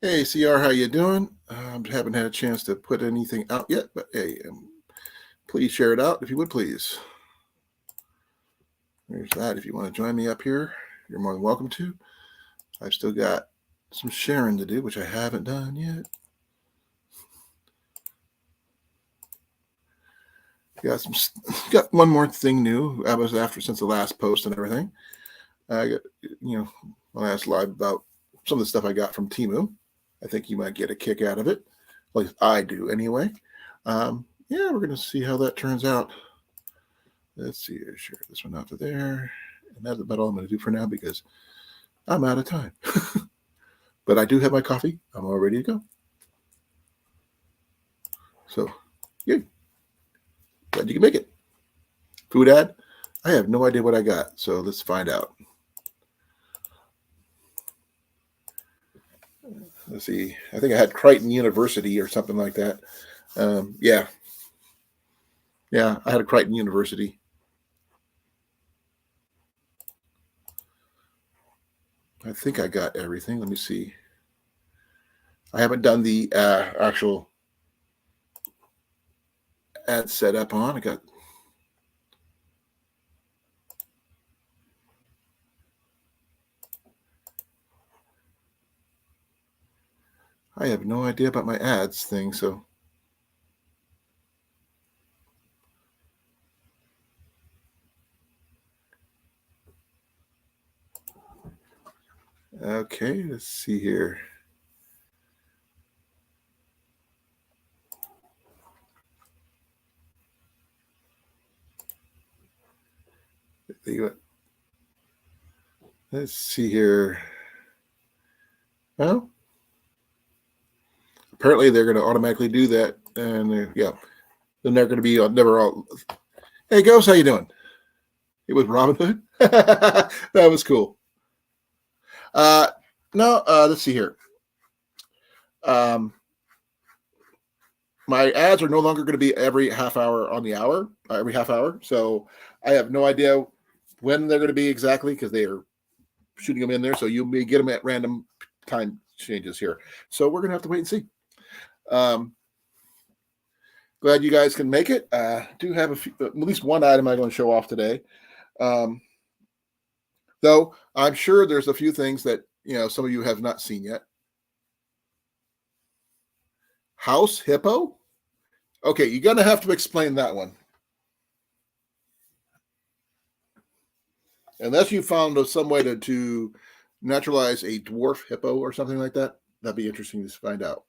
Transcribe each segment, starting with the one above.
Hey, CR, how you doing? Haven't had a chance to put anything out yet, but hey, please share it out if you would, please. There's that. If you want to join me up here, you're more than welcome to. I've still got some sharing to do, which I haven't done yet. Got one more thing new. I was after since the last post and everything. I got my last live about some of the stuff I got from TEMU. I think you might get a kick out of it. At least I do anyway. Yeah, we're gonna see how that turns out. Let's see. Share this one out to there, and that's about all I'm gonna do for now because I'm out of time. But I do have my coffee. I'm all ready to go. So, yeah, glad you can make it. Food ad? I have no idea what I got, so let's find out. Let's see. I think I had Crichton University or something like that. Yeah, I had a Crichton University. I think I got everything. Let me see. I haven't done the actual ad set up on. I have no idea about my ads thing, so. Okay, let's see here. Let's see here. Well, apparently they're going to automatically do that, and then they're going to be never all. Hey, Ghost, how you doing? It was Robin Hood. That was cool. No, let's see here. My ads are no longer going to be every half hour on the hour, every half hour. So I have no idea when they're going to be exactly because they are shooting them in there. So you may get them at random time changes here. So we're going to have to wait and see. Glad you guys can make it. Do have at least one item I'm going to show off today. Though I'm sure there's a few things that some of you have not seen yet. House hippo? Okay, you're going to have to explain that one. Unless you found some way to naturalize a dwarf hippo or something like that, that'd be interesting to find out.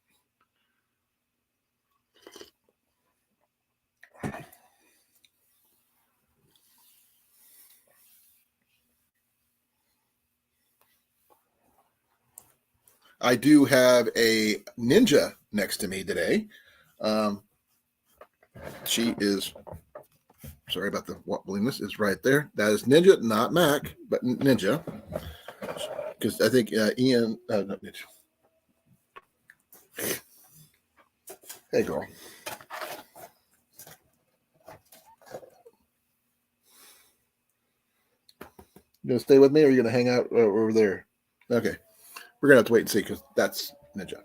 I do have a ninja next to me today. She is, sorry about the wobbliness, is right there. That is Ninja, not Mac, but Ninja. Because I think Ian, not Ninja. Hey, girl. You gonna stay with me, or are you gonna hang out over there? Okay, we're gonna have to wait and see because that's Ninja.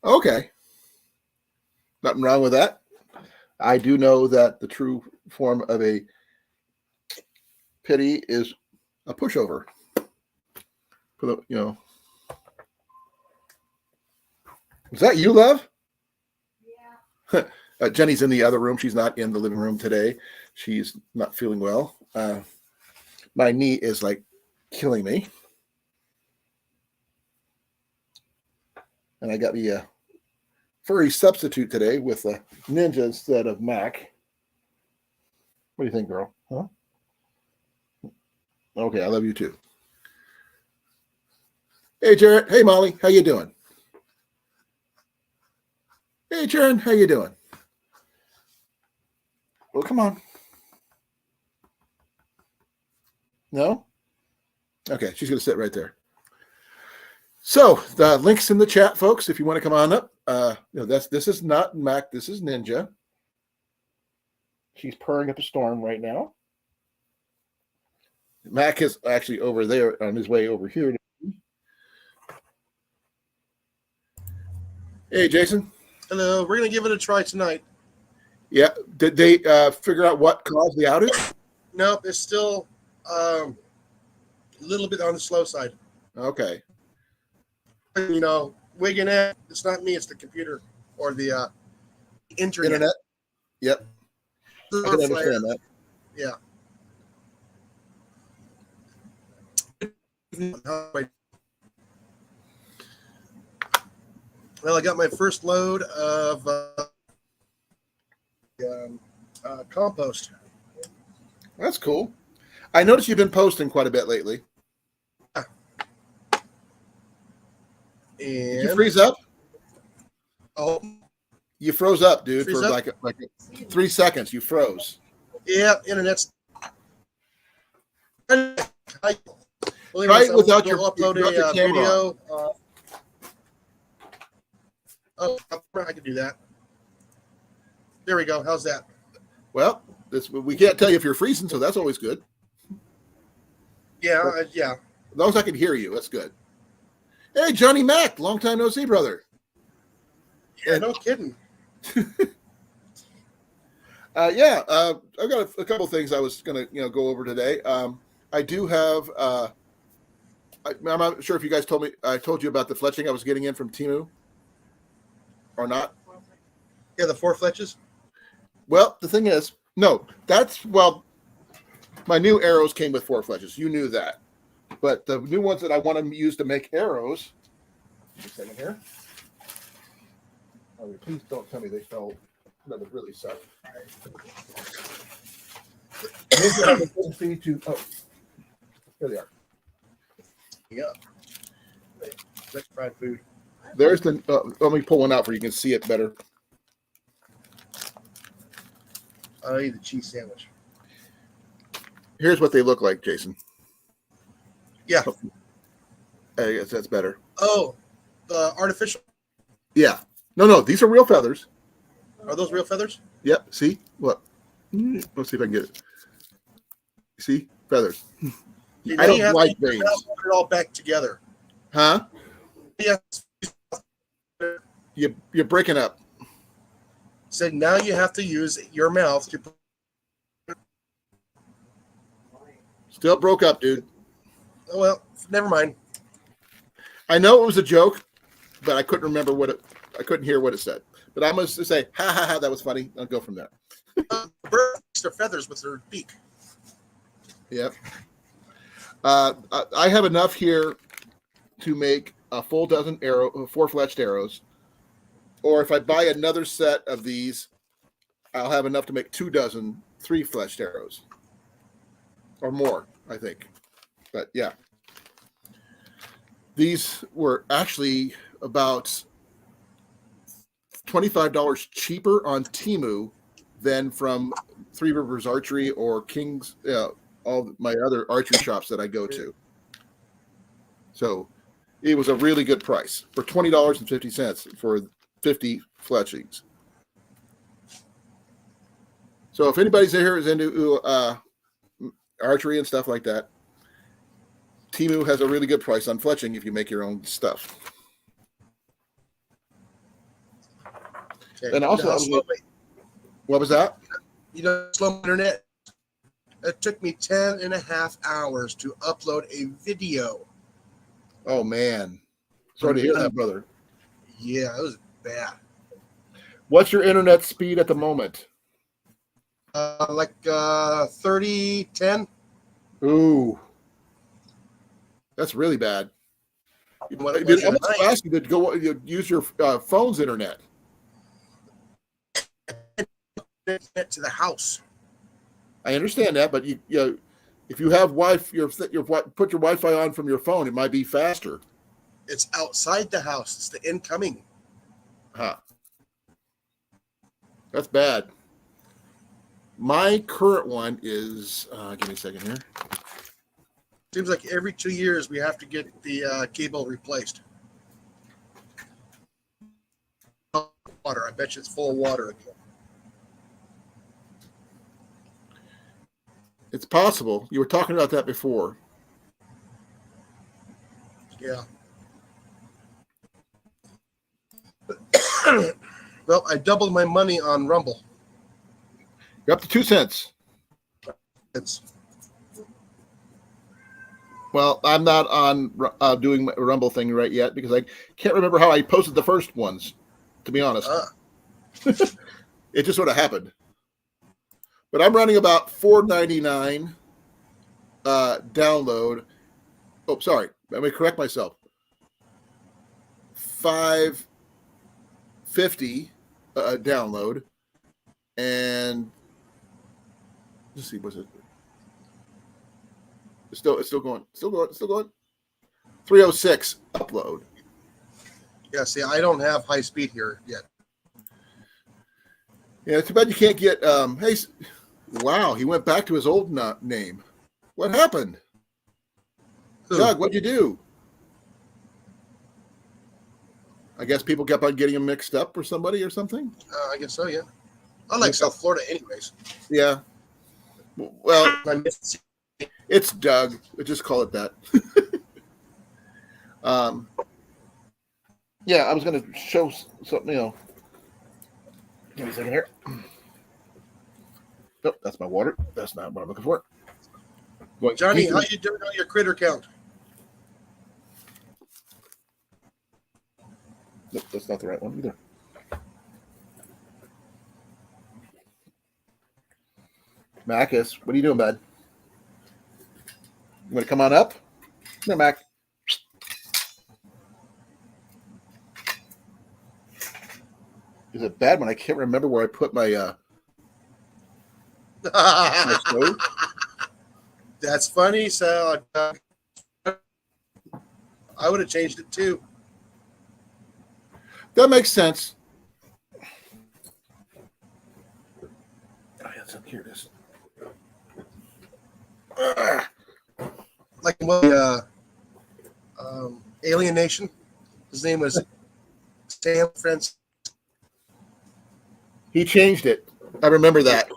Okay, nothing wrong with that. I do know that the true form of a pity is a pushover. Is that you, love? Yeah. Jenny's in the other room. She's not in the living room today. She's not feeling well. My knee is like killing me. And I got the furry substitute today with a Ninja instead of Mac. What do you think, girl? Huh? Okay, I love you too. Hey, Jarrett. Hey, Molly. How you doing? Hey, Jaron. How you doing? Well, come on. No? Okay, she's going to sit right there. So the link's in the chat, folks. If you want to come on up, this is not Mac. This is Ninja. She's purring up a storm right now. Mac is actually over there on his way over here. Hey, Jason. Hello, we're gonna give it a try tonight. Yeah. Did they figure out what caused the outage? Nope, it's still a little bit on the slow side. Okay. Wigging it. It's not me. It's the computer or the internet. Yep. I can understand that. Yeah. Well, I got my first load of compost. That's cool. I noticed you've been posting quite a bit lately. Did you freeze up? Oh, you froze up, dude, freeze for up? like 3 seconds. You froze. Yeah, internet's. Try it without your upload a camera video. I can do that. There we go. How's that? Well, we can't tell you if you're freezing, so that's always good. Yeah, yeah. As long as I can hear you, that's good. Hey, Johnny Mac, long time no see, brother. Yeah, no kidding. I've got a couple things I was going to go over today. I do have. I'm not sure if you guys told me. I told you about the fletching I was getting in from TEMU, or not. Yeah, the 4 fletches. Well, the thing is, no. My new arrows came with 4 fletches. You knew that, but the new ones that I want to use to make arrows. Just a second here. Oh, please don't tell me they fell. That would really suck. Here they are. Yeah. Let's fried food. There's the. Let me pull one out for you can see it better. I'll eat the cheese sandwich. Here's what they look like, Jason. Yeah. I guess that's better. Oh, the artificial. Yeah. No. These are real feathers. Are those real feathers? Yep. See? Look. Let's see if I can get it. See? Feathers. I don't like veins. Put it all back together. Huh? Yes. You're breaking up. So now you have to use your mouth to. Still broke up, dude. Oh, well, never mind. I know it was a joke, but I couldn't remember I couldn't hear what it said. But I must say, ha ha ha, that was funny. I'll go from there. Birds their feathers with their beak. Yep. I have enough here to make a full dozen 4 fletched arrows. Or if I buy another set of these, I'll have enough to make 2 dozen 3 fletched arrows. Or more, I think. But yeah. These were actually about $25 cheaper on TEMU than from Three Rivers Archery or King's, all my other archery shops that I go to. So it was a really good price for $20.50 for 50 fletchings. So if anybody's here is into archery and stuff like that, TEMU has a really good price on fletching if you make your own stuff. Okay. And also, what was that? Slow internet. It took me 10.5 hours to upload a video. Oh, man. Sorry to hear that, brother. Yeah, it was bad. What's your internet speed at the moment? Like 3010. Ooh. That's really bad. It almost ask you to go use your phone's internet. To the house. I understand that, but if you have Wi-Fi, put your Wi-Fi on from your phone, it might be faster. It's outside the house. It's the incoming. Huh. That's bad. My current one is. Give me a second here. Seems like every 2 years we have to get the cable replaced. Water. I bet you it's full of water again. It's possible. You were talking about that before. Yeah. Well, I doubled my money on Rumble. You're up to 2 cents. It's Well, I'm not on doing my Rumble thing right yet because I can't remember how I posted the first ones, to be honest. It just sort of happened. But I'm running about $4.99 download. Oh, sorry. Let me correct myself. $5.50 download. And let's see, what's it? It's still going. 306 upload. yeah. See, I don't have high speed here yet. Yeah, too bad you can't get. Hey, wow, he went back to his old name. What happened, Who? Doug? What'd you do? I guess people kept on getting him mixed up or somebody or something. I guess so. Yeah. I like South Florida, anyways. Yeah. Well, I miss it's Doug. Just call it that. Yeah, I was going to show something. Give me a second here. Nope, that's my water. That's not what I'm looking for. Johnny, how you doing on your critter count? Nope, that's not the right one either. Macus, what are you doing, bud? You want to come on up? Come here, Mac. Is it bad when I can't remember where I put my my stove? That's funny. So I would have changed it too. That makes sense. Oh, yes, here it is. Like what? Alien Nation. His name was Sam Francis. He changed it. I remember that.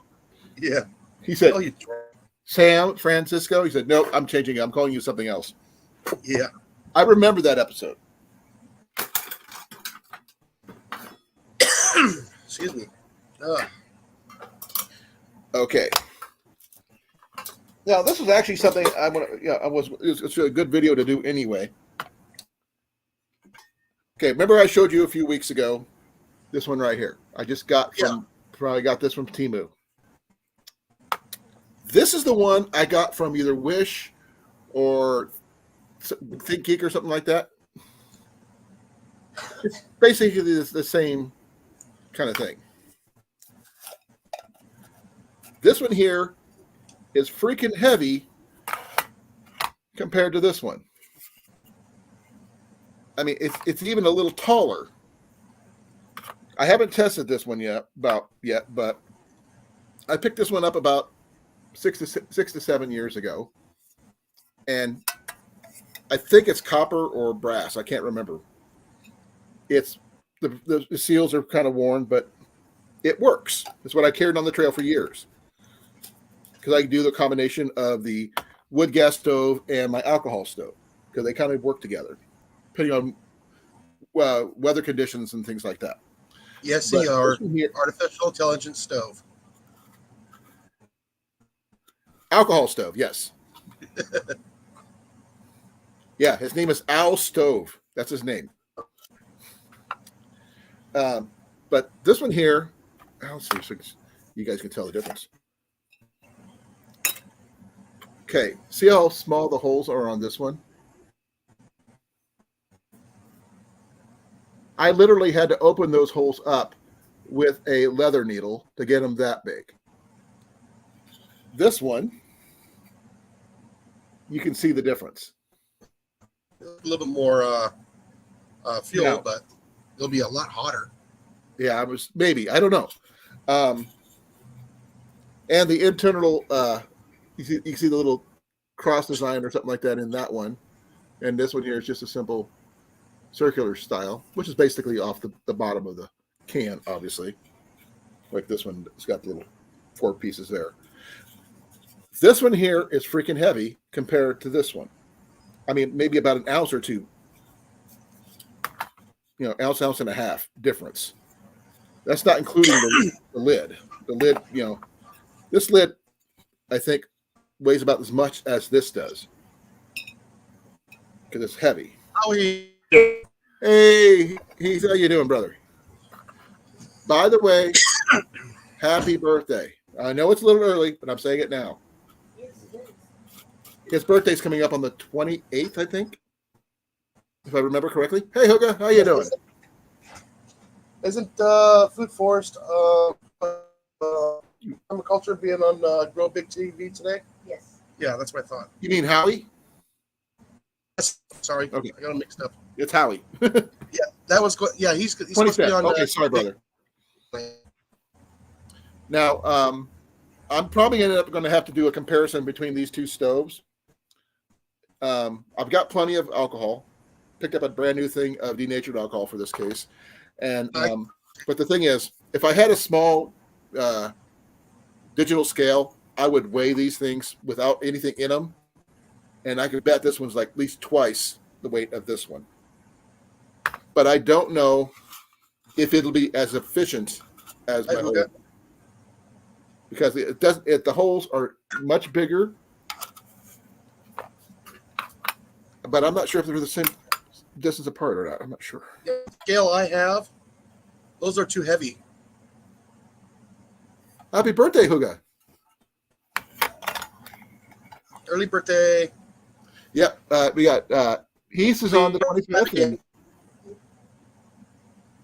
Yeah. He said, Oh, you. Sam Francisco. He said, no, I'm changing it. I'm calling you something else. Yeah. I remember that episode. Excuse me. Okay. Now, this is actually something I want to, it's a good video to do anyway. Okay, remember I showed you a few weeks ago, this one right here. I just got probably got this from TEMU. This is the one I got from either Wish or ThinkGeek or something like that. It's basically the same kind of thing. This one here is freaking heavy compared to this one. I mean, it's even a little taller. I haven't tested this one yet, but I picked this one up about 6 to 7 years ago, and I think it's copper or brass. I can't remember. It's the seals are kind of worn, but it works. It's what I carried on the trail for years because I do the combination of the wood gas stove and my alcohol stove because they kind of work together, depending on weather conditions and things like that. Yes, they are. Artificial intelligence stove. Alcohol stove, yes. Yeah, his name is Al Stove. That's his name. But this one here, let's see so you guys can tell the difference. Okay, see how small the holes are on this one? I literally had to open those holes up with a leather needle to get them that big. This one, you can see the difference. A little bit more fuel, but it'll be a lot hotter. Yeah, I don't know. And the internal, you see the little cross design or something like that in that one. And this one here is just a simple circular style, which is basically off the bottom of the can, obviously. Like this one, it's got the little 4 pieces there. This one here is freaking heavy compared to this one. I mean, maybe about an ounce or two. Ounce and a half difference. That's not including the lid. The lid, this lid, I think, weighs about as much as this does because it's heavy. How he? Hey, Heath, how you doing, brother? By the way, happy birthday. I know it's a little early, but I'm saying it now. His birthday's coming up on the 28th, I think, if I remember correctly. Hey, Hoga, how you doing? Isn't Food Forest permaculture being on Grow Big TV today? Yes. Yeah, that's what I thought. You mean Howie? Sorry, Okay. I got them mixed up. It's Howie. Yeah, that was good. Yeah, he's supposed to be on. Okay, sorry, brother. Now, I'm probably going to have to do a comparison between these two stoves. I've got plenty of alcohol. Picked up a brand new thing of denatured alcohol for this case. And but the thing is, if I had a small digital scale, I would weigh these things without anything in them, and I could bet this one's like at least twice the weight of this one. But I don't know if it'll be as efficient as my old, because it doesn't. The holes are much bigger, but I'm not sure if they're the same distance apart or not. I'm not sure. The scale I have, those are too heavy. Happy birthday, Huga. Early birthday. Yep. We got Heath is on the 25th. And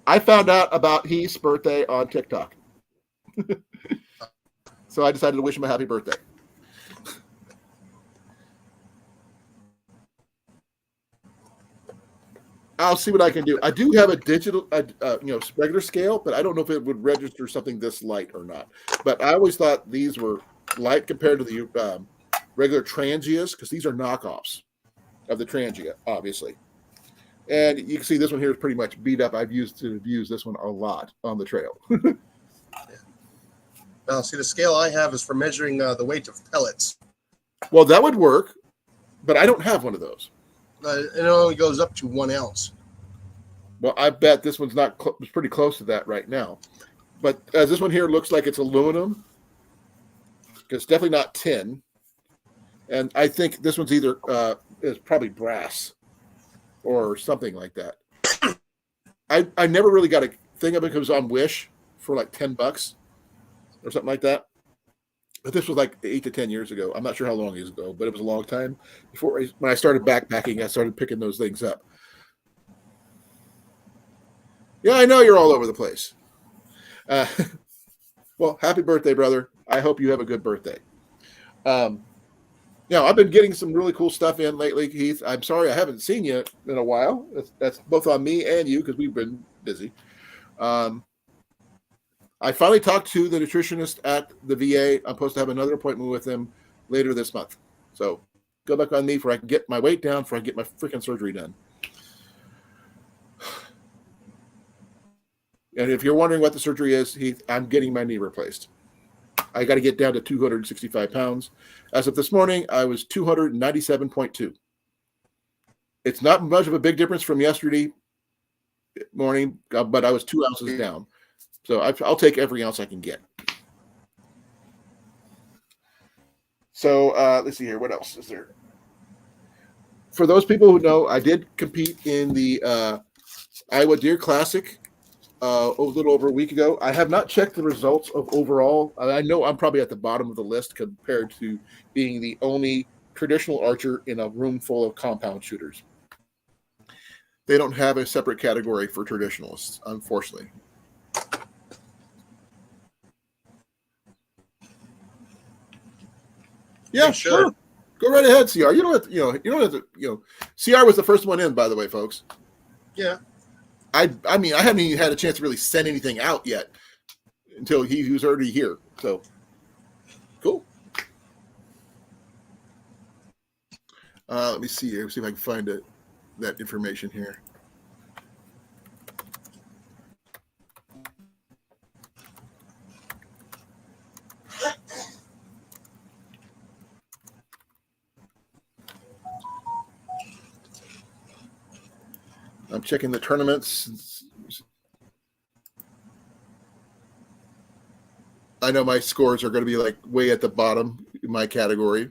I found out about Heath's birthday on TikTok. So I decided to wish him a happy birthday. I'll see what I can do. I do have a digital, regular scale, but I don't know if it would register something this light or not. But I always thought these were light compared to the regular Trangias, because these are knockoffs of the Trangia, obviously. And you can see this one here is pretty much beat up. I've used this one a lot on the trail. Now, see, the scale I have is for measuring the weight of pellets. Well, that would work, but I don't have one of those. It only goes up to 1 ounce. Well, I bet this one's not. It's pretty close to that right now. But this one here looks like it's aluminum. It's definitely not tin. And I think this one's either is probably brass or something like that. I never really got a thing of it because it was on Wish for like $10 or something like that. But this was like 8 to 10 years ago. I'm not sure how long it was ago, but it was a long time. When I started backpacking, I started picking those things up. Yeah, I know you're all over the place. Well, happy birthday, brother. I hope you have a good birthday. I've been getting some really cool stuff in lately, Heath. I'm sorry I haven't seen you in a while. That's both on me and you because we've been busy. I finally talked to the nutritionist at the VA. I'm supposed to have another appointment with him later this month. So go back on me for I can get my weight down, for I can get my freaking surgery done. And if you're wondering what the surgery is, Heath, I'm getting my knee replaced. I got to get down to 265 pounds. As of this morning, I was 297.2. It's not much of a big difference from yesterday morning, but I was 2 ounces down. So I'll take every ounce I can get. So let's see here. What else is there? For those people who know, I did compete in the Iowa Deer Classic a little over a week ago. I have not checked the results of overall. I know I'm probably at the bottom of the list compared to being the only traditional archer in a room full of compound shooters. They don't have a separate category for traditionalists, unfortunately. Yeah, sure. Go right ahead, CR. You don't have to, you don't have to, CR was the first one in, by the way, folks. Yeah. I mean, I haven't even had a chance to really send anything out yet until he was already here. So, cool. Let me see here. See if I can find that information here. I'm checking the tournaments. I know my scores are going to be like way at the bottom in my category.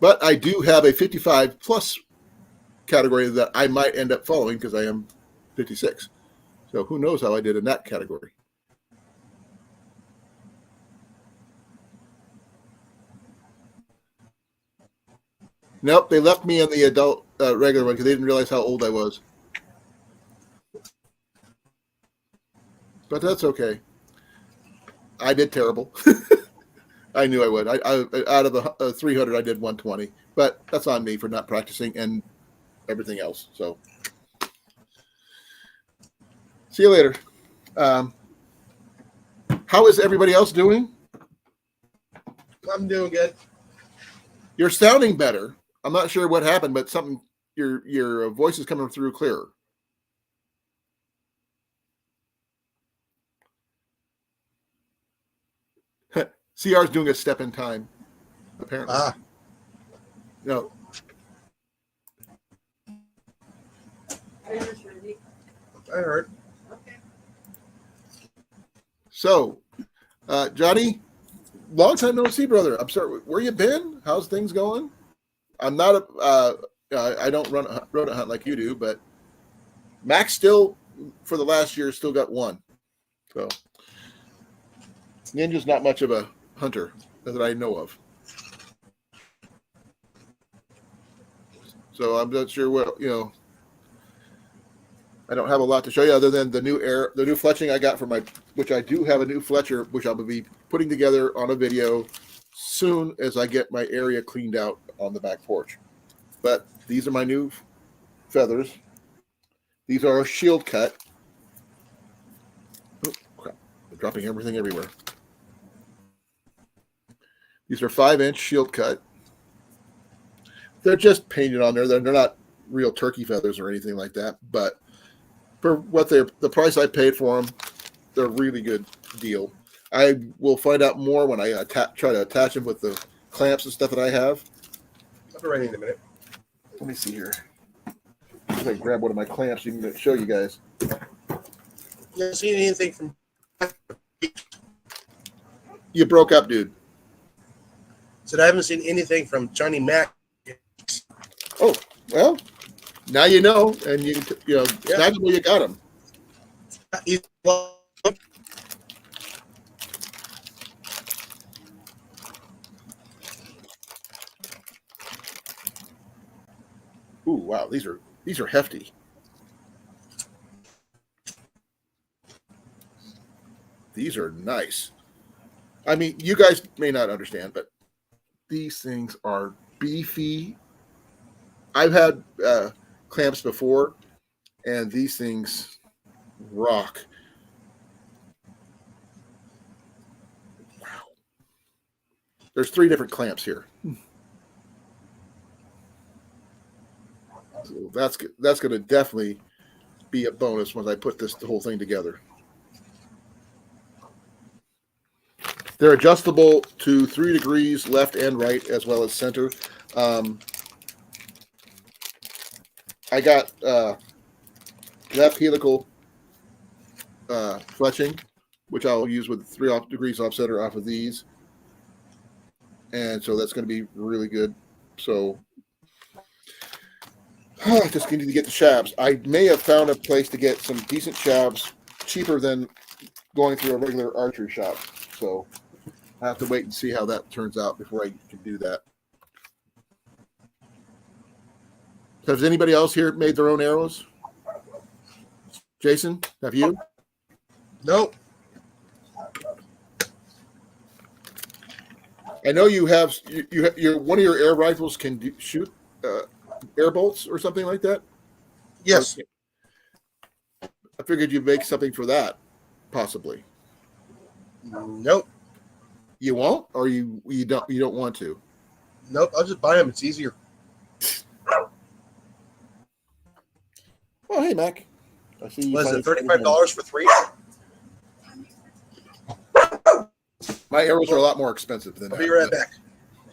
But I do have a 55 plus category that I might end up following because I am 56. So who knows how I did in that category. Nope, they left me in the adult regular one because they didn't realize how old I was. But that's okay. I did terrible. I knew I would. I out of the 300, I did 120. But that's on me for not practicing and everything else. So see you later. How is everybody else doing? I'm doing good. You're sounding better. I'm not sure what happened, but something your voice is coming through clearer. CR's doing a step in time, apparently. No. I heard. Okay. So, Johnny, long time no see, brother. I'm sorry. Where you been? How's things going? I'm not I don't run a rodent hunt like you do, but Max still, for the last year, still got one. So, Ninja's not much of a hunter that I know of. So I'm not sure what, I don't have a lot to show you other than the new fletching I got from which I do have a new Fletcher, which I'll be putting together on a video soon as I get my area cleaned out on the back porch. But these are my new feathers. These are a shield cut. Oh, crap. I'm dropping everything everywhere. These are 5-inch shield cut. They're just painted on there. They're not real turkey feathers or anything like that. But for what the price I paid for them, they're a really good deal. I will find out more when I try to attach them with the clamps and stuff that I have. I'll be ready in a minute. Let me see here. I'm going to grab one of my clamps so you can show you guys. You haven't seen anything from... You broke up, dude. Said I haven't seen anything from Johnny Mac. Oh, well, now you know, and you snag them where you got them. Ooh, wow, these are hefty. These are nice. I mean, you guys may not understand, but these things are beefy. I've had clamps before, and these things rock. Wow. There's 3 different clamps here. So that's going to definitely be a bonus once I put the whole thing together. They're adjustable to 3 degrees left and right as well as center. I got left helical fletching, which I'll use with 3 degrees offsetter off of these. And so that's going to be really good. So I just need to get the shabs. I may have found a place to get some decent shabs cheaper than going through a regular archery shop. So I have to wait and see how that turns out before I can do that. Has anybody else here made their own arrows? Jason, have you? Nope. I know you have. You one of your air rifles can shoot air bolts or something like that. Yes. I figured you'd make something for that, possibly. Nope. You won't, or you don't want to. Nope. I'll just buy them. It's easier. Oh, hey, Mac. I see you. What is it? $35 for 3? My arrows are a lot more expensive than that. I'll be right back.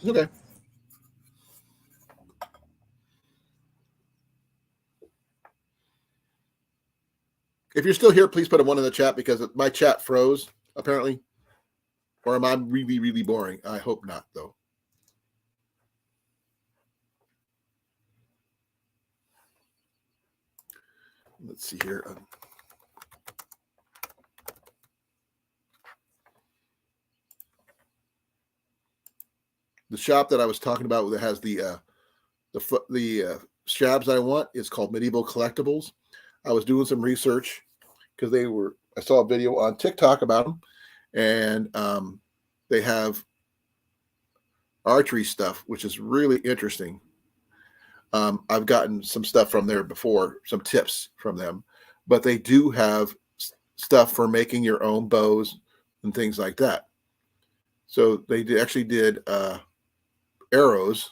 Okay. If you're still here, please put a 1 in the chat because my chat froze, apparently. Or am I really, really boring? I hope not, though. Let's see here. The shop that I was talking about that has the shabs I want is called Medieval Collectibles. I was doing some research because I saw a video on TikTok about them, and they have archery stuff, which is really interesting. I've gotten some stuff from there before, some tips from them, but they do have stuff for making your own bows and things like that. So they actually did arrows,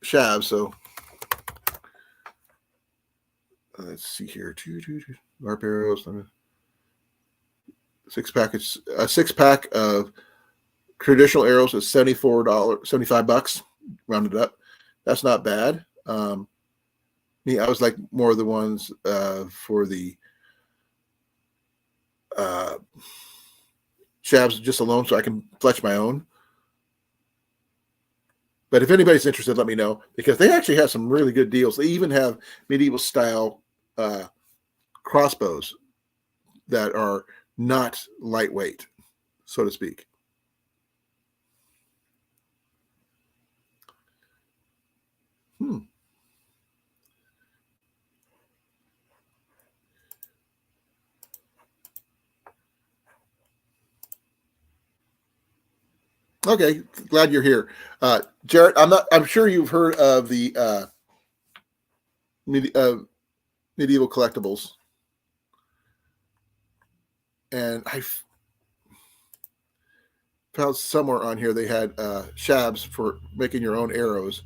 shabs. So let's see here, LARP arrows. A 6-pack of traditional arrows is $75, rounded up. That's not bad. Me, I was like more of the ones for the shabs just alone, so I can fletch my own. But if anybody's interested, let me know, because they actually have some really good deals. They even have medieval style crossbows that are not lightweight, so to speak. Okay, glad you're here, Jarrett. I'm sure you've heard of the medieval collectibles, and I found somewhere on here they had shabs for making your own arrows.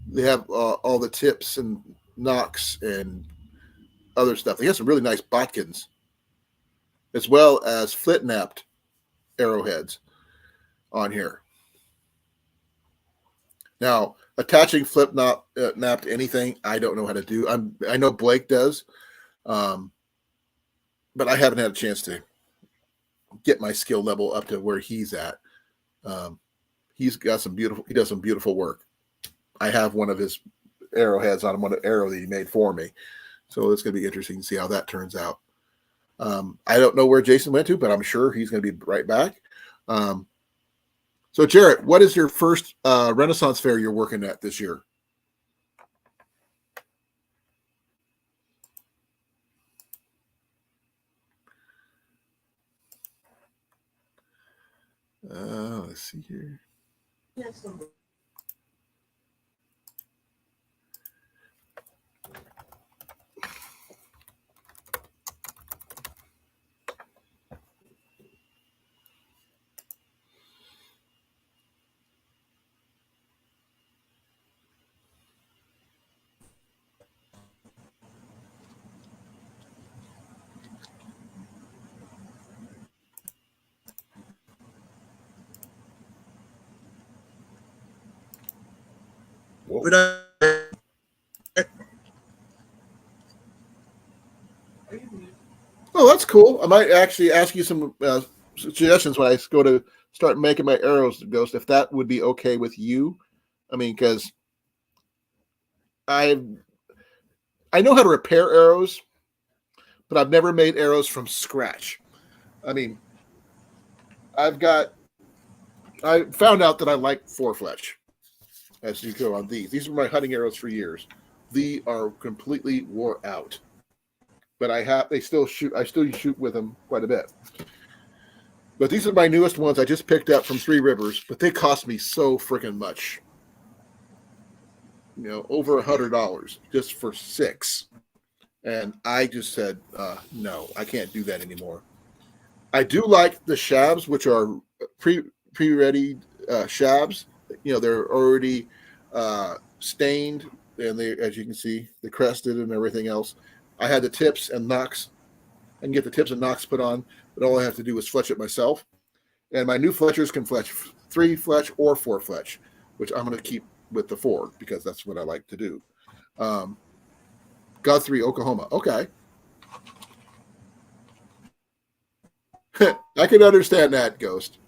They have all the tips and nocks and other stuff. They have some really nice botkins, as well as flint-napped arrowheads on here. Now, attaching napped to anything, I don't know how to do. I know Blake does, but I haven't had a chance to get my skill level up to where he's at. He does some beautiful work. I have one of his arrowheads on one arrow that he made for me, so it's going to be interesting to see how that turns out. I don't know where Jason went to, but I'm sure he's going to be right back. So, Jarrett, what is your first Renaissance fair you're working at this year? Let's see here. Oh, that's cool. I might actually ask you some suggestions when I go to start making my arrows, Ghost, if that would be okay with you. I mean, because I know how to repair arrows, but I've never made arrows from scratch. I mean, I found out that I like 4-fletch as you go on these. These are my hunting arrows for years. They are completely wore out, but I still shoot with them quite a bit. But these are my newest ones I just picked up from Three Rivers, but they cost me so freaking much. Over $100 just for 6. And I just said, no, I can't do that anymore. I do like the shabs, which are pre-ready shabs. They're already stained, and they, as you can see, the crested and everything else. I had the tips and nocks. I can get the tips and nocks put on, but all I have to do is fletch it myself. And my new fletchers can fletch 3-fletch or 4-fletch, which I'm going to keep with the 4 because that's what I like to do. Guthrie, Oklahoma. Okay. I can understand that, Ghost.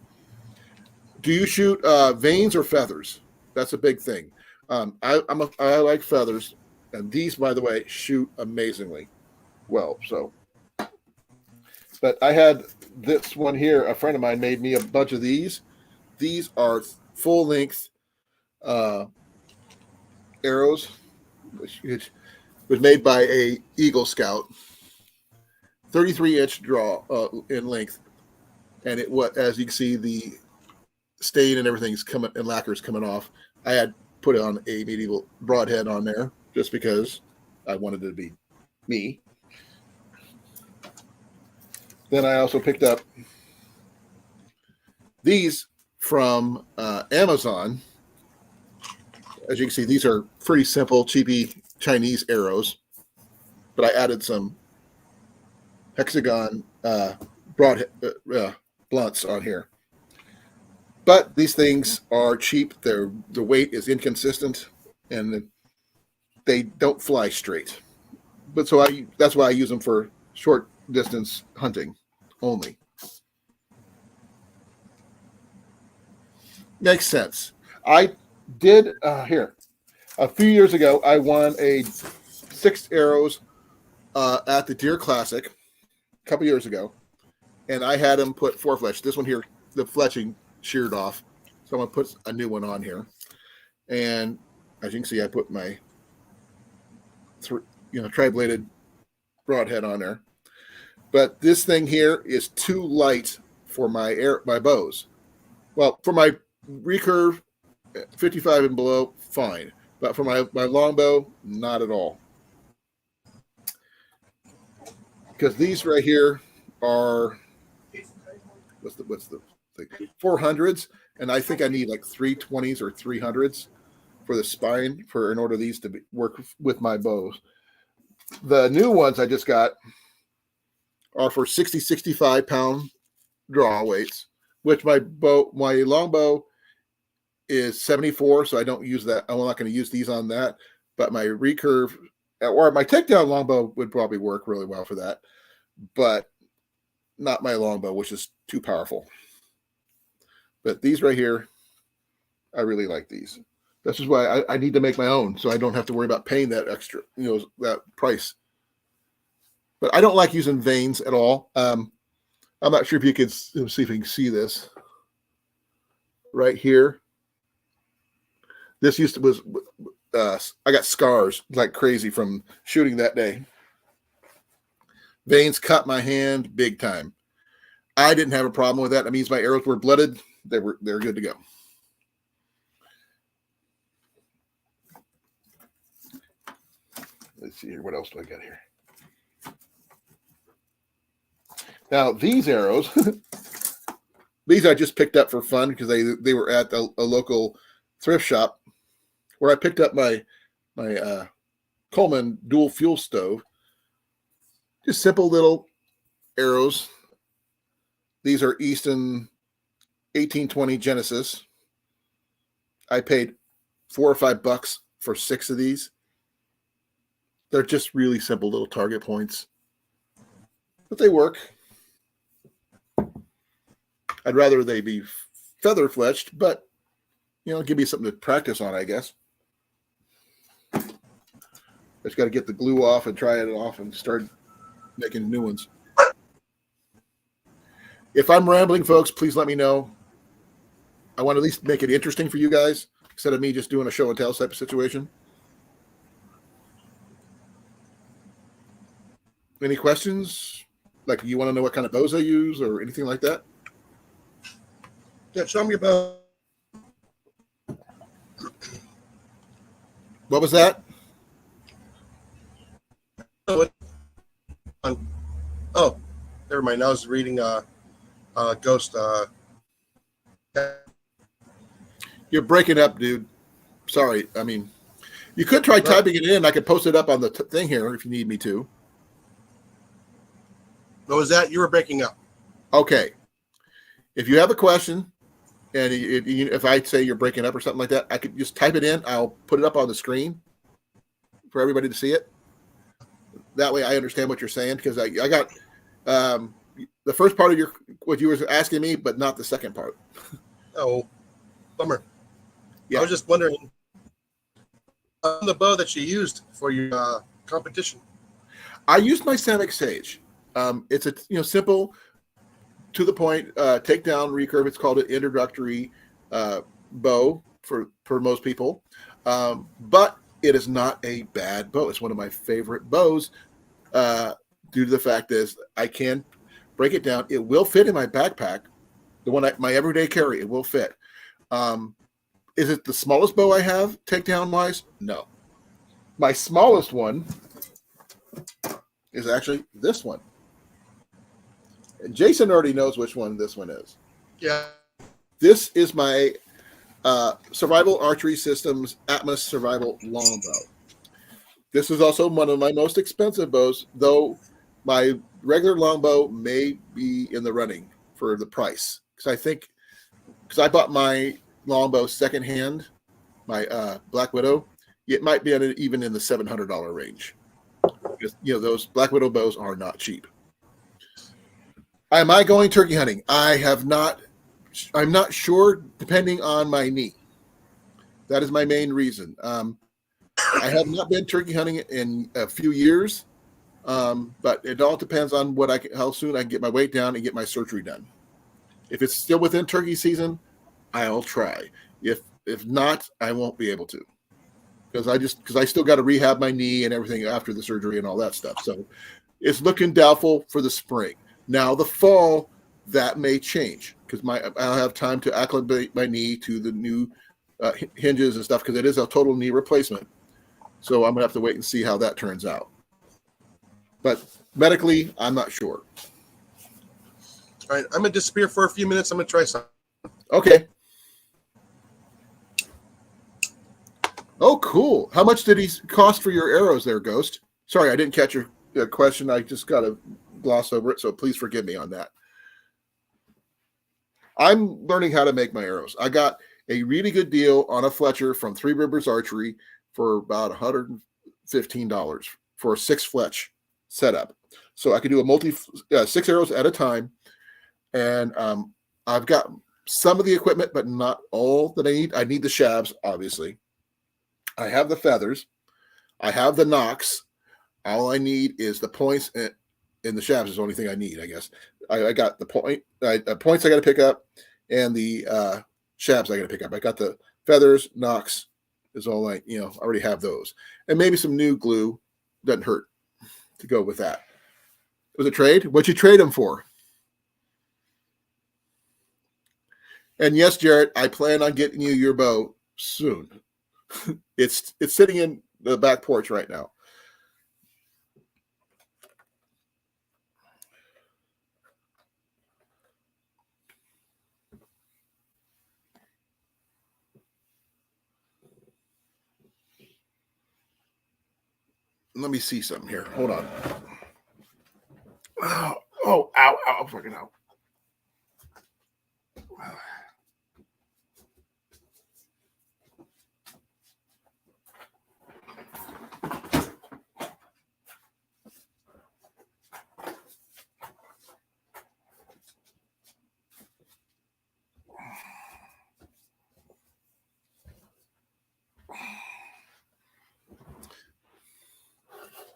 Do you shoot vanes or feathers? That's a big thing. I like feathers, and these, by the way, shoot amazingly well. So, but I had this one here. A friend of mine made me a bunch of these. These are full length arrows, which was made by a Eagle Scout, 33-inch draw in length, and as you can see, the stain and everything's coming and lacquer's coming off. I had put on a medieval broadhead on there just because I wanted it to be me. Then I also picked up these from Amazon. As you can see, these are pretty simple, cheapy Chinese arrows, but I added some hexagon broad blunts on here. But these things are cheap. The weight is inconsistent, and they don't fly straight. But that's why I use them for short distance hunting only. Makes sense. I did here a few years ago. I won a 6 arrows at the Deer Classic a couple years ago, and I had them put 4 fletch. This one here, the fletching sheared off, so I'm gonna put a new one on here. And as you can see, I put my tri-bladed broadhead on there. But this thing here is too light for my bows. Well, for my recurve, 55 and below, fine. But for my longbow, not at all. Because these right here are what's the thing? 400s, and I think I need like 320s or 300s for the spine in order these to work with my bows. The new ones I just got are for 65 pound draw weights, which my longbow is 74, so I don't use that. I'm not going to use these on that, but my recurve or my takedown longbow would probably work really well for that, but not my longbow, which is too powerful. But these right here, I really like these. This is why I need to make my own, so I don't have to worry about paying that extra, that price. But I don't like using vanes at all. I'm not sure if you can see if you can see this right here. This was I got scars like crazy from shooting that day. Vanes cut my hand big time. I didn't have a problem with that. That means my arrows were blooded. They're good to go. Let's see here. What else do I got here? Now these arrows, these I just picked up for fun because they were at a local thrift shop where I picked up my Coleman dual fuel stove. Just simple little arrows. These are Easton 1820 Genesis. I paid $4 or $5 for 6 of these. They're just really simple little target points, but they work. I'd rather they be feather fletched, but give me something to practice on, I guess. Just got to get the glue off and try it off and start making new ones. If I'm rambling, folks, please let me know. I want to at least make it interesting for you guys instead of me just doing a show and tell type of situation. Any questions? Like, you want to know what kind of bows I use or anything like that? Yeah, tell me about. What was that? Oh, never mind. I was reading Ghost. You're breaking up, dude. Sorry. I mean, you could try typing it in. I could post it up on the thing here if you need me to. What was that? You were breaking up. Okay. If you have a question, and if I say you're breaking up or something like that, I could just type it in. I'll put it up on the screen for everybody to see it. that way I understand what you're saying, because I got the first part of what you were asking me, but not the second part. Oh, bummer. Yeah. I was just wondering on the bow that you used for your competition. I used my Semic Sage. It's a simple, to the point, takedown recurve. It's called an introductory bow for most people, but it is not a bad bow. It's one of my favorite bows, due to the fact is I can break it down. It will fit in my backpack, the one my everyday carry. It will fit. Is it the smallest bow I have takedown wise? No. My smallest one is actually this one. And Jason already knows which one this one is. Yeah. This is my Survival Archery Systems Atmos Survival Longbow. This is also one of my most expensive bows, though my regular longbow may be in the running for the price. Because I bought my longbow secondhand, my Black Widow, it might be even in the $700 range. Because, those Black Widow bows are not cheap. Am I going turkey hunting? I'm not sure, depending on my knee. That is my main reason. I have not been turkey hunting in a few years, but it all depends on how soon I can get my weight down and get my surgery done. If it's still within turkey season, I'll try. If not, I won't be able to, because I still got to rehab my knee and everything after the surgery and all that stuff. So it's looking doubtful for the spring. Now the fall, that may change, because I'll have time to acclimate my knee to the new hinges and stuff, because it is a total knee replacement. So I'm gonna have to wait and see how that turns out. But medically, I'm not sure. All right, I'm gonna disappear for a few minutes. I'm gonna try something. Okay. Oh, cool. How much did he cost for your arrows there, Ghost? Sorry, I didn't catch your question. I just got to gloss over it, so please forgive me on that. I'm learning how to make my arrows. I got a really good deal on a Fletcher from Three Rivers Archery for about $115 for a 6 Fletch setup. So I could do 6 arrows at a time. And I've got some of the equipment, but not all that I need. I need the shabs, obviously. I have the feathers. I have the nocks. All I need is the points, and the shabs is the only thing I need, I guess. I got the points I got to pick up, and the shabs I got to pick up. I got the feathers, nocks is all I already have those. And maybe some new glue. Doesn't hurt to go with that. Was it trade? What'd you trade them for? And yes, Jarrett, I plan on getting you your bow soon. It's sitting in the back porch right now. Let me see something here. Hold on. Ow, fucking ow.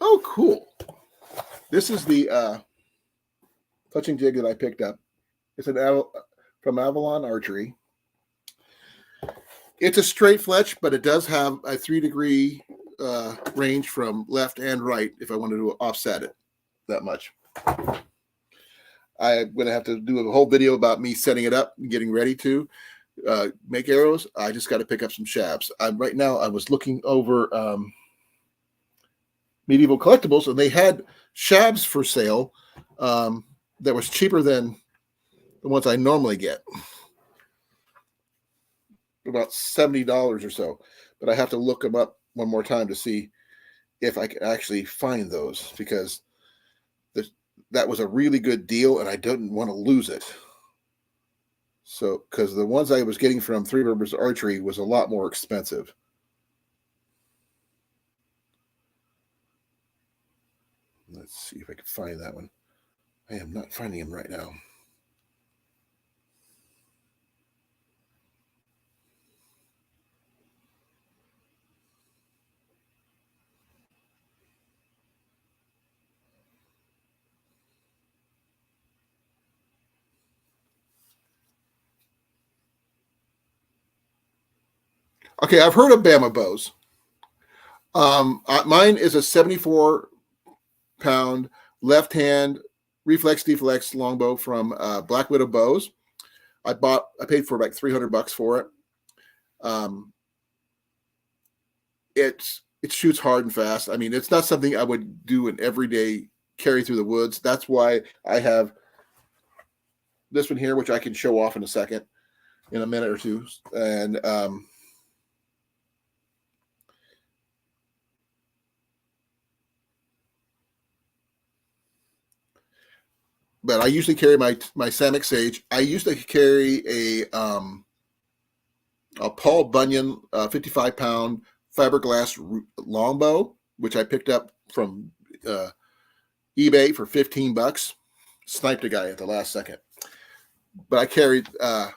Oh, cool. This is the touching jig that I picked up. It's from Avalon Archery. It's a straight fletch, but it does have a 3-degree range from left and right if I wanted to offset it that much. I'm going to have to do a whole video about me setting it up and getting ready to make arrows. I just got to pick up some shabs. Right now, I was looking over Medieval Collectibles, and they had shabs for sale that was cheaper than the ones I normally get. About $70 or so. But I have to look them up one more time to see if I can actually find those, because that was a really good deal and I didn't want to lose it. So, because the ones I was getting from Three Rivers Archery was a lot more expensive. Let's see if I can find that one. I am not finding him right now. Okay, I've heard of Bama bows. Mine is a 74-pound left hand reflex deflex longbow from Black Widow Bows. I paid for like $300 for it. It shoots hard and fast. I mean, it's not something I would do an everyday carry through the woods. That's why I have this one here, which I can show off in a minute or two. And but I usually carry my Samick Sage. I used to carry a Paul Bunyan 55-pound fiberglass longbow, which I picked up from eBay for $15. Sniped a guy at the last second. But I carried that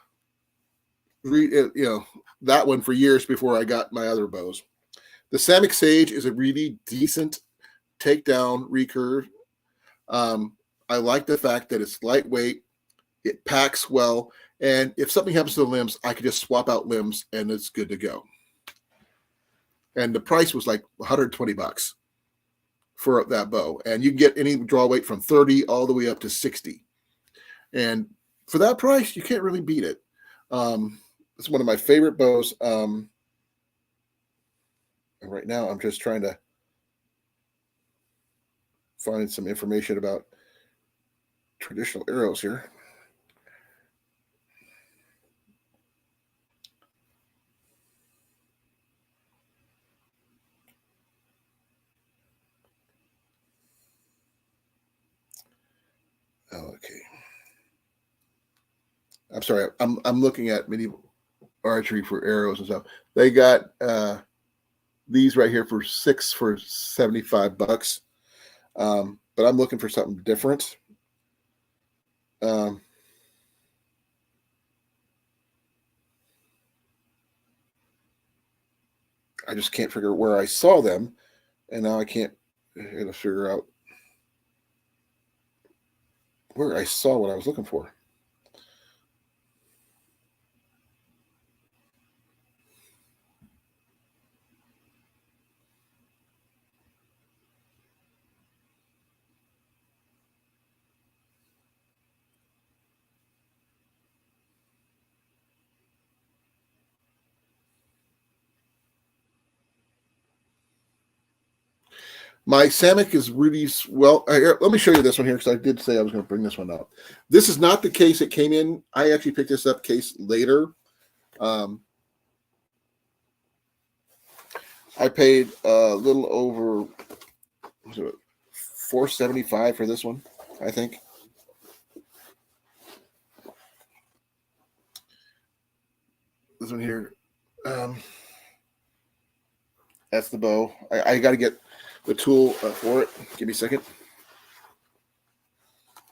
one for years before I got my other bows. The Samick Sage is a really decent takedown recurve. I like the fact that it's lightweight, it packs well, and if something happens to the limbs, I can just swap out limbs and it's good to go. And the price was like $120 for that bow. And you can get any draw weight from 30 all the way up to 60. And for that price, you can't really beat it. It's one of my favorite bows. And right now, I'm just trying to find some information about traditional arrows here. Okay. I'm sorry. I'm looking at medieval archery for arrows and stuff. They got these right here for $75. But I'm looking for something different. I just can't figure out where I saw them, and now I can't figure out where I saw what I was looking for. My Samick is really well. Let me show you this one here because I did say I was going to bring this one up. This is not the case it came in. I actually picked this up case later. I paid a little over $475 for this one, I think. This one here. That's the bow. I got to get the tool for it. Give me a second.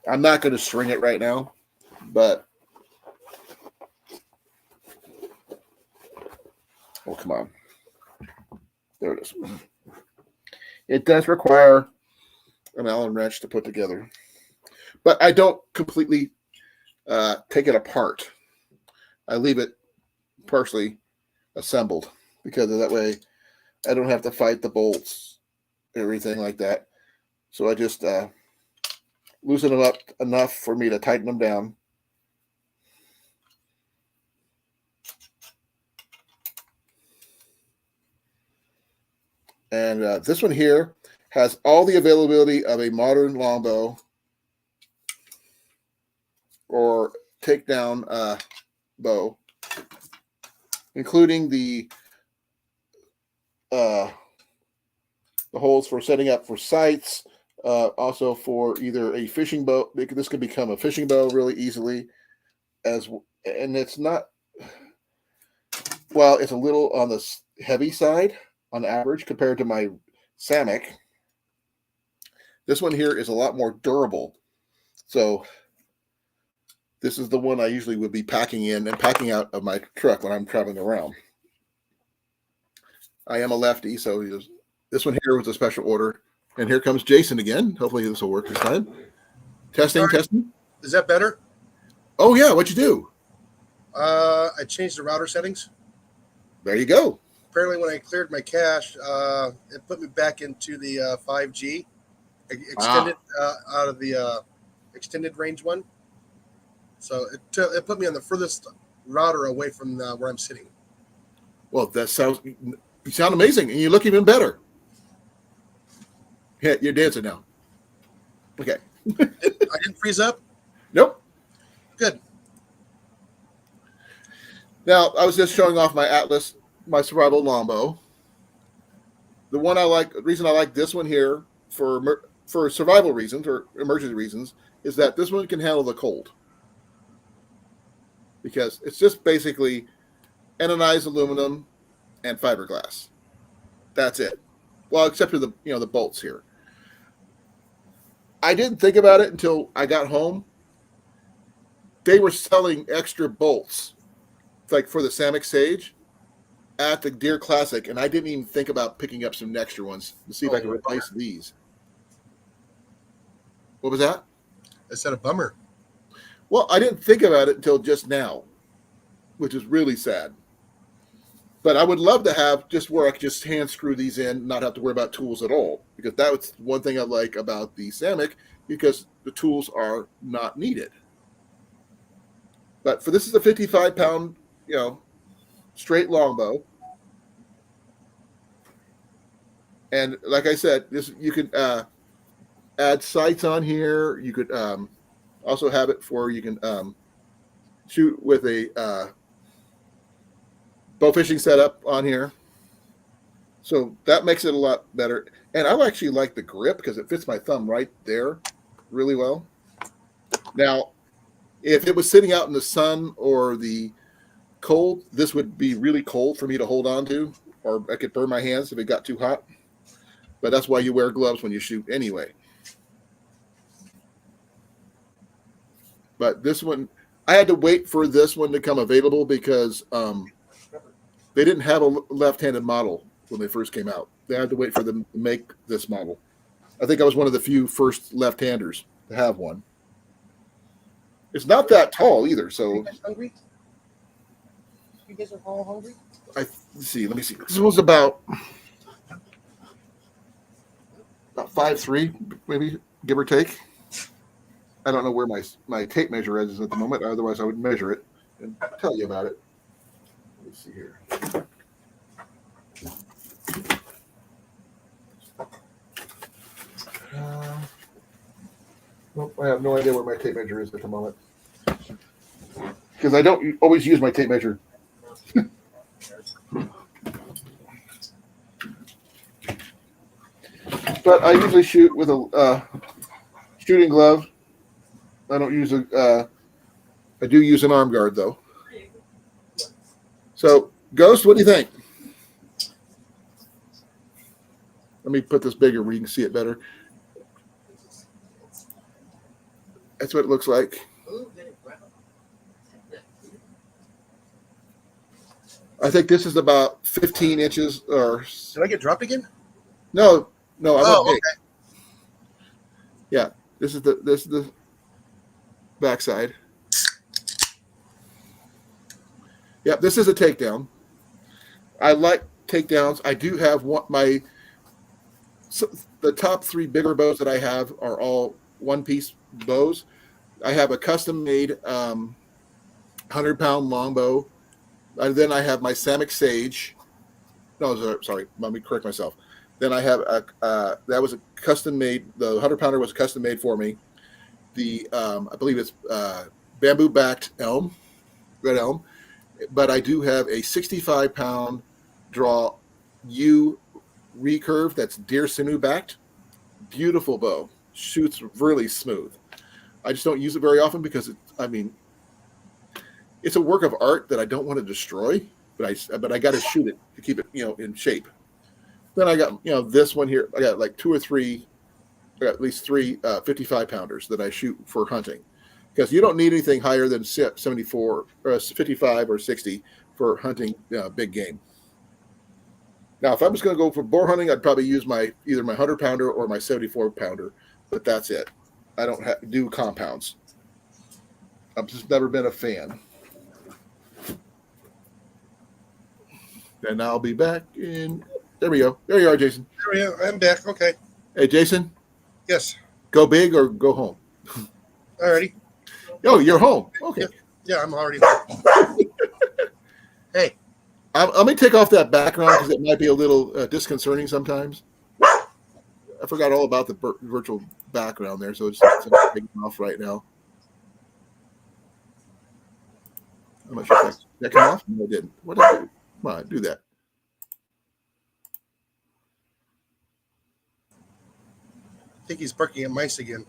I'm not going to string it right now, but oh, come on. There it is. It does require an Allen wrench to put together, but I don't completely take it apart. I leave it partially assembled because of that way I don't have to fight the bolts, everything like that. So I just loosen them up enough for me to tighten them down. And this one here has all the availability of a modern longbow or takedown bow, including the holes for setting up for sights, also for either a fishing bow. This could become a fishing bow really easily, and it's not. Well, it's a little on the heavy side on average compared to my Samick, This one here is a lot more durable. So this is the one I usually would be packing in and packing out of my truck when I'm traveling around. I am a lefty, so this one here was a special order. And here comes Jason again. Hopefully this will work this time. Testing, testing. Is that better? Oh, yeah. What'd you do? I changed the router settings. There you go. Apparently, when I cleared my cache, it put me back into the 5G, extended out of the extended range one. So it put me on the furthest router away from where I'm sitting. Well, you sound amazing, and you look even better. Yeah, you're dancing now. Okay. I didn't freeze up? Nope. Good. Now, I was just showing off my Atlas, my survival longbow. The reason I like this one here for survival reasons or emergency reasons is that this one can handle the cold. Because it's just basically anodized aluminum and fiberglass. That's it. Well, except for the bolts here. I didn't think about it until I got home. They were selling extra bolts, like for the Samick Sage, at the Deer Classic, and I didn't even think about picking up some extra ones to see if I could replace these. What was that? I said a bummer. Well, I didn't think about it until just now, which is really sad. But I would love to have just where I could just hand screw these in, not have to worry about tools at all. Because that's one thing I like about the Samick, because the tools are not needed. But this is a 55-pound, straight longbow. And like I said, you could add sights on here. You could also have it for you can shoot with a bow fishing setup on here. So that makes it a lot better. And I actually like the grip because it fits my thumb right there really well. Now, if it was sitting out in the sun or the cold, this would be really cold for me to hold on to, or I could burn my hands if it got too hot. But that's why you wear gloves when you shoot anyway. But this one, I had to wait for this one to come available because they didn't have a left-handed model when they first came out. They had to wait for them to make this model. I think I was one of the few first left-handers to have one. It's not that tall either, so. You guys hungry? You guys are all hungry? Let me see. This was about 5'3", maybe, give or take. I don't know where my tape measure is at the moment. Otherwise, I would measure it and tell you about it. Let me see here. Nope, I have no idea where my tape measure is at the moment. Because I don't always use my tape measure. But I usually shoot with a shooting glove. I don't use I do use an arm guard though. So, Ghost, what do you think? Let me put this bigger where you can see it better. That's what it looks like. I think this is about 15 inches or. Did I get dropped again? No, I'm okay. Yeah, this is the backside. Yeah, this is a takedown. I like takedowns. I do have the top three bigger bows that I have are all one-piece bows. I have a custom-made 100-pound longbow. Then I have my Samick Sage. No, sorry. Let me correct myself. Then I have that was a custom-made. The 100-pounder was custom-made for me. The I believe it's bamboo-backed red elm. But I do have a 65-pound draw U recurve that's deer sinew backed. Beautiful bow. Shoots really smooth. I just don't use it very often because it's a work of art that I don't want to destroy, but I got to shoot it to keep it in shape. Then I got this one here. I got like two or three I got at least three 55 pounders that I shoot for hunting, because you don't need anything higher than 74 or 55 or 60 for hunting big game. Now, if I was going to go for boar hunting, I'd probably use either my 100 pounder or my 74 pounder, but that's it. I don't do compounds. I've just never been a fan. And I'll be back in. There we go. There you are, Jason. There we are. I'm back. Okay. Hey, Jason. Yes. Go big or go home? Alrighty. Oh, you're home. Okay. Yeah, I'm already. Hey. Let me take off that background because it might be a little disconcerting sometimes. I forgot all about the virtual background there, so it's taking off right now. I'm not sure if that came off. No, it didn't. What did I do? Come on, do that. I think he's barking at mice again.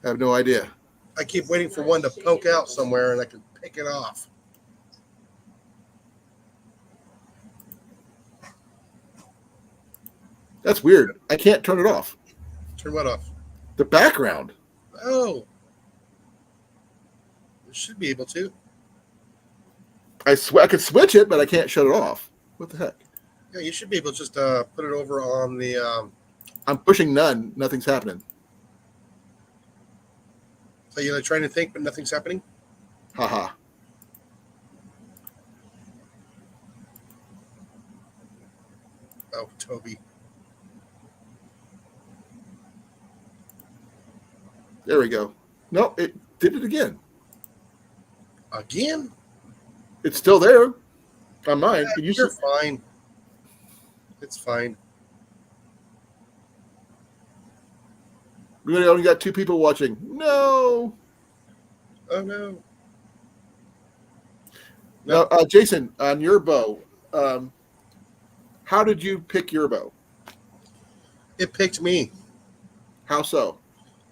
I have no idea. I keep waiting for one to poke out somewhere and I can pick it off. That's weird. I can't turn it off. Turn what off? The background. Oh. You should be able to. I could switch it, but I can't shut it off. What the heck? Yeah, you should be able to just put it over on the. I'm pushing none. Nothing's happening. So you're trying to think, but nothing's happening? Haha. Oh, Toby. There we go. No, it did it again. Again? It's still there on mine. Yeah, Can you you're fine. It's fine. We only got 2 people watching. No. Oh, no. Now, Jason, on your bow, how did you pick your bow? It picked me. How so?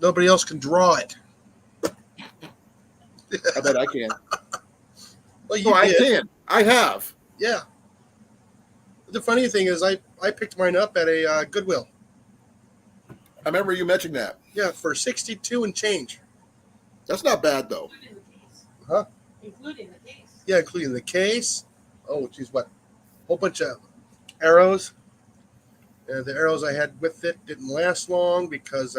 Nobody else can draw it. I bet I can. Well, you I did. can. I have. Yeah. The funny thing is, I picked mine up at a Goodwill. I remember you mentioning that. Yeah, for 62 and change. That's not bad, though. Huh? Including the case. Yeah, including the case. Oh, geez, what? A whole bunch of arrows. The arrows I had with it didn't last long because,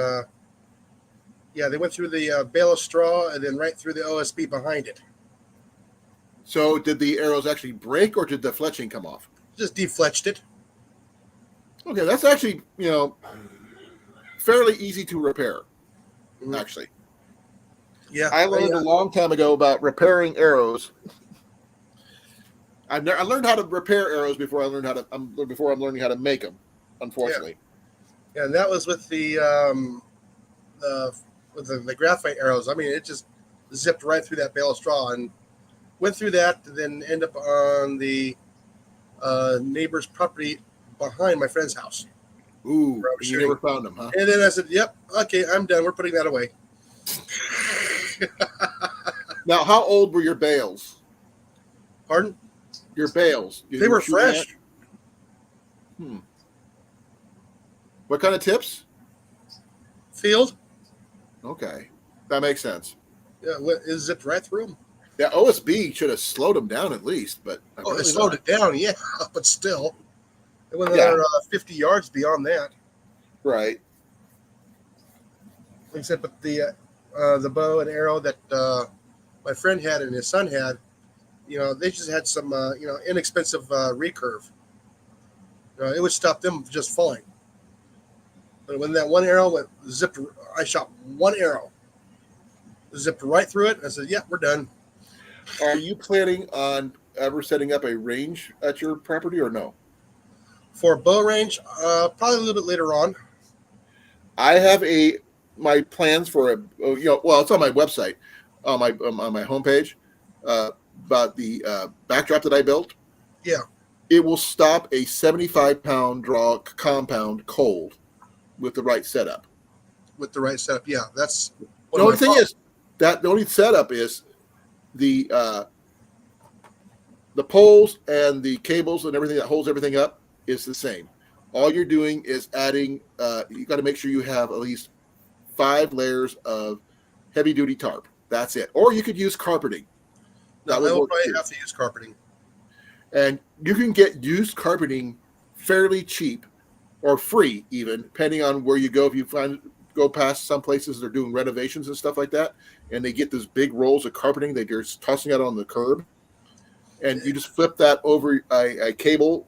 they went through the bale of straw and then right through the OSB behind it. So did the arrows actually break, or did the fletching come off? Just defletched it. Okay, that's actually, fairly easy to repair, actually. Yeah. I learned a long time ago about repairing arrows. I learned how to repair arrows before I'm learning how to make them, unfortunately. Yeah, and that was with the graphite arrows. I mean, it just zipped right through that bale of straw and went through that, and then end up on the neighbor's property behind my friend's house. Ooh, you never found them, huh? And then I said, "Yep, okay, I'm done. We're putting that away." Now, how old were your bales? Pardon? Your bales? They were fresh. What kind of tips? Field. Okay, that makes sense. Yeah, it zipped right through them. Yeah, OSB should have slowed them down at least, but it slowed it down, yeah, but still, it went another 50 yards beyond that. Right. Like I said, but the bow and arrow that my friend had and his son had, they just had some inexpensive recurve. It would stop them from just falling. But when that one arrow zipped, I shot one arrow, zipped right through it. And I said, "Yeah, we're done." Are you planning on ever setting up a range at your property or no? For bow range, probably a little bit later on. I have my plans for it's on my website, on my homepage, about the backdrop that I built. Yeah. It will stop a 75-pound draw compound cold with the right setup. With the right setup, yeah. That's the only thing is that the only setup is the poles and the cables and everything that holds everything up is the same. All you're doing is adding. You got to make sure you have at least 5 layers of heavy duty tarp. That's it. Or you could use carpeting. No, That I would will work probably too. have to use carpeting. And you can get used carpeting fairly cheap or free, even depending on where you go. If you go past some places they're doing renovations and stuff like that, and they get those big rolls of carpeting that you're tossing out on the curb, and you just flip that over a cable,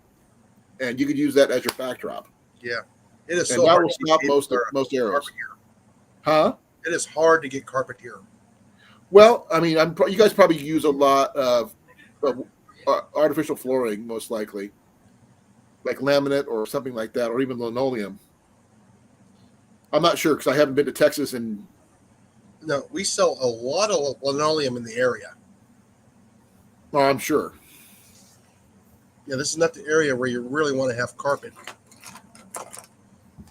and you could use that as your backdrop, Yeah, it is and so that hard will to get stop tables most arrows. carpet here. Huh? It is hard to get carpet here. Well, I mean, you guys probably use a lot of artificial flooring, most likely, like laminate or something like that, or even linoleum. I'm not sure because I haven't been to Texas, and No, we sell a lot of linoleum in the area. well, I'm sure. Yeah, this is not the area where you really want to have carpet.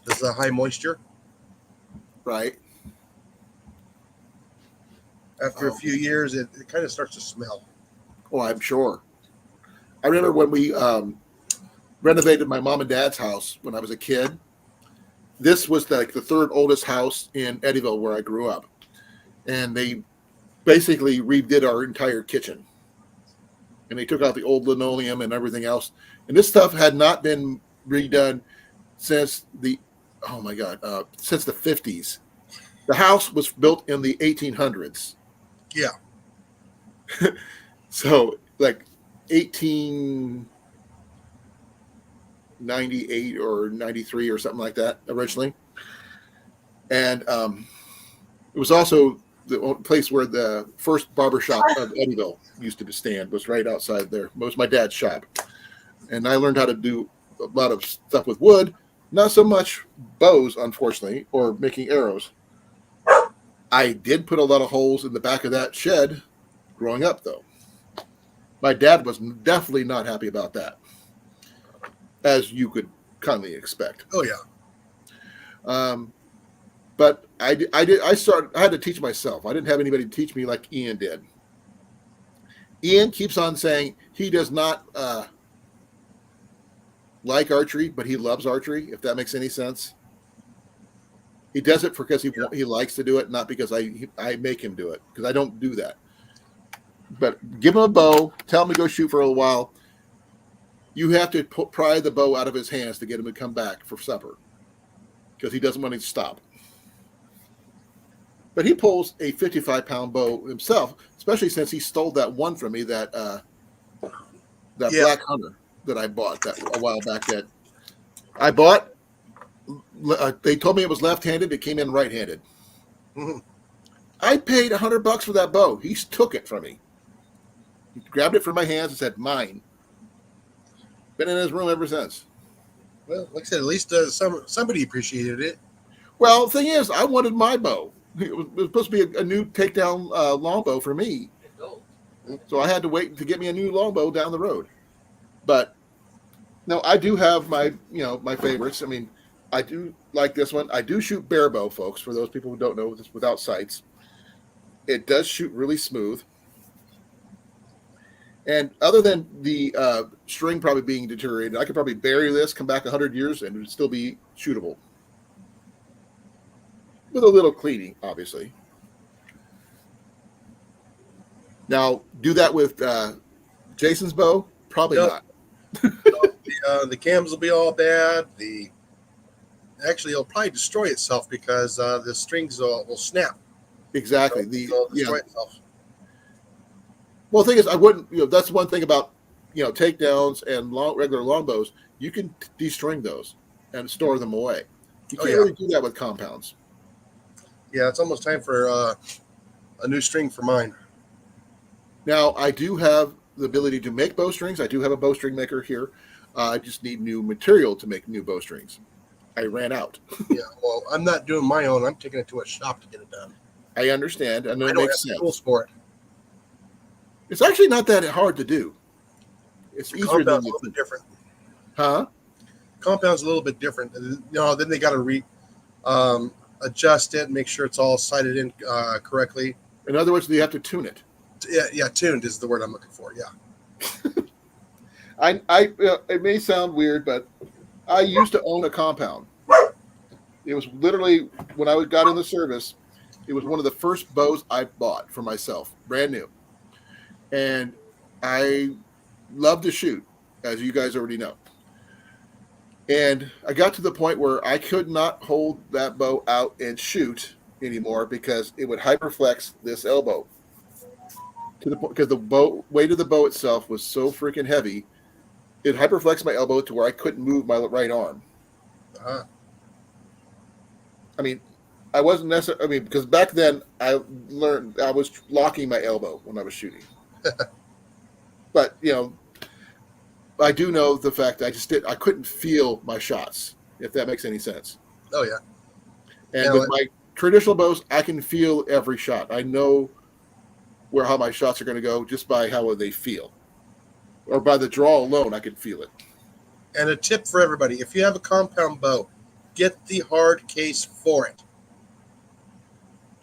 There's a high moisture. Right. After a few years, it kind of starts to smell. Oh, I'm sure. I remember when we renovated my mom and dad's house when I was a kid. This was like the third oldest house in Eddyville where I grew up. And they basically redid our entire kitchen. And they took out the old linoleum and everything else. And this stuff had not been redone since oh my God, since the 50s. The house was built in the 1800s. Yeah. So like 1898 or 93 or something like that originally. And it was also the place where the first barbershop of Eddyville used to stand, was right outside there. It was my dad's shop. And I learned how to do a lot of stuff with wood, not so much bows, unfortunately, or making arrows. I did put a lot of holes in the back of that shed growing up, though. My dad was definitely not happy about that, as you could kindly expect. Oh yeah. But I had to teach myself. I didn't have anybody to teach me like Ian did. Ian keeps on saying he does not like archery, but he loves archery, if that makes any sense. He does it because he likes to do it, not because I make him do it, because I don't do that. But give him a bow, tell him to go shoot for a little while. You have to pry the bow out of his hands to get him to come back for supper, because he doesn't want to stop. But he pulls a 55-pound bow himself, especially since he stole that one from me, that black hunter that I bought that a while back. That I bought. They told me it was left-handed. It came in right-handed. Mm-hmm. I paid $100 for that bow. He took it from me. He grabbed it from my hands and said, "Mine." Been in his room ever since. Well, like I said, at least somebody appreciated it. Well, the thing is, I wanted my bow. It was supposed to be a new takedown longbow for me. So I had to wait to get me a new longbow down the road. But no, I do have my favorites. I mean, I do like this one. I do shoot bare bow, folks, for those people who don't know this, without sights. It does shoot really smooth. And other than the string probably being deteriorated, I could probably bury this, come back 100 years, and it would still be shootable. With a little cleaning, obviously. Now, do that with Jason's bow? Probably not. The cams will be all bad. Actually, it'll probably destroy itself because the strings will snap. Exactly. It'll destroy itself. Well, the thing is, I wouldn't. That's one thing about takedowns and regular longbows. You can destring those and store them away. You can't really do that with compounds. Yeah, it's almost time for a new string for mine. Now, I do have the ability to make bowstrings. I do have a bowstring maker here. I just need new material to make new bowstrings. I ran out. Yeah, well, I'm not doing my own. I'm taking it to a shop to get it done. I understand. I know it don't makes have sense. Tools for it. It's actually not that hard to do. It's easier than a little bit different. Huh? Compound's a little bit different. Then they got to adjust it, make sure it's all sighted in correctly. In other words, you have to tune it. Yeah, tuned is the word I'm looking for. Yeah. It may sound weird, but I used to own a compound. It was literally when I got in the service. It was one of the first bows I bought for myself, brand new, and I love to shoot, as you guys already know. And I got to the point where I could not hold that bow out and shoot anymore because it would hyperflex this elbow to the point because the bow weight of the bow itself was so freaking heavy. It hyperflexed my elbow to where I couldn't move my right arm. Uh-huh. I mean, I wasn't necessarily. I mean, because back then I learned I was locking my elbow when I was shooting. But I do know the fact that I couldn't feel my shots, if that makes any sense. Oh yeah. And with my traditional bows, I can feel every shot. I know how my shots are going to go just by how they feel, or by the draw alone, I can feel it. And a tip for everybody: if you have a compound bow, get the hard case for it.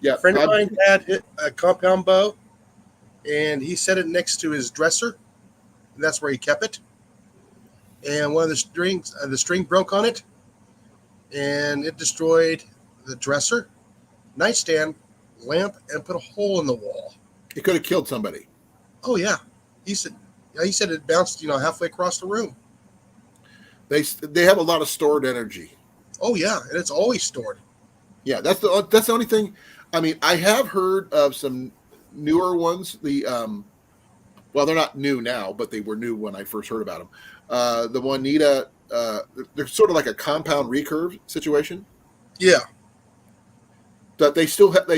Yeah, a friend of mine had a compound bow, and he set it next to his dresser, and that's where he kept it. And one of the string broke on it, and it destroyed the dresser, nightstand, lamp, and put a hole in the wall. It could have killed somebody. Oh yeah, he said it bounced halfway across the room. They have a lot of stored energy. Oh yeah, and it's always stored. Yeah, that's the only thing. I mean, I have heard of some newer ones. Well, they're not new now, but they were new when I first heard about them. The Juanita, they're sort of like a compound recurve situation. Yeah. That they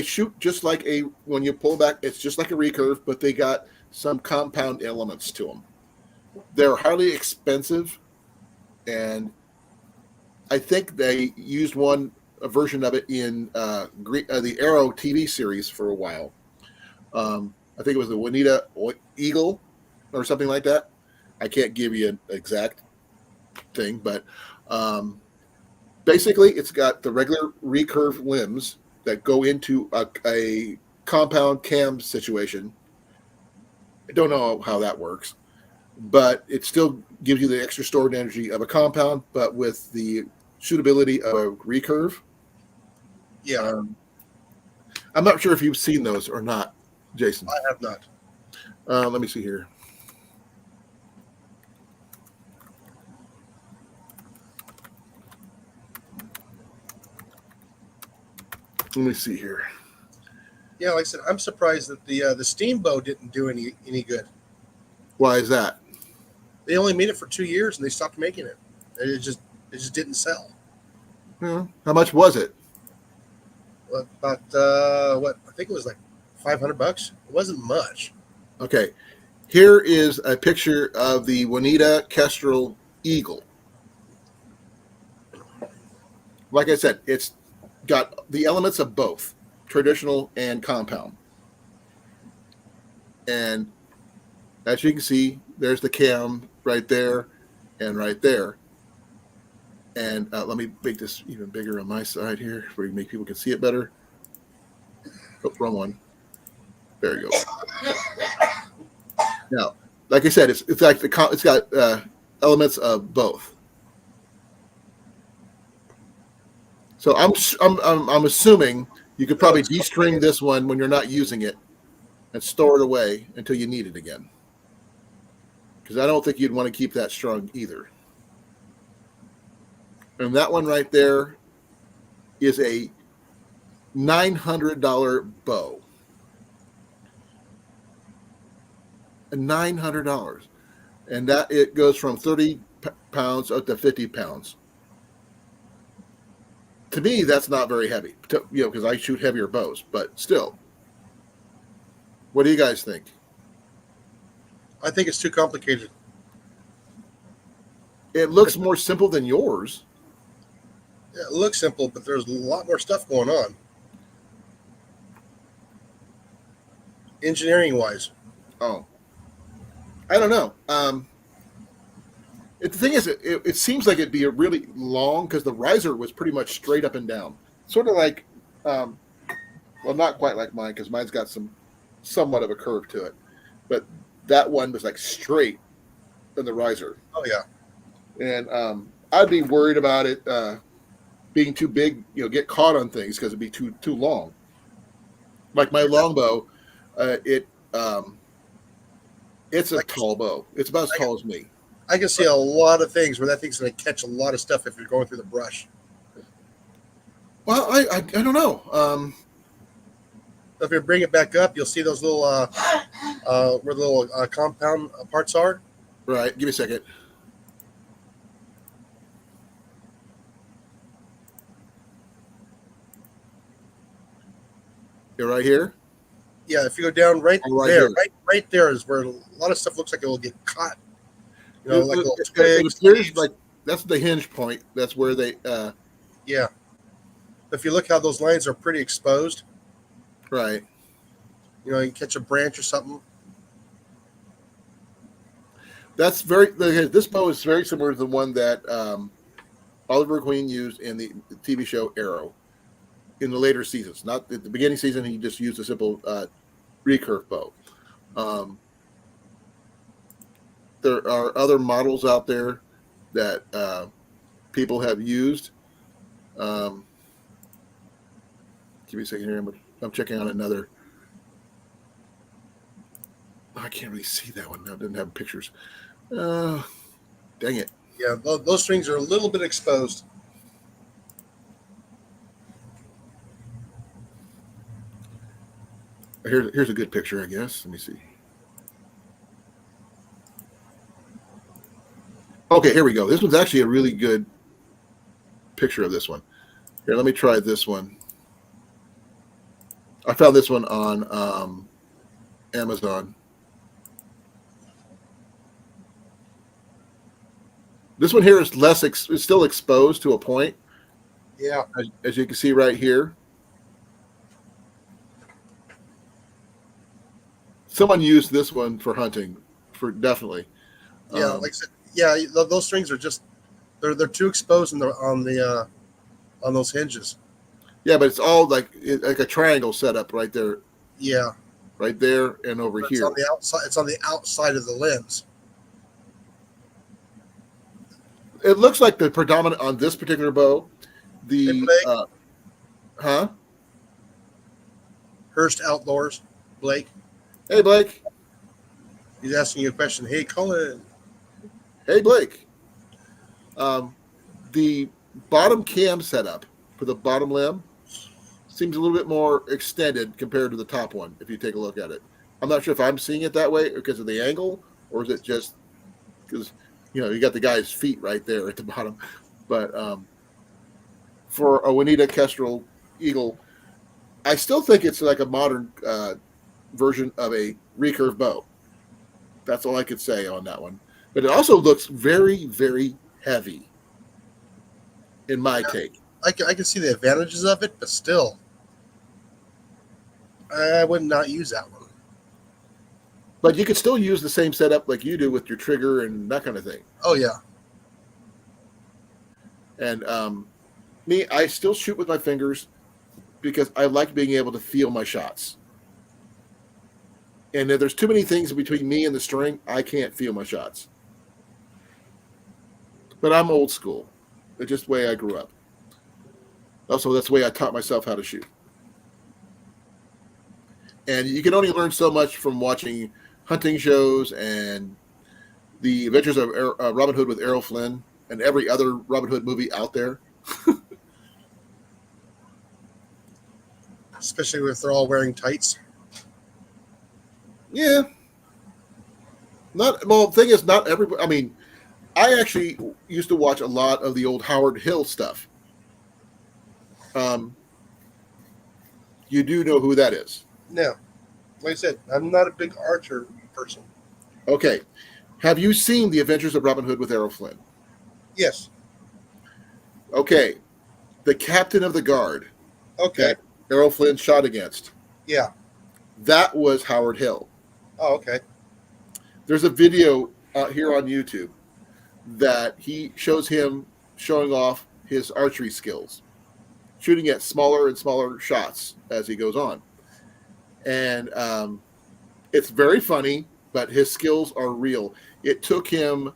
shoot just like when you pull back, it's just like a recurve, but they got some compound elements to them. They're highly expensive, and I think they used a version of it in the Arrow TV series for a while. I think it was the Juanita Eagle or something like that. I can't give you an exact thing, but basically it's got the regular recurve limbs that go into a compound cam situation. I don't know how that works, but it still gives you the extra stored energy of a compound, but with the shootability of a recurve. Yeah. I'm not sure if you've seen those or not, Jason. I have not. Let me see here. Let me see here. Yeah, like I said, I'm surprised that the steam bow didn't do any good. Why is that? They only made it for 2 years and they stopped making it. It just didn't sell. How much was it? Well, about I think it was like $500. It wasn't much. Okay, here is a picture of the Juanita Kestrel Eagle. Like I said, it's got the elements of both traditional and compound. And as you can see, there's the cam right there and right there. And let me make this even bigger on my side here where you make people can see it better. Oh, wrong one. There you go. Now, like I said, it's like it's got elements of both. So I'm assuming you could probably de-string this one when you're not using it and store it away until you need it again. Because I don't think you'd want to keep that strung either. And that one right there is a $900 bow. $900. And that it goes from 30 pounds up to 50 pounds. To me, that's not very heavy, because I shoot heavier bows, but still. What do you guys think? I think it's too complicated. It looks more simple than yours. Yeah, it looks simple, but there's a lot more stuff going on. Engineering wise. Oh. I don't know. The thing is, it seems like it'd be a really long, because the riser was pretty much straight up and down. Sort of like, well, not quite like mine, because mine's got somewhat of a curve to it. But that one was like straight in the riser. Oh, yeah. And I'd be worried about it being too big, get caught on things because it'd be too long. Like my longbow, it it's a I, tall bow. It's about as I, tall as me. I can see a lot of things where that thing's going to catch a lot of stuff if you're going through the brush. Well, I don't know. So if you bring it back up, you'll see those little where the little compound parts are. Right. Give me a second. You're right here. Yeah, if you go down right Or right there, here. right there is where a lot of stuff looks like it will get caught. You know, It, like little it twigs, appears leaves. like that's the hinge point. That's where they. Yeah. If you look how those lines are pretty exposed, Right. you know, you can catch a branch or something. That's very. This bow is very similar to the one that Oliver Queen used in the TV show Arrow in the later seasons. Not at the beginning season, he just used a simple recurve bow. Um, there are other models out there that people have used. Um, give me a second here. I'm checking on another. I can't really see that one now. It doesn't have pictures. Dang it. Yeah, those strings are a little bit exposed. Here's a good picture, I guess. Let me see. Okay, here we go. This one's actually a really good picture of this one. Here, let me try this one. I found this one on Amazon. This one here is less. It's still exposed to a point, Yeah. as you can see right here. Someone used this one for hunting, for definitely. Yeah, like I said, yeah, those strings are just they're too exposed on those hinges. Yeah, but it's all like a triangle setup right there, Yeah, right there, and over but it's here. on the outside. It's on the outside of the lens. It looks like the predominant on this particular bow. Hey The Blake, huh? Hearst Outdoors, Blake. Hey Blake. He's asking you a question. Hey Colan. Hey Blake. The bottom cam setup for the bottom limb seems a little bit more extended compared to the top one. If you take a look at it, I'm not sure if I'm seeing it that way because of the angle, or is it just because you got the guy's feet right there at the bottom. But for a Juanita Kestrel Eagle, I still think it's like a modern version of a recurve bow. That's all I could say on that one. But it also looks very, very heavy, in my take. I can see the advantages of it, but still, I would not use that one. But you could still use the same setup like you do with your trigger and that kind of thing. Oh yeah, And me, I still shoot with my fingers because I like being able to feel my shots. And if there's too many things between me and the string, I can't feel my shots. But I'm old school. It's just the way I grew up. Also, that's the way I taught myself how to shoot. And you can only learn so much from watching hunting shows and the Adventures of Robin Hood with Errol Flynn and every other Robin Hood movie out there. especially if they're all wearing tights. Yeah. The thing is, not everybody. I mean, I actually used to watch a lot of the old Howard Hill stuff. You do know who that is. Now, like I said, I'm not a big archer person. Okay. Have you seen The Adventures of Robin Hood with Errol Flynn? Yes. Okay. The captain of the guard Okay. that Errol Flynn shot against. Yeah. That was Howard Hill. Oh, okay. There's a video here on YouTube that he shows him showing off his archery skills, shooting at smaller and smaller shots as he goes on. And it's very funny, but his skills are real. It took him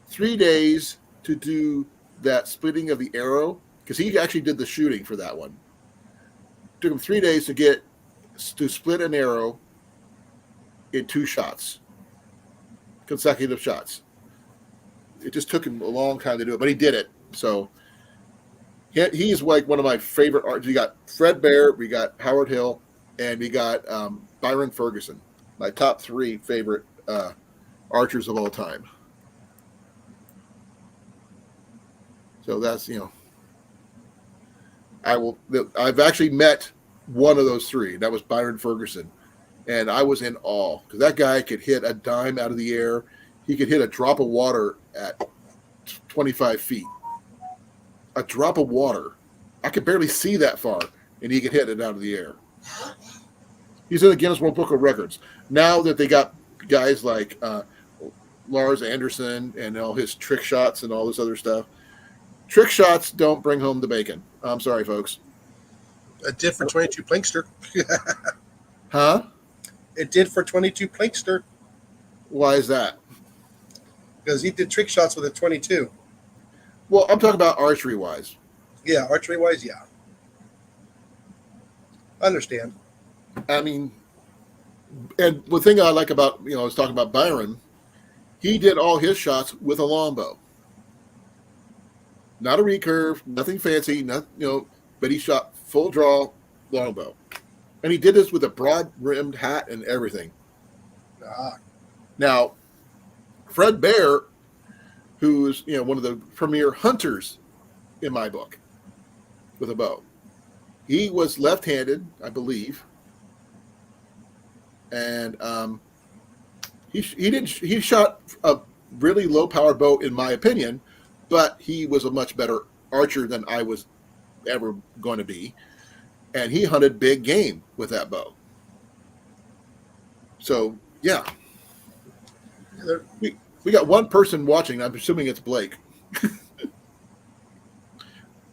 3 days to do that splitting of the arrow, because he actually did the shooting for that one. Took him 3 days to split an arrow in 2 shots, consecutive shots. It just took him a long time to do it, but he did it. So he's like one of my favorite artists. We got Fred Bear, we got Howard Hill, and we got Byron Ferguson. My top 3 favorite archers of all time. So that's, I've actually met one of those 3. That was Byron Ferguson. And I was in awe because that guy could hit a dime out of the air. He could hit a drop of water at 25 feet. A drop of water. I could barely see that far, and he could hit it out of the air. He's in the Guinness World Book of Records. Now that they got guys like Lars Anderson and all his trick shots and all this other stuff, trick shots don't bring home the bacon. I'm sorry, folks. It did for 22 Plankster. Huh? It did for 22 Plankster. Why is that? Because he did trick shots with a 22. Well, I'm talking about archery-wise. Yeah, archery-wise, yeah. I understand. I mean, and the thing I like about, I was talking about Byron, he did all his shots with a longbow. Not a recurve, nothing fancy, but he shot full draw longbow. And he did this with a broad-rimmed hat and everything. Now, Fred Bear, who's one of the premier hunters in my book with a bow, he was left-handed, I believe, and he shot a really low-powered bow in my opinion, but he was a much better archer than I was ever going to be. And he hunted big game with that bow. So, yeah. We got one person watching. I'm assuming it's Blake.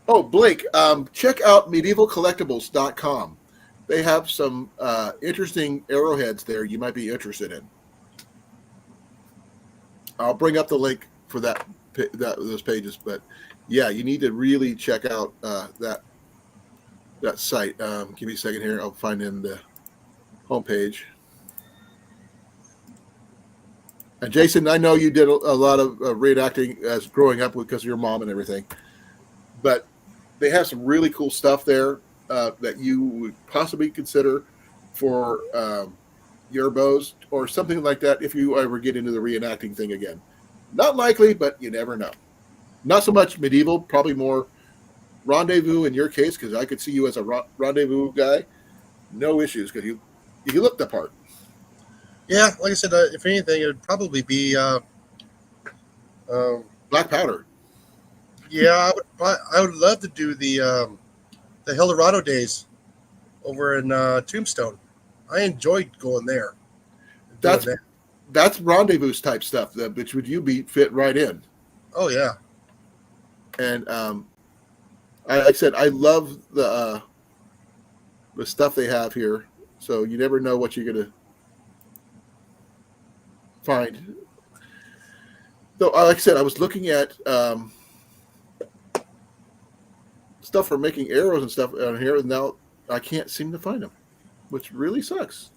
Oh, Blake, check out medievalcollectibles.com. They have some interesting arrowheads there you might be interested in. I'll bring up the link for those pages. But, yeah, you need to really check out that site. Give me a second here. I'll find in the homepage. And Jason, I know you did a lot of reenacting as growing up because of your mom and everything, but they have some really cool stuff there that you would possibly consider for your bows or something like that if you ever get into the reenacting thing again. Not likely, but you never know. Not so much medieval, probably more rendezvous in your case, because I could see you as a rendezvous guy. No issues, because you look the part. Yeah, like I said, if anything, it would probably be Black powder. Yeah, I would love to do the Eldorado days over in Tombstone. I enjoyed going there. That's rendezvous type stuff, which would you be fit right in. Oh yeah. And like I said, I love the stuff they have here. So you never know what you're gonna find. So, like I said, I was looking at stuff for making arrows and stuff on here, and now I can't seem to find them, which really sucks.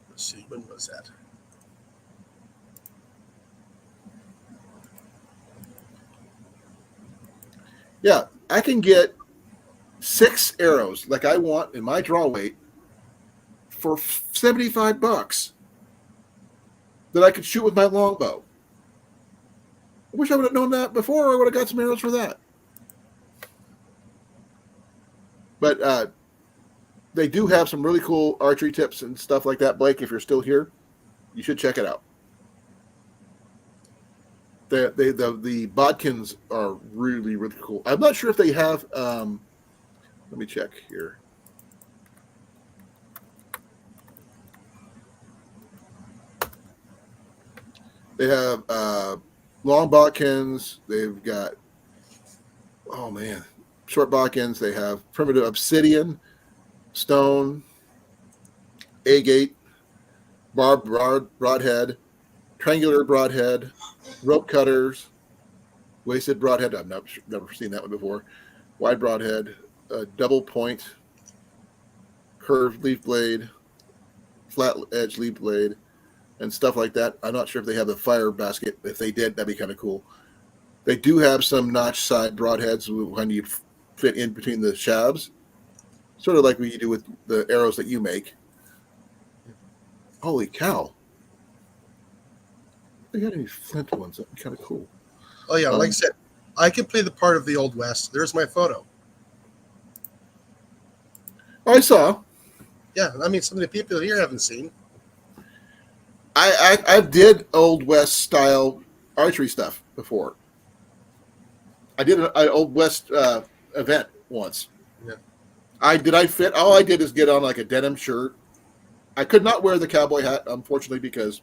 Let's see, when was that? Yeah, I can get 6 arrows like I want in my draw weight for $75 that I could shoot with my longbow. I wish I would have known that before. I would have got some arrows for that. But they do have some really cool archery tips and stuff like that. Blake, if you're still here, you should check it out. The bodkins are really, really cool. I'm not sure if they have. Let me check here. They have long bodkins. They've got, oh man, short bodkins. They have primitive obsidian, stone, agate, broadhead, triangular broadhead, rope cutters, wasted broadhead. I've never seen that one before. Wide broadhead, double point, curved leaf blade, flat edge leaf blade, and stuff like that. I'm not sure if they have the fire basket. If they did, that'd be kind of cool. They do have some notch side broadheads when you fit in between the shafts, sort of like what you do with the arrows that you make. Holy cow! They got any flint ones? That'd be kind of cool. Oh yeah, like I said, I can play the part of the Old West. There's my photo. I saw. Yeah, I mean, some of the people here haven't seen. I did Old West style archery stuff before. I did an Old West event once. Yeah. I fit? All I did is get on like a denim shirt. I could not wear the cowboy hat, unfortunately, because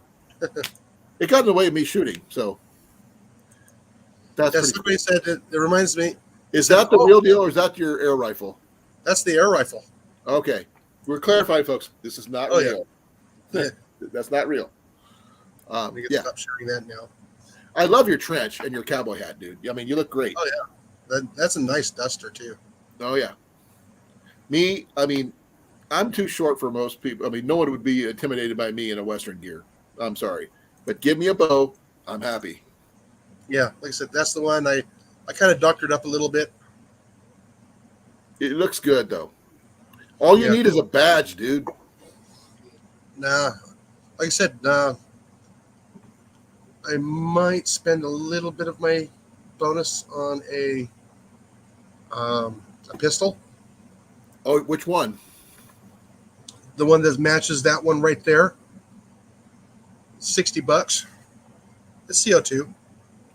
it got in the way of me shooting. So that's somebody said it reminds me. Is that the real deal, or is that your air rifle? That's the air rifle. Okay, we're clarifying, folks. This is not real. Yeah. That's not real. We can stop sharing that now. I love your trench and your cowboy hat, dude. I mean, you look great. Oh yeah, that's a nice duster too. Oh yeah. Me, I mean, I'm too short for most people. I mean, no one would be intimidated by me in a Western gear. I'm sorry, but give me a bow, I'm happy. Yeah, like I said, that's the one. I kind of doctored up a little bit. It looks good though. All you need is a badge, dude. Nah, like I said, I might spend a little bit of my bonus on a pistol. Oh, which one? The one that matches that one right there. $60. It's CO2.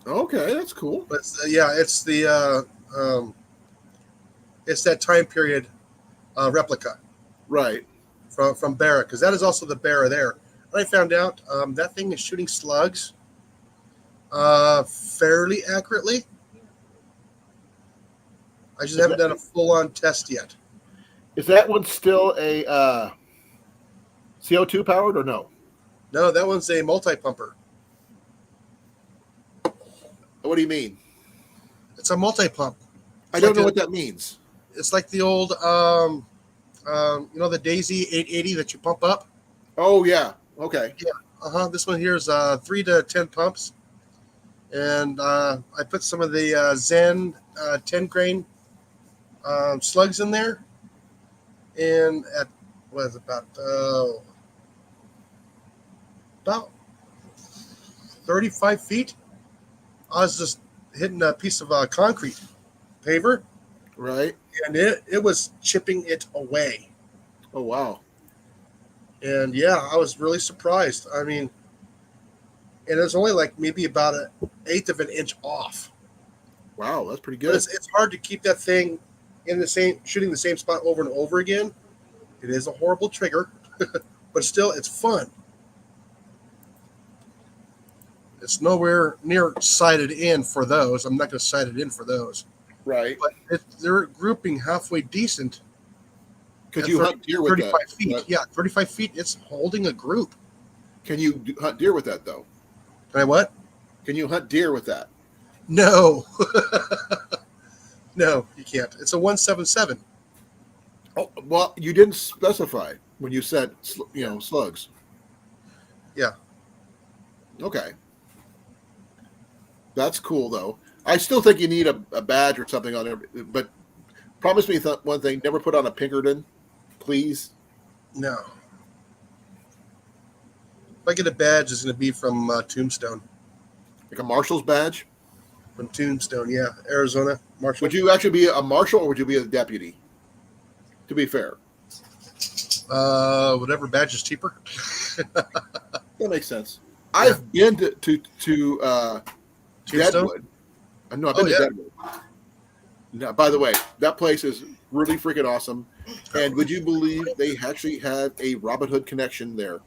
Okay, that's cool. But it's that time period replica. Right. From Barra, because that is also the Barra there. And I found out that thing is shooting slugs fairly accurately. I just haven't done a full-on test yet. Is that one still a CO2 powered or no? No, that one's a multi-pumper. What do you mean? It's a multi-pump. I don't know what that means. It's like the old, the Daisy 880 that you pump up. Oh yeah. Okay. Yeah. This one here is 3 to 10 pumps, and I put some of the Zen 10 grain slugs in there, and at what is it, about 35 feet, I was just hitting a piece of concrete paver. Right. And it was chipping it away. Oh, wow. And yeah, I was really surprised. I mean, and it was only like maybe about 1/8 of an inch off. Wow, that's pretty But good. it's hard to keep that thing in shooting the same spot over and over again. It is a horrible trigger, but still, it's fun. It's nowhere near sighted in for those. I'm not going to sight it in for those. Right. But they're grouping halfway decent. Could you hunt deer with 35 that? feet. Yeah, 35 feet. It's holding a group. Can you hunt deer with that, though? Can I what? Can you hunt deer with that? No. No, you can't. It's a 177. Oh, well, you didn't specify when you said, slugs. Yeah. Okay. That's cool, though. I still think you need a badge or something on there, but promise me one thing: never put on a Pinkerton, please. No. If I get a badge, it's going to be from Tombstone. Like a marshal's badge? From Tombstone, yeah. Arizona, marshal. Would you actually be a marshal or would you be a deputy? To be fair. Whatever badge is cheaper. That makes sense. Yeah. I've been to Deadwood. No, I've been to Deadwood. Now, by the way, that place is really freaking awesome. And would you believe they actually have a Robin Hood connection there?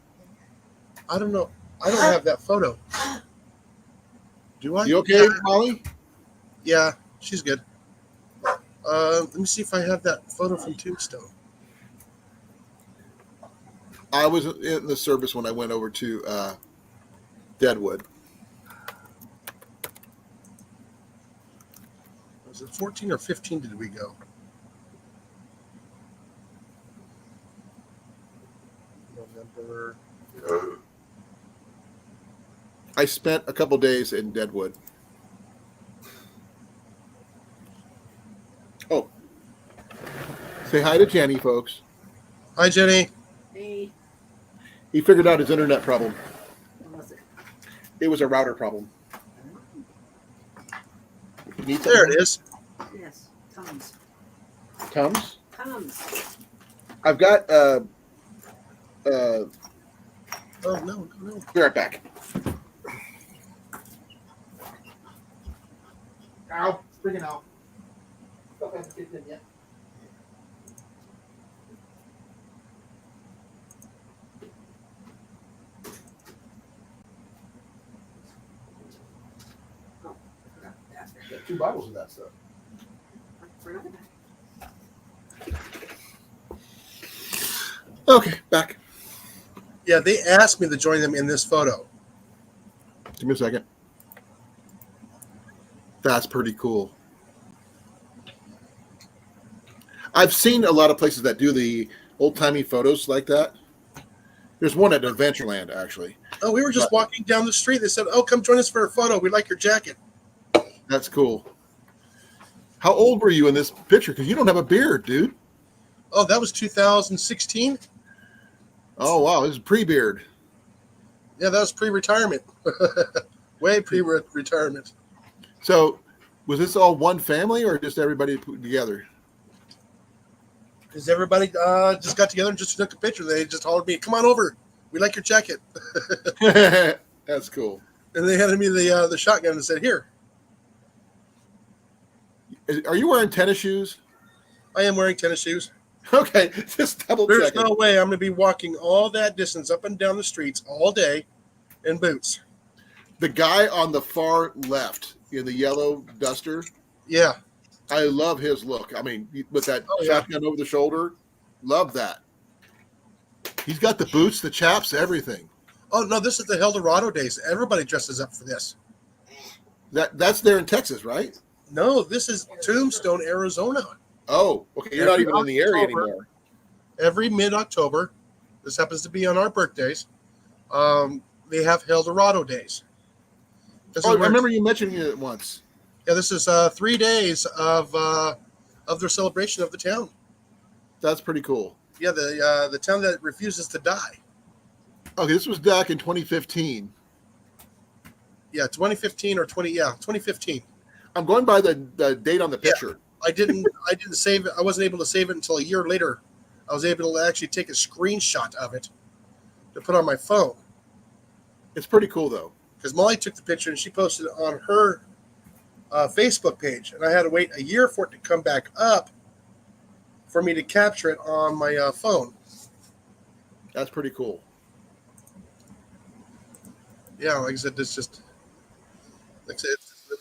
I don't know. I don't have that photo. Do I? You okay, Molly? Yeah, she's good. Let me see if I have that photo from Tombstone. I was in the service when I went over to Deadwood. Was it 14 or 15 did we go? November. I spent a couple days in Deadwood. Oh, say hi to Jenny, folks. Hi, Jenny. Hey, He figured out his internet problem. what was it? It was a router problem. You need There something? it is. Yes, Tums. Tums? Tums. I've got Oh, no. be right back. Ow, bring it out. Stuff hasn't kicked in yet. Oh, I forgot that. Got 2 bottles of that stuff. I forgot that. Okay, back. Yeah, they asked me to join them in this photo. Give me a second. That's pretty cool. I've seen a lot of places that do the old-timey photos like that. There's one at Adventureland, actually. Oh, we were just walking down the street. They said, "Oh, come join us for a photo. We like your jacket." That's cool. How old were you in this picture? Because you don't have a beard, dude. Oh, that was 2016. Oh, wow. This is pre-beard. Yeah, that was pre-retirement. Way pre-retirement. So, was this all one family or just everybody put together? Because everybody just got together and just took a picture. They just hollered me, "Come on over. We like your jacket." That's cool. And they handed me the shotgun and said, "Here." Are you wearing tennis shoes? I am wearing tennis shoes. Okay, just double There's checking. no way I'm going to be walking all that distance up and down the streets all day in boots. The guy on the far left in the yellow duster, Yeah. I love his look. I mean, with that shotgun over the shoulder, love that. He's got the boots, the chaps, everything. Oh, no, this is the Eldorado days. Everybody dresses up for this. That's there in Texas, right? No, this is Tombstone, Arizona. Oh, okay. You're not even in the area anymore. Every mid-October, this happens to be on our birthdays, they have Eldorado days. I remember you mentioning it once. Yeah, this is 3 days of their celebration of the town. That's pretty cool. Yeah, the town that refuses to die. Okay, this was back in 2015. Yeah, 2015 or 2015. I'm going by the date on the picture. I didn't save it. I wasn't able to save it until a year later. I was able to actually take a screenshot of it to put on my phone. It's pretty cool, though. Because Molly took the picture and she posted it on her Facebook page, and I had to wait a year for it to come back up for me to capture it on my phone. That's pretty cool. Yeah, like I said, it's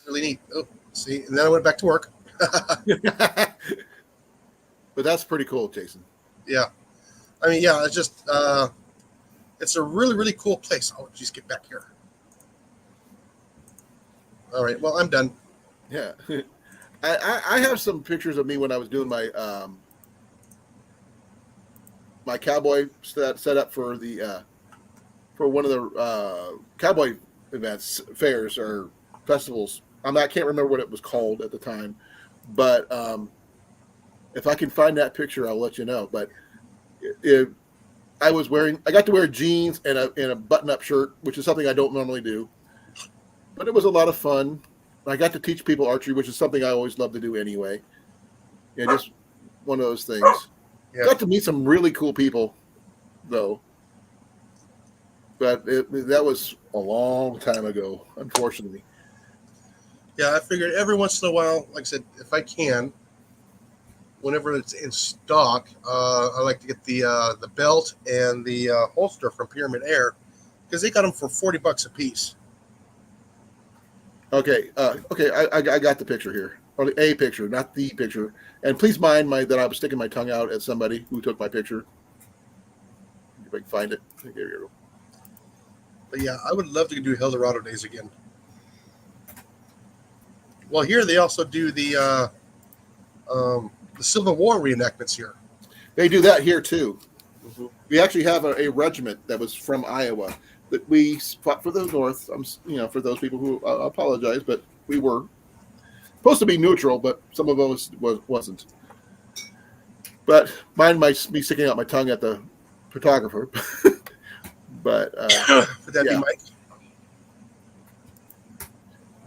really neat. Oh, see, and then I went back to work. But that's pretty cool, Jason. Yeah, I mean, yeah, it's just it's a really, really cool place. Oh, just get back here. All right, well, I'm done. Yeah, I have some pictures of me when I was doing my my cowboy set up for the for one of the cowboy events, fairs or festivals. I can't remember what it was called at the time, but if I can find that picture, I'll let you know. But I got to wear jeans and a button-up shirt, which is something I don't normally do. But it was a lot of fun. I got to teach people archery, which is something I always love to do anyway. Yeah, just one of those things. Yeah. Got to meet some really cool people, though. But that was a long time ago, unfortunately. Yeah, I figured every once in a while, like I said, if I can, whenever it's in stock, I like to get the belt and the holster from Pyramid Air because they got them for $40 a piece. Okay, I got the picture here. Or a picture, not the picture. And please mind that I was sticking my tongue out at somebody who took my picture. if I can find it. There you go. But yeah, I would love to do Eldorado Days again. Well, here they also do the Civil War reenactments here. They do that here too. Mm-hmm. We actually have a regiment that was from Iowa that we fought for the North. For those people who apologize, but we were supposed to be neutral, but some of us wasn't. But mind me sticking out my tongue at the photographer. But Would that be Mike?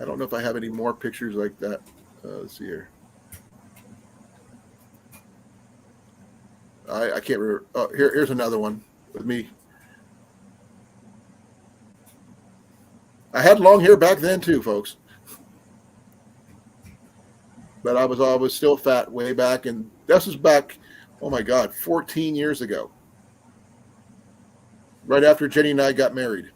I don't know if I have any more pictures like that. Let's see here. I can't remember. Oh, here's another one with me. I had long hair back then too, folks. But I was still fat way back, and this was back, oh my God, 14 years ago. Right after Jenny and I got married.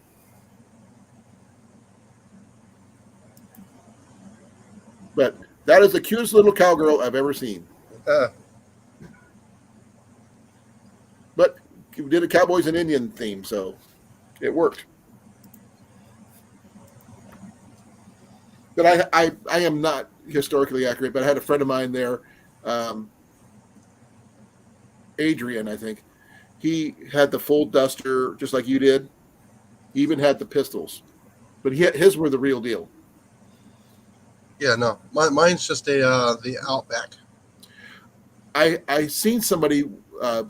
But that is the cutest little cowgirl I've ever seen. But we did a Cowboys and Indian theme, so it worked. But I am not historically accurate, but I had a friend of mine there, Adrian, I think. He had the full duster just like you did. He even had the pistols. But his were the real deal. Yeah, no. Mine's just the Outback. I seen somebody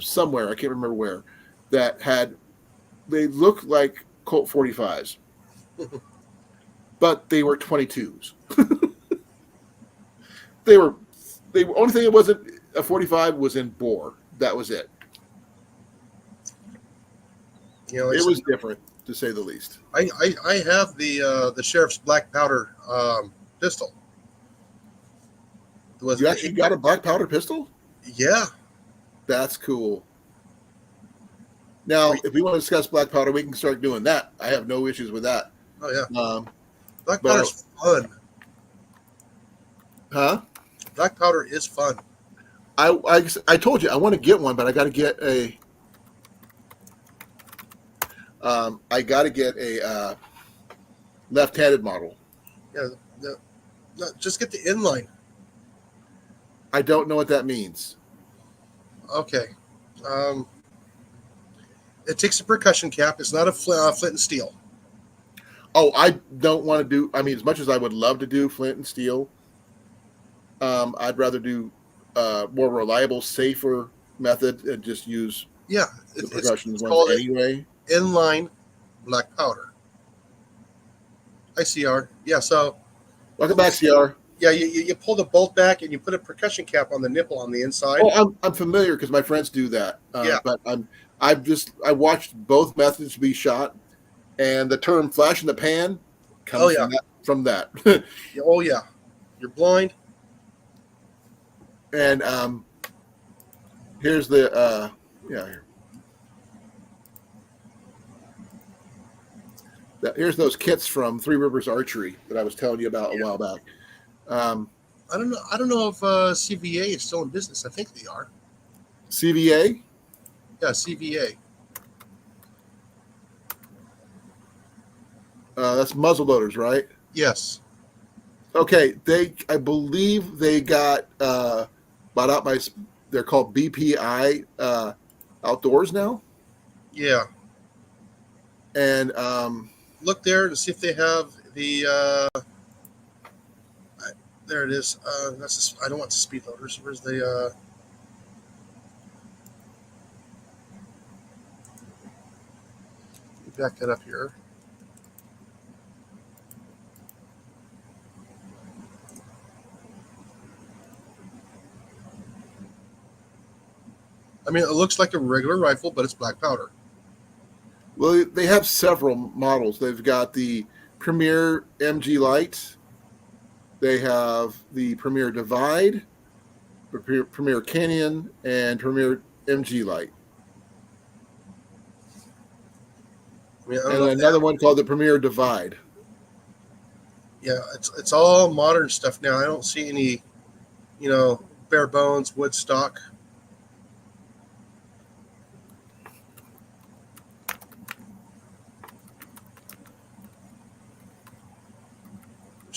somewhere, I can't remember where, that they looked like Colt 45s, but they were 22s. The only thing it wasn't a 45 was in bore. That was it. You know, it was different, to say the least. I have the sheriff's black powder pistol. You actually got a black powder pistol? Yeah. That's cool. Now, if we want to discuss black powder, we can start doing that. I have no issues with that. Oh, yeah. Black powder's fun. Huh? Black powder is fun. I told you I want to get one, but I got to get a. I got to get a left-handed model. Yeah. No, just get the inline. I don't know what that means. Okay. It takes a percussion cap. It's not a flint and steel. Oh, I don't want to do. I mean, as much as I would love to do flint and steel, I'd rather do more reliable, safer method and just use the percussion ones anyway. Inline black powder. Hi, CR. Yeah, so. Welcome back, CR. Yeah, you pull the bolt back and you put a percussion cap on the nipple on the inside. Oh, I'm familiar because my friends do that. Yeah. But I watched both methods be shot, and the term "flash in the pan" comes from that. Oh yeah, you're blind. And here's the here. Here's those kits from Three Rivers Archery that I was telling you about a while back. I don't know if CVA is still in business. I think they are. CVA? Yeah, CVA. That's muzzleloaders, right? Yes. Okay, I believe they got bought out by. They're called BPI Outdoors now. Yeah. And look there to see if they have the. There it is. I don't want the speed loaders. Where's the? Back that up here. I mean, it looks like a regular rifle, but it's black powder. Well, they have several models. They've got the Premier MG Light. They have the Premier Divide, Premier Canyon, and Premier MG Light. I mean, and another one called the Premier Divide. Yeah, it's all modern stuff now. I don't see any, bare bones wood stock.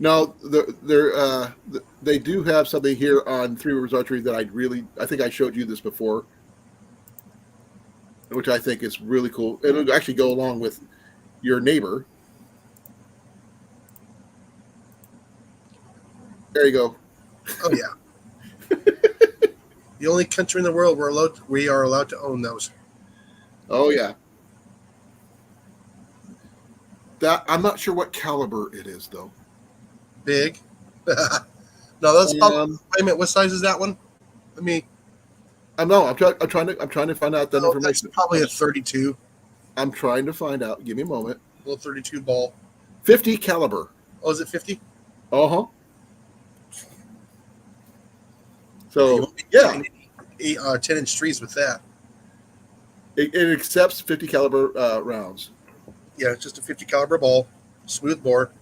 No, they do have something here on Three Rivers Archery that I think I showed you this before, which I think is really cool. It'll actually go along with your neighbor. There you go. Oh yeah. The only country in the world we are allowed to own those. Oh yeah. That I'm not sure what caliber it is though. Big. No, that's probably. Um, Wait a minute. What size is that one? Let me. I'm trying to find out that Oh, that's information. probably a 32. I'm trying to find out. Give me a moment. Little 32 ball. 50 caliber. Oh, is it 50? Uh-huh. You So won't be yeah, getting any 10-inch trees with that. it accepts 50 caliber rounds. Yeah, it's just a 50 caliber ball, smooth bore.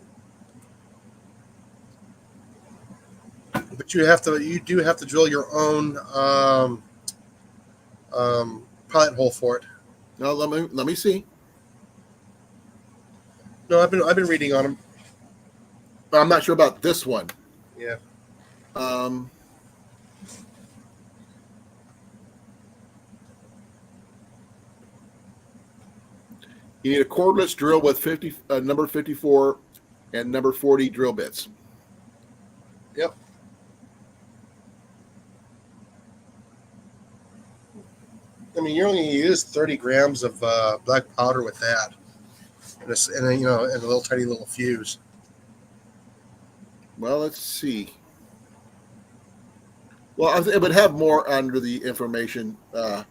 But you do have to drill your own pilot hole for it. Now let me see. No, I've been reading on them. I'm not sure about this one. Yeah. You need a cordless drill with number 54 and number 40 drill bits. Yep. I mean, you're only going to use 30 grams of black powder with that, and a little tiny little fuse. Well, let's see. Well, it would have more under the information. See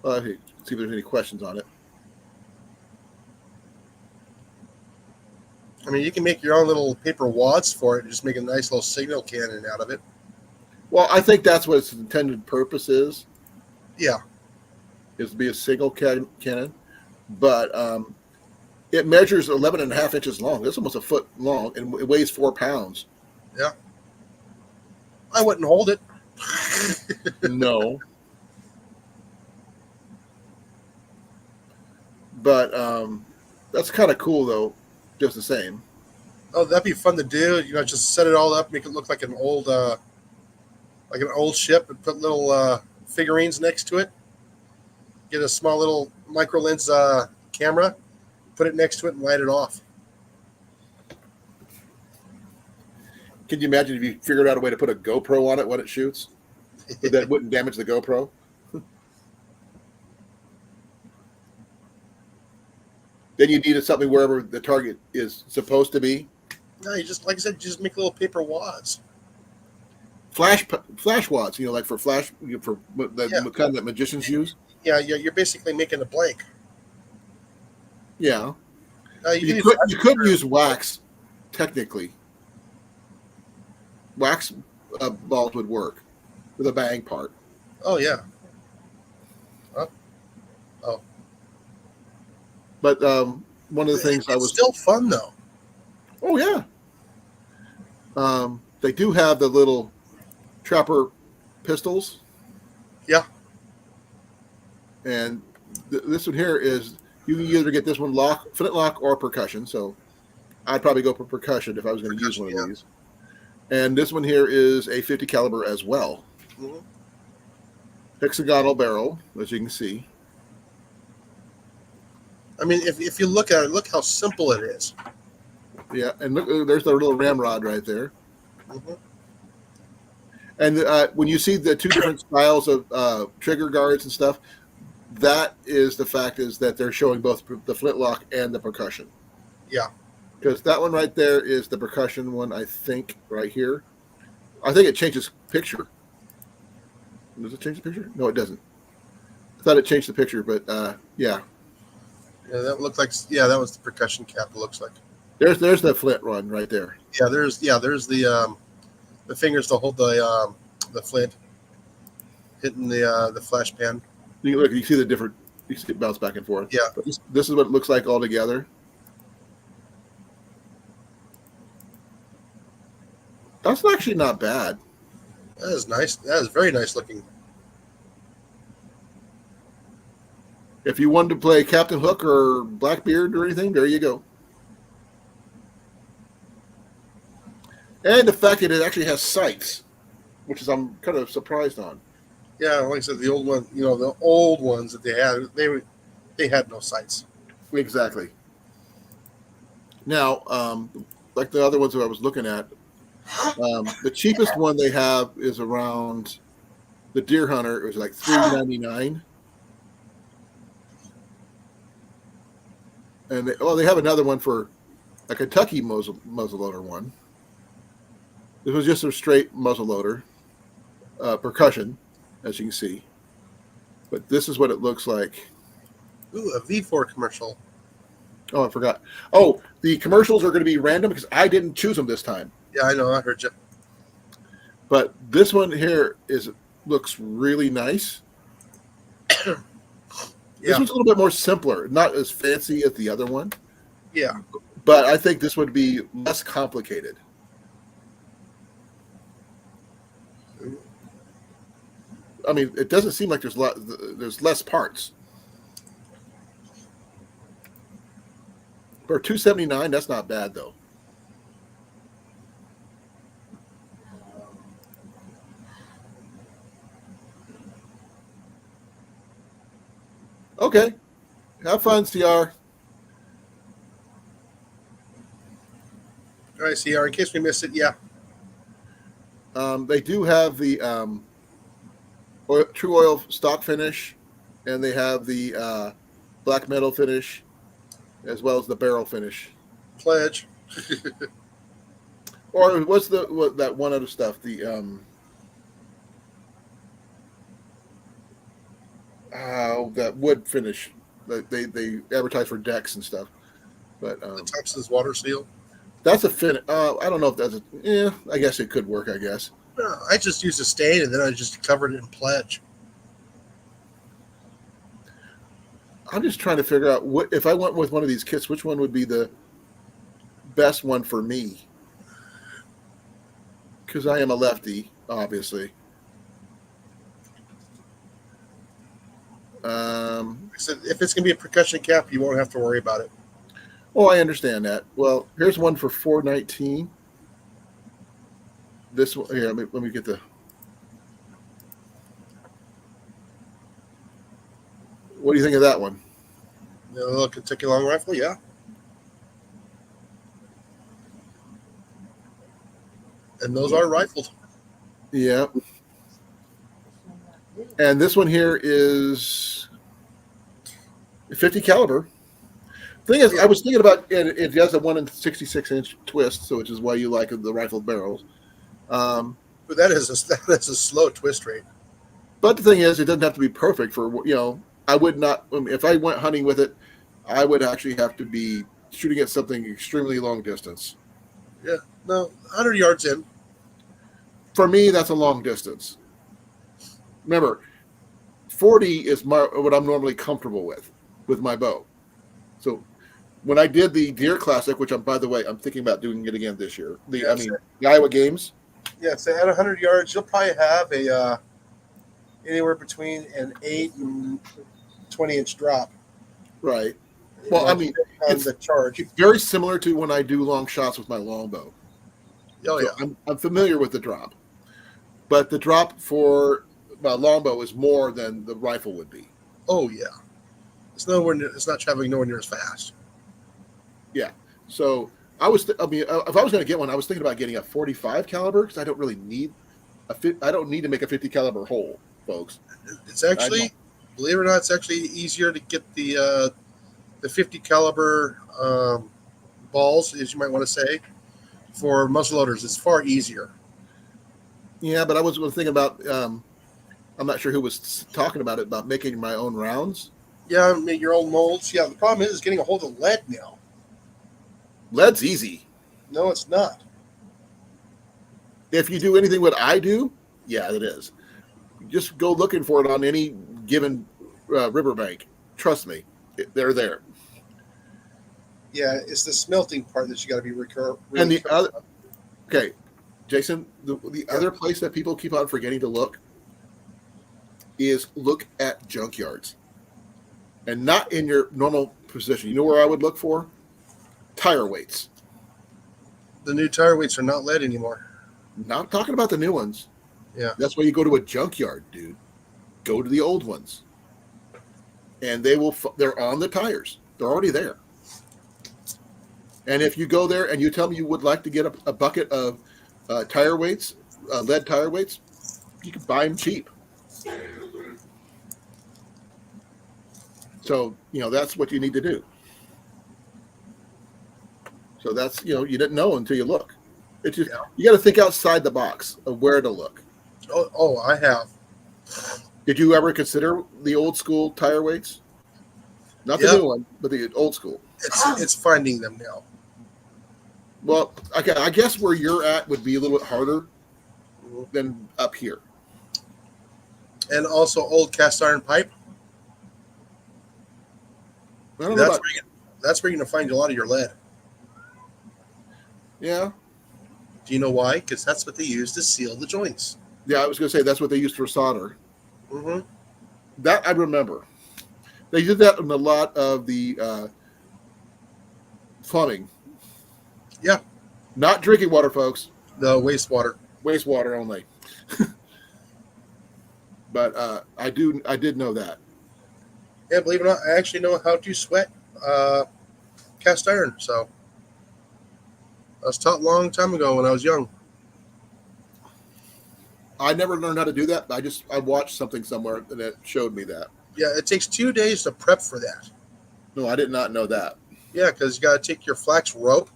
if there's any questions on it. I mean, you can make your own little paper wads for it and just make a nice little signal cannon out of it. Well, I think that's what its intended purpose is Yeah. to be a signal cannon. But it measures 11 and a half inches long. That's almost a foot long, and it weighs 4 pounds. Yeah. I wouldn't hold it. No. But that's kind of cool, though, just the same. Oh, that'd be fun to do. Just set it all up, make it look like an old ship, and put little figurines next to it. Get a small little micro lens camera, put it next to it, and light it off. Can you imagine if you figured out a way to put a GoPro on it when it shoots? But that wouldn't damage the GoPro? Then you needed something wherever the target is supposed to be. No, you just, like I said, just make little paper wads. Flash wads, like for flash, for the kind that magicians use. Yeah, you're basically making a blank. Yeah. You could use wax, technically. Wax balls would work with a bang part. Oh, yeah. Oh. But one of the things it's still fun, though. Oh, yeah. They do have the little trapper pistols. Yeah. And this one here is, you can either get this one flintlock or percussion. So I'd probably go for percussion if I was going to use one of these. And this one here is a 50 caliber as well. Mm-hmm. Hexagonal barrel, as you can see. I mean, if you look at it, look how simple it is. Yeah, and look, there's the little ramrod right there. Mm-hmm. And when you see the two different styles of trigger guards and stuff, that is the fact is that they're showing both the flintlock and the percussion. Yeah. Because that one right there is the percussion one, I think, right here. I think it changes picture. Does it change the picture? No, it doesn't. I thought it changed the picture, but yeah. Yeah, that looked like that was the percussion cap. It looks like. There's the flint one right there. Yeah, there's the fingers to hold the flint, hitting the flash pan. You see the different. You see it bounce back and forth. Yeah. But this is what it looks like all together. That's actually not bad. That is nice. That is very nice looking. If you wanted to play Captain Hook or Blackbeard or anything, there you go. And the fact that it actually has sights, which is I'm kind of surprised on. Yeah, like I said, the old one, the old ones that they had no sights. Exactly. Now, like the other ones that I was looking at, the cheapest one they have is around the Deer Hunter. It was like $3.99, and they have another one for a Kentucky muzzleloader one. This was just a straight muzzleloader, percussion, as you can see. But this is what it looks like. Ooh, a V4 commercial. Oh, I forgot. Oh, the commercials are going to be random because I didn't choose them this time. Yeah, I know. I heard you. But this one here looks really nice. This Yeah, one's a little bit more simpler, not as fancy as the other one, yeah. but I think this would be less complicated. I mean, it doesn't seem like there's less parts. For $279, that's not bad though. Okay, have fun, CR. All right, CR. In case we missed it, yeah. They do have the true oil stock finish, and they have the black metal finish, as well as the barrel finish. Pledge. Or what's that one other stuff? The that wood finish. They advertise for decks and stuff, but The Texas water seal. that's a fin. I don't know if that's I guess it could work. I guess. No, I just used a stain and then I just covered it in pledge. I'm just trying to figure out if I went with one of these kits, which one would be the best one for me? Because I am a lefty, obviously. I said, if it's going to be a percussion cap, you won't have to worry about it. Oh, I understand that. Well, here's one for $419. This one here. Let me get the. What do you think of that one? The little Kentucky long rifle, yeah. And those are rifled. Yeah. And this one here is 50 caliber. Thing is, I was thinking about it has a 1 in 66-inch twist, so which is why you like the rifled barrels. But that is a slow twist rate. But the thing is, it doesn't have to be perfect for I would not. If I went hunting with it, I would actually have to be shooting at something extremely long distance. Yeah, no, 100 yards in. For me, that's a long distance. Remember, 40 is what I'm normally comfortable with my bow. So when I did the Deer Classic, which by the way, I'm thinking about doing it again this year. The Iowa Games. Yeah, so at 100 yards, you'll probably have a anywhere between an 8 and 20-inch drop. Right. Well, I mean, it's the charge. It's very similar to when I do long shots with my longbow. Oh, so yeah. I'm familiar with the drop, but the drop for my longbow is more than the rifle would be. Oh, yeah. It's not traveling nowhere near as fast. Yeah. So if I was going to get one, I was thinking about getting a 45 caliber because I don't really need I don't need to make a 50 caliber hole, folks. It's actually, believe it or not, it's actually easier to get the 50 caliber balls, as you might want to say, for muzzleloaders. It's far easier. Yeah, but I was thinking about I'm not sure who was talking about it, about making my own rounds. Yeah, make your own molds. Yeah, the problem is getting a hold of lead now. Lead's easy. No, it's not. If you do anything what I do, yeah, it is. Just go looking for it on any given riverbank. Trust me, they're there. Yeah, it's the smelting part that you got to be really and the other, okay, Jason, the other place that people keep on forgetting to look is look at junkyards, and not in your normal position. You know where I would look for? Tire weights. The new tire weights are not lead anymore. Not talking about the new ones. Yeah. That's why you go to a junkyard, dude. Go to the old ones, and they're on the tires. They're already there. And if you go there and you tell them you would like to get a bucket of tire weights, lead tire weights, you can buy them cheap. So, that's what you need to do. So that's, you didn't know until you look. It's just, you got to think outside the box of where to look. Oh, I have. Did you ever consider the old school tire weights? Not the new one, but the old school. It's finding them now. Well, I guess where you're at would be a little bit harder than up here. And also old cast iron pipe. I don't know That's where you're going to find a lot of your lead. Yeah. Do you know why? Because that's what they use to seal the joints. Yeah, I was going to say that's what they used for solder. Mm-hmm. That I remember. They did that in a lot of the plumbing. Yeah. Not drinking water, folks. The wastewater. Wastewater only. But I did know that. Yeah, believe it or not, I actually know how to sweat cast iron. So I was taught a long time ago when I was young. I never learned how to do that. I watched something somewhere and it showed me that. Yeah, it takes 2 days to prep for that. No, I did not know that. Yeah, because you got to take your flax rope.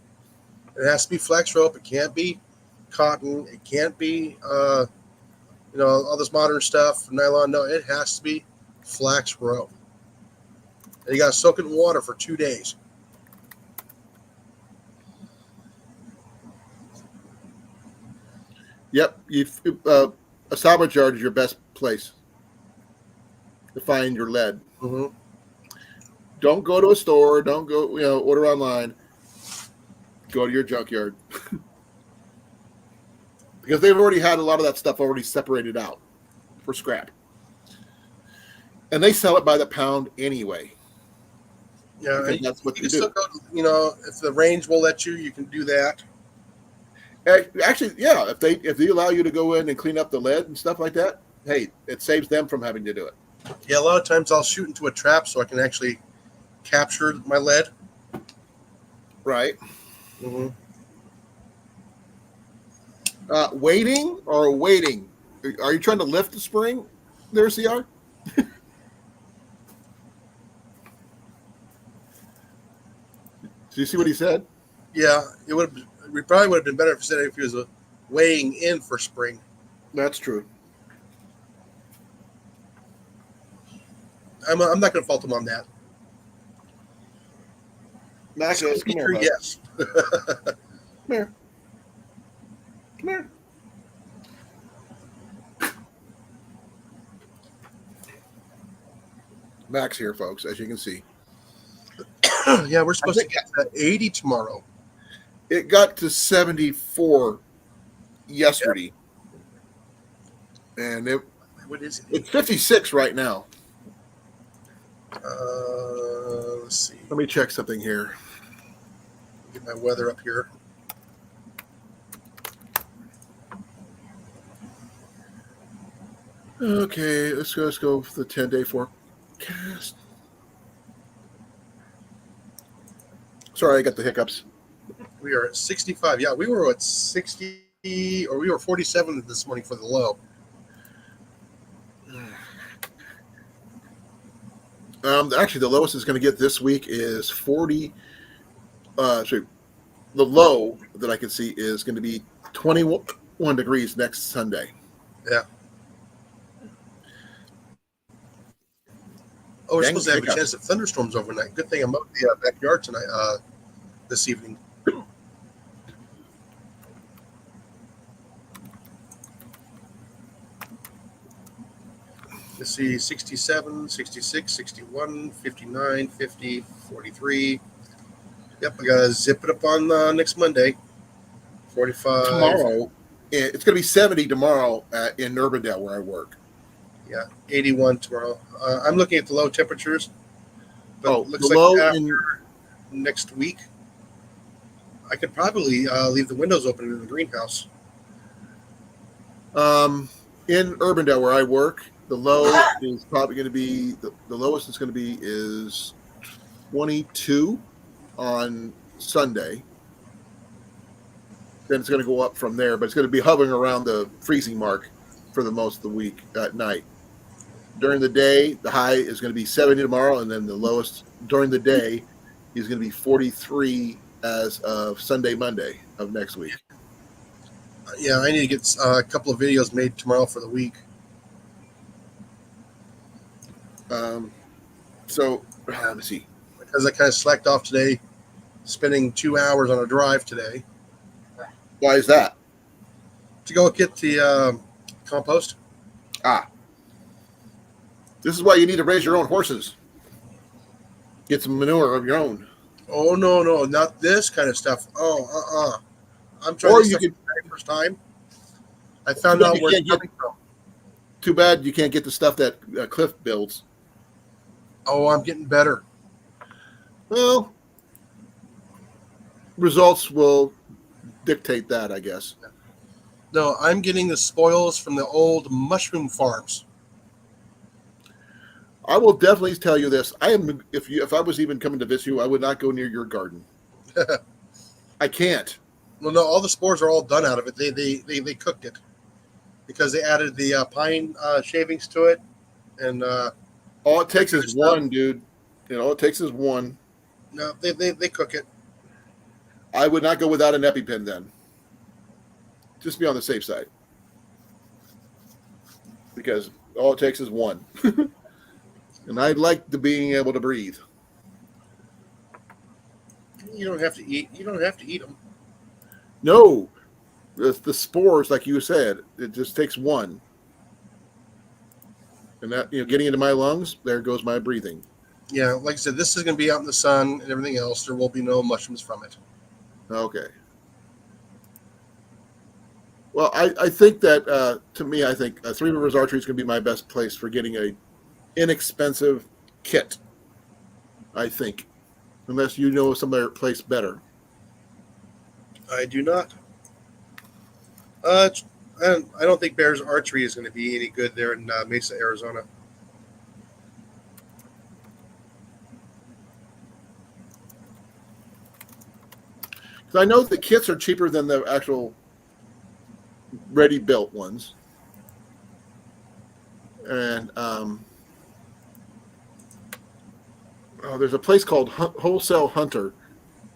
It has to be flax rope. It can't be cotton. It can't be, all this modern stuff, nylon. No, it has to be flax rope. And you got to soak it in water for 2 days. Yep, a salvage yard is your best place to find your lead. Mm-hmm. Don't go to a store. Don't go, order online. Go to your junkyard because they've already had a lot of that stuff already separated out for scrap, and they sell it by the pound anyway. Yeah, that's what you they can do. still go, if the range will let you can do that. Actually, yeah, if they allow you to go in and clean up the lead and stuff like that, hey, it saves them from having to do it. Yeah, a lot of times I'll shoot into a trap so I can actually capture my lead. Right. Mm-hmm. Waiting or waiting? Are you trying to lift the spring there, CR? Do you see what he said? Yeah, we probably would have been better if he was weighing in for spring. That's true. I'm not going to fault him on that. Max, come here, bud. Yes. Come here. Come here. Max here, folks, as you can see. Yeah, we're supposed to get to 80 tomorrow. It got to 74 yesterday. Yep. And what is it? It's 56 right now. Let's see. Let me check something here. Get my weather up here. Okay, let's go for the 10-day forecast. Sorry, I got the hiccups. We are at 65. Yeah, we were at 60, or we were 47 this morning for the low. Actually, the lowest it's going to get this week is 40. The low that I can see is going to be 21 degrees next Sunday. Yeah. Oh, we're supposed to have a chance of thunderstorms overnight. Good thing I'm up in the backyard tonight, this evening. Let's see, 67, 66, 61, 59, 50, 43. Yep, I got to zip it up on next Monday. 45. Tomorrow, it's going to be 70 tomorrow in Urbandale where I work. Yeah, 81 tomorrow. I'm looking at the low temperatures. But Oh, it looks the like low after next week, I could probably leave the windows open in the greenhouse. In Urbandale, where I work, the low is probably going to be the lowest it's going to be is 22 on Sunday. Then it's going to go up from there, but it's going to be hovering around the freezing mark for the most of the week at night. During the day, the high is going to be 70 tomorrow, and then the lowest during the day is going to be 43 as of Sunday, Monday of next week. Yeah, I need to get a couple of videos made tomorrow for the week. So let me see. Because I kind of slacked off today, spending 2 hours on a drive today Why is that? to go get the compost. This is why you need to raise your own horses. Get some manure of your own. Oh no, not this kind of stuff. Oh, I'm trying Or this you the could. very first time. I found Too bad out you where can't it's get- coming from. Too bad you can't get the stuff that Cliff builds. Oh, I'm getting better. Well, results will dictate that, I guess. No, I'm getting the spoils from the old mushroom farms. I will definitely tell you this. If I was even coming to visit you, I would not go near your garden. I can't. Well, no, all the spores are all done out of it. They cooked it because they added the pine shavings to it, and All it takes is one, dude. All it takes is one. no, they cook it. I would not go without an EpiPen then. Just be on the safe side. Because all it takes is one. And I like being able to breathe. You don't have to eat. You don't have to eat them. No, the spores, like you said, it just takes one. And that, getting into my lungs, there goes my breathing. Yeah, like I said, this is going to be out in the sun and everything else. There will be no mushrooms from it. Okay. Well, I think that, to me, I think Three Rivers Archery is going to be my best place for getting a inexpensive kit, I think. Unless you know some other place better. I do not. I don't think Bears Archery is going to be any good there in Mesa, Arizona. Because I know the kits are cheaper than the actual ready-built ones. And there's a place called Wholesale Hunter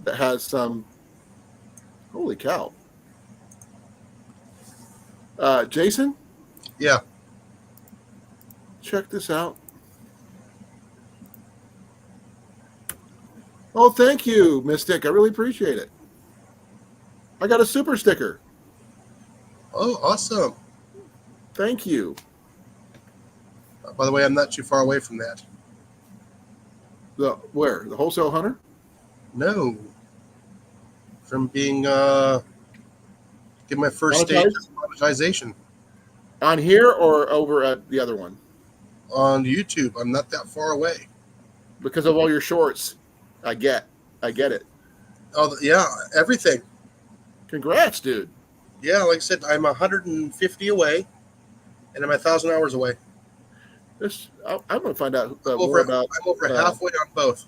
that has some. Holy cow! Jason, Yeah. check this out. Oh, thank you, Mystic. I really appreciate it. I got a super sticker. Oh, awesome. Thank you. By the way, I'm not too far away from that. Where? The Wholesale Hunter? No. From being get my first stage of monetization On here or over at the other one? on YouTube. I'm not that far away. Because of all your shorts. I get it. Oh, yeah, everything. Congrats, dude. Yeah, like I said, I'm 150 away, and I'm 1,000 hours away. I'm going to find out I'm more about. I'm over halfway on both.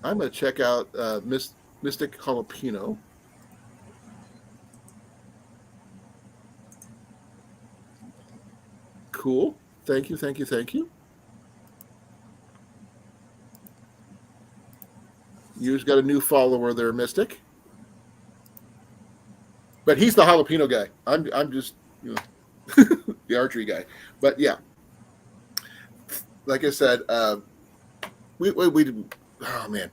I'm going to check out Mystic Jalapeno. Cool. Thank you. You've got a new follower there, Mystic. But he's the jalapeno guy. I'm just, the archery guy. But yeah, like I said, we oh man,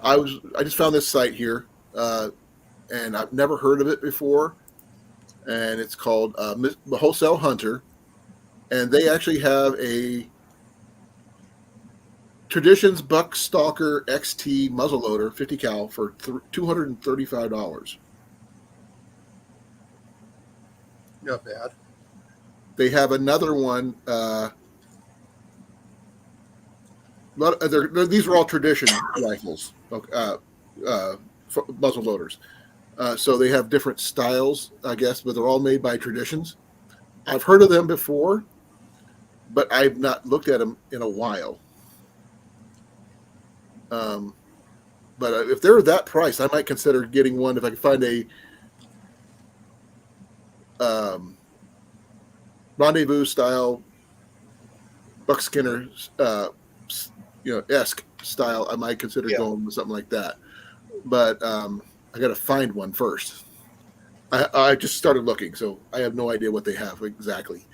I just found this site here, and I've never heard of it before, and it's called the Wholesale Hunter, and they actually have a Traditions Buck Stalker XT muzzleloader 50 cal for $235. Not bad. They have another one. These are all tradition rifles. muzzle loaders. So they have different styles, I guess, but they're all made by Traditions. I've heard of them before, but I've not looked at them in a while. But if they're that price, I might consider getting one if I can find a rendezvous style Buck Skinner, esque style. I might consider going with something like that. But I got to find one first. I just started looking, so I have no idea what they have exactly.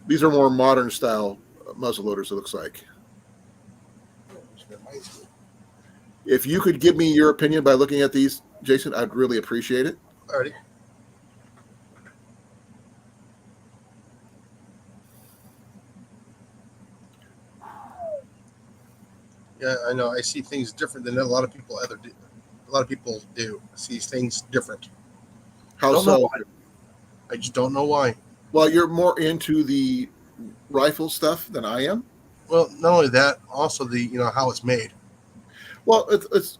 These are more modern style muzzle loaders, it looks like. If you could give me your opinion by looking at these, Jason, I'd really appreciate it. Alrighty. Yeah, I know. I see things different than a lot of people do. A lot of people do see things different. How so? I just don't know why. Well, you're more into the rifle stuff than I am. Well, not only that, also the how it's made. Well, it's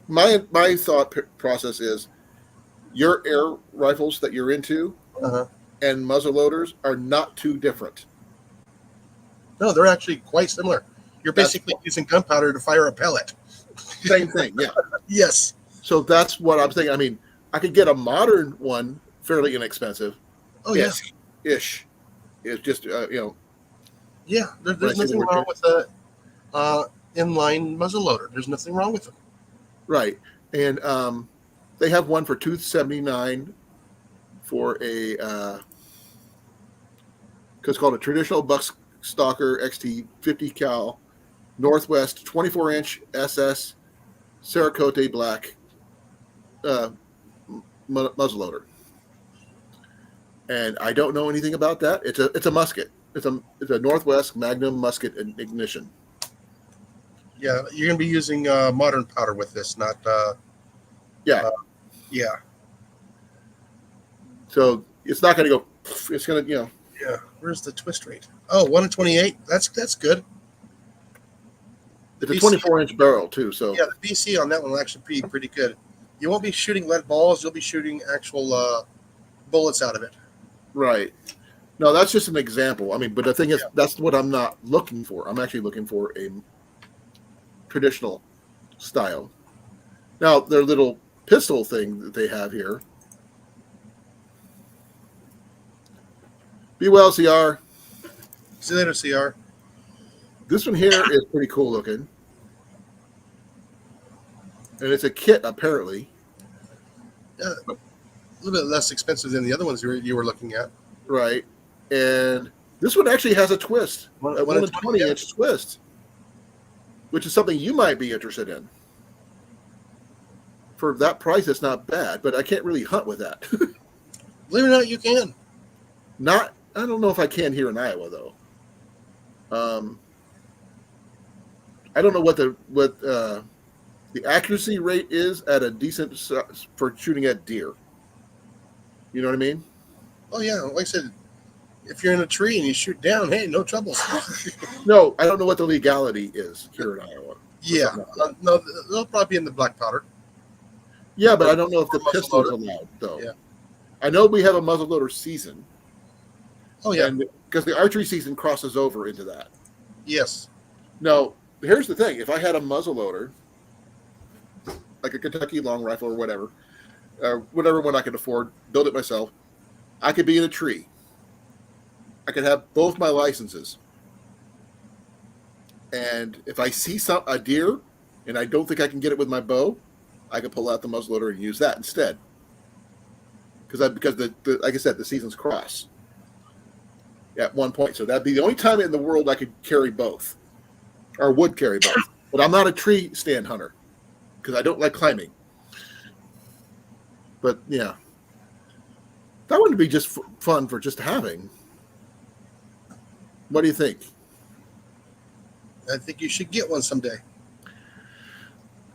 my thought process is your air rifles that you're into and muzzle loaders are not too different. No, they're actually quite similar. You're basically using gunpowder to fire a pellet. Same thing, yeah. Yes. So that's what I'm thinking. I mean, I could get a modern one fairly inexpensive. Oh, yeah. Ish. It's just, Yeah, there's nothing wrong with a inline muzzle loader. There's nothing wrong with them. Right. And they have one for $279 for a, because it's called a traditional Buckstalker XT 50 cal Northwest 24-inch SS Cerakote black muzzleloader, and I don't know anything about that. It's a musket. It's a Northwest Magnum musket ignition. Yeah, you're gonna be using modern powder with this, not yeah. So it's not gonna go. It's gonna Yeah. Where's the twist rate? Oh, 1 in 28. That's good. It's a 24-inch barrel too. So yeah, the BC on that one will actually be pretty good. You won't be shooting lead balls. You'll be shooting actual bullets out of it. Right. No, that's just an example. I mean, but the thing is, that's what I'm not looking for. I'm actually looking for a traditional style. Now, their little pistol thing that they have here. Be well, CR. See you later, CR. This one here is pretty cool looking. And it's a kit, apparently. Yeah, a little bit less expensive than the other ones you were looking at. Right. And this one actually has a twist. A 1 in 20-inch twist. Which is something you might be interested in. For that price, it's not bad. But I can't really hunt with that. Believe it or not, you can. I don't know if I can here in Iowa, though. I don't know what the accuracy rate is at a decent for shooting at deer. You know what I mean? Oh yeah, like I said, if you're in a tree and you shoot down, hey, no trouble. No, I don't know what the legality is here in Iowa. Yeah, no, they'll probably be in the black powder. Yeah, but I don't know if the pistol is allowed, though. Yeah. I know we have a muzzleloader season. Oh yeah, because the archery season crosses over into that. Yes. Now, here's the thing: if I had a muzzleloader, like a Kentucky long rifle or whatever one I could afford, build it myself, I could be in a tree. I could have both my licenses, and if I see a deer, and I don't think I can get it with my bow, I could pull out the muzzleloader and use that instead. Because like I said, the seasons cross at one point, so that'd be the only time in the world I could carry both, or would carry both. But I'm not a tree stand hunter because I don't like climbing. But yeah, that wouldn't be just fun for just having. What do you think? I think you should get one someday.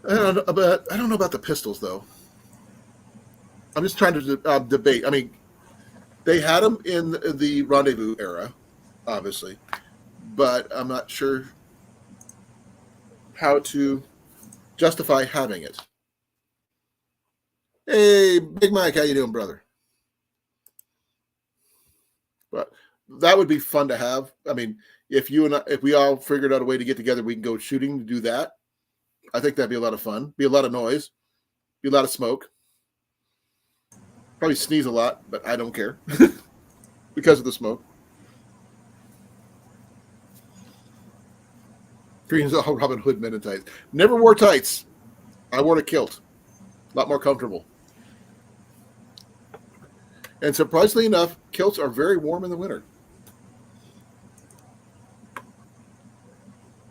I don't know about the pistols though. I'm just trying to debate. I mean, they had them in the Rendezvous era, obviously, but I'm not sure how to justify having it. Hey, Big Mike, how you doing, brother? But that would be fun to have. I mean, if we all figured out a way to get together, we can go shooting to do that. I think that'd be a lot of fun. Be a lot of noise. Be a lot of smoke. Probably sneeze a lot, but I don't care because of the smoke. Green's all Robin Hood men in tights. Never wore tights. I wore a kilt. A lot more comfortable. And surprisingly enough, kilts are very warm in the winter.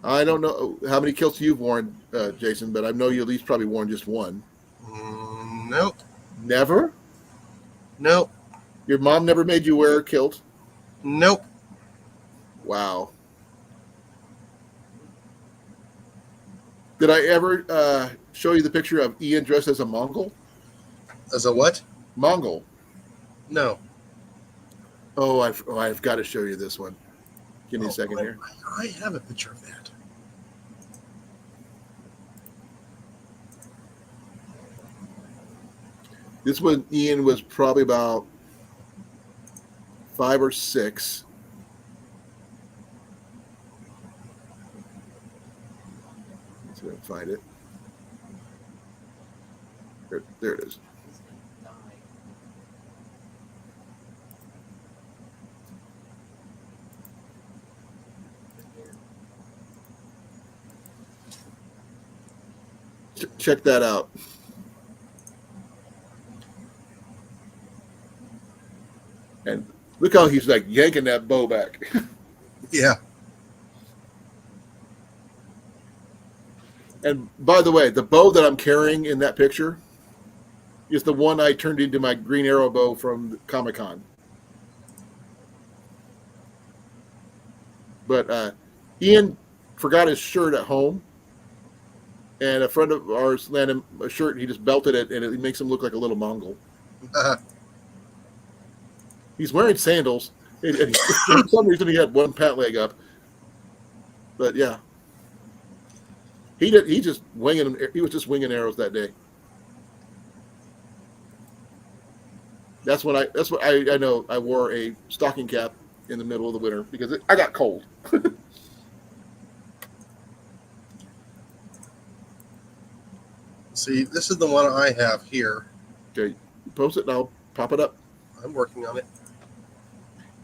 I don't know how many kilts you've worn, Jason, but I know you at least probably worn just one. Nope. Never? Nope. Your mom never made you wear a kilt? Nope. Wow. Did I ever show you the picture of Ian dressed as a Mongol? As a what? Mongol. No. Oh, I've got to show you this one. Give me a second here. I have a picture of that. This one, Ian was probably about 5 or 6. Let's see if I can find it. There it is. Check that out. And look how he's like yanking that bow back. Yeah. And by the way, the bow that I'm carrying in that picture is the one I turned into my green arrow bow from Comic-Con. But Ian forgot his shirt at home, and a friend of ours landed him a shirt, and he just belted it, and it makes him look like a little Mongol. He's wearing sandals, and for some reason he had one pant leg up. But yeah, he was just winging arrows that day. That's what I know. I wore a stocking cap in the middle of the winter because I got cold. See, this is the one I have here. Okay, post it and I'll pop it up. I'm working on it.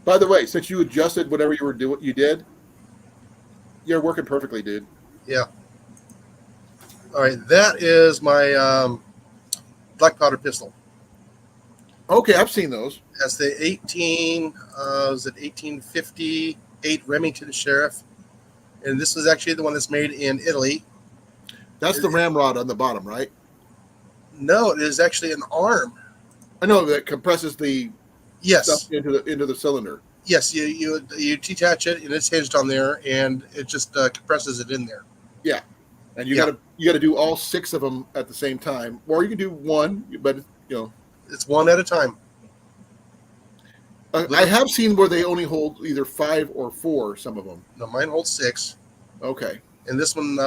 By the way, since you adjusted whatever you were doing, you're working perfectly, dude. Yeah. All right, that is my black powder pistol. Okay, I've seen those. That's the 1858 Remington Sheriff, and this was actually the one that's made in Italy. That's the ramrod on the bottom, right? No, it is actually an arm. I know that compresses the Yes. stuff into the cylinder. Yes, you detach it and it's hinged on there, and it just compresses it in there. Yeah, and you gotta do all 6 of them at the same time, or you can do one, but It's one at a time. I have seen where they only hold either 5 or 4. Some of them. No, mine holds 6, Okay. and this one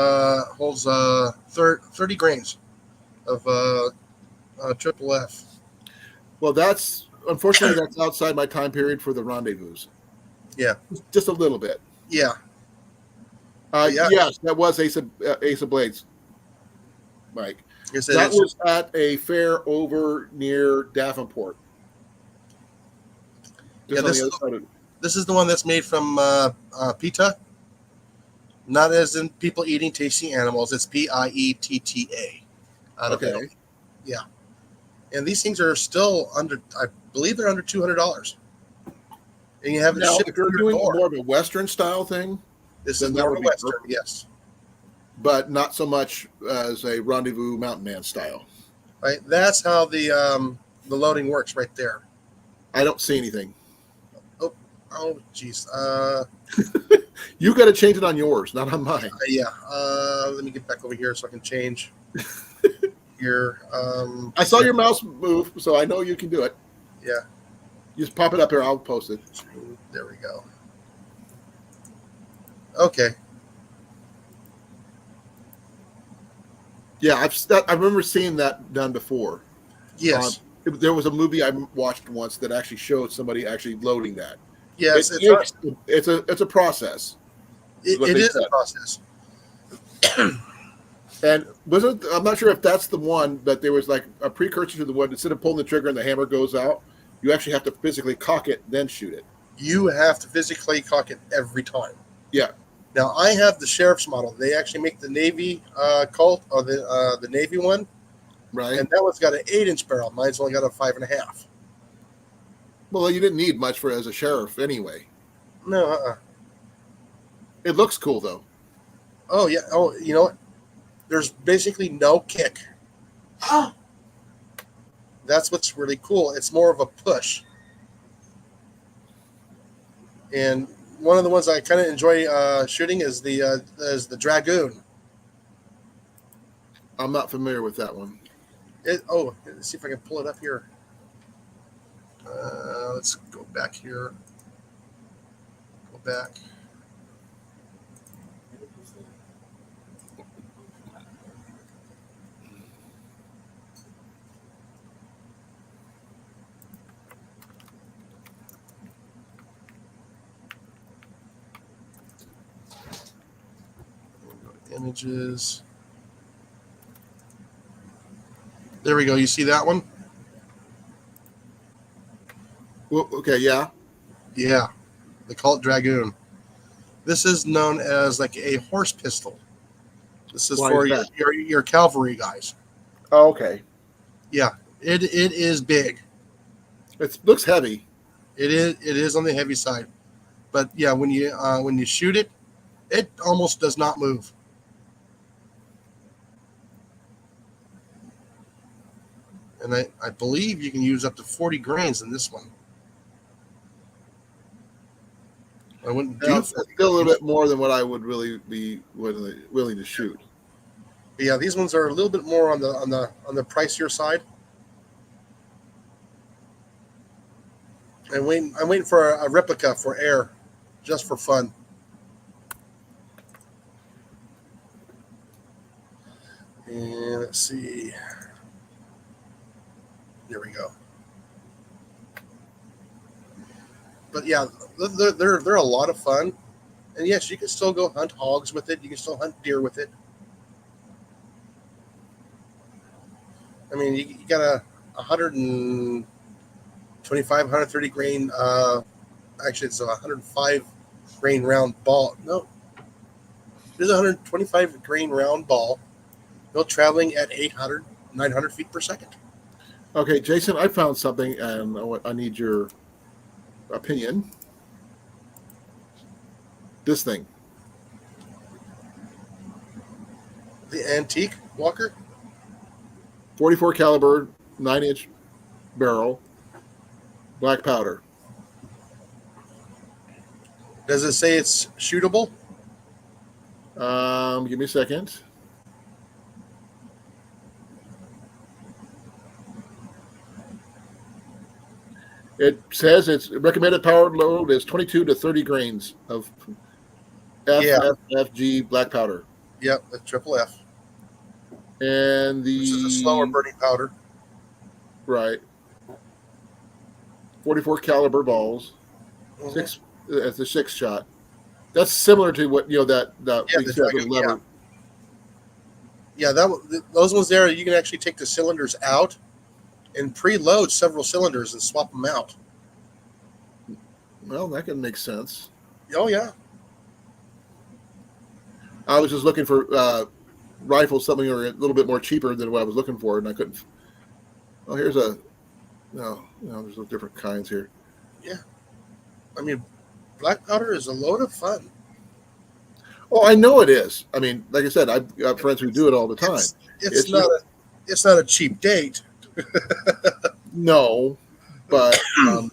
holds 30 grains of triple F. Well, unfortunately that's outside my time period for the rendezvous. Yeah. Just a little bit. Yeah. Yeah. Yes, that was Ace of Blades, Mike. Yes, That was at a fair over near Davenport. Just on the other side of This is the one that's made from PETA. Not as in people eating tasty animals. It's PIETTA. Okay. Yeah. And these things are still under, I believe they're under $200. And you have it Now, shipped if you're to your doing door. more of a Western style thing, This then is that more would of a be Western, perfect. yes. but not so much as a rendezvous mountain man style. Right. That's how the loading works right there. I don't see anything. Oh, geez. You got to change it on yours, not on mine. Yeah. Let me get back over here so I can change here. I saw your mouse move, so I know you can do it. Yeah. Just pop it up here. I'll post it. There we go. Okay. Yeah, I remember seeing that done before. Yes. There was a movie I watched once that actually showed somebody actually loading that. Yes. It's a process, is what It they is a said. process. And I'm not sure if that's the one, but there was like a precursor to the one. Instead of pulling the trigger and the hammer goes out, you actually have to physically cock it, then shoot it. You have to physically cock it every time. Yeah. Now I have the sheriff's model. They actually make the Navy Colt or the Navy one, Right. and that one's got an 8-inch barrel. Mine's only got a 5.5. Well, you didn't need much for as a sheriff anyway. No. It looks cool though. Oh yeah. Oh, you know what? There's basically no kick. Oh, That's what's really cool. It's more of a push. And one of the ones I kind of enjoy shooting is the Dragoon. I'm not familiar with that one. Let's see if I can pull it up here. Let's go back here. Go back. Images. There we go. You see that one? Well, okay, yeah. Yeah. They call it Dragoon. This is known as like a horse pistol. This is Why for is that? your cavalry guys. Oh, okay. Yeah. It is big. It looks heavy. It is on the heavy side. But yeah, when you shoot it, it almost does not move. And I believe you can use up to 40 grains in this one. I wouldn't do It's 40 still a little grains. bit more than what I would really be willing to shoot. But yeah, these ones are a little bit more on the pricier side. I'm waiting for a replica for air, just for fun. And let's see. There we go. But yeah, they're a lot of fun. And yes, you can still go hunt hogs with it. You can still hunt deer with it. I mean, you got a 125, 130 grain. Actually, it's a 105 grain round ball. No, there's a 125 grain round ball. Traveling at 800, 900 feet per second. Okay, Jason, I found something, and I need your opinion. This thing, The antique Walker. 44 caliber, 9-inch barrel, black powder. Does it say it's shootable? Give me a second. It says its recommended power load is 22 to 30 grains of FFFG black powder. Yep, the triple F. And This is a slower burning powder. Right. 44 caliber balls. Mhm. Six. It's a 6-shot. That's similar to what that Yeah, big the set Dragoon, lever. Yeah, those ones there, you can actually take the cylinders out and preload several cylinders and swap them out. Well, that can make sense. Oh yeah. I was just looking for rifles, something a little bit more cheaper than what I was looking for, and I couldn't. Oh, here's a. No, there's different kinds here. Yeah. I mean, black powder is a load of fun. Oh, I know it is. I mean, like I said, I've got friends who do it all the time. It's not a cheap date. No, but I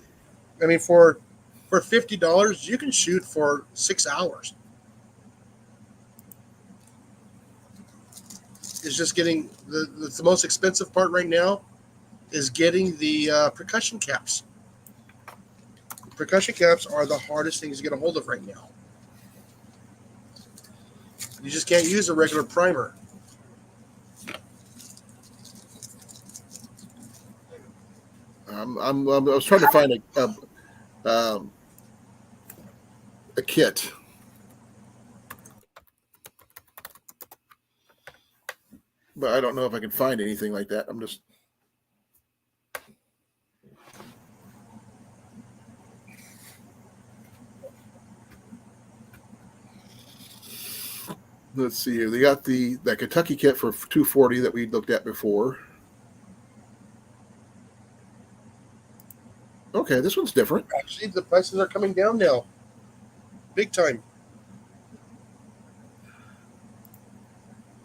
mean, for $50, you can shoot for 6 hours. It's just getting the most expensive part right now is getting the percussion caps. Percussion caps are the hardest things to get a hold of right now. You just can't use a regular primer. I was trying to find a kit. But I don't know if I can find anything like that. I'm just. Let's see here. They got that Kentucky kit for $240 that we looked at before. Okay, this one's different. Actually, the prices are coming down now. Big time.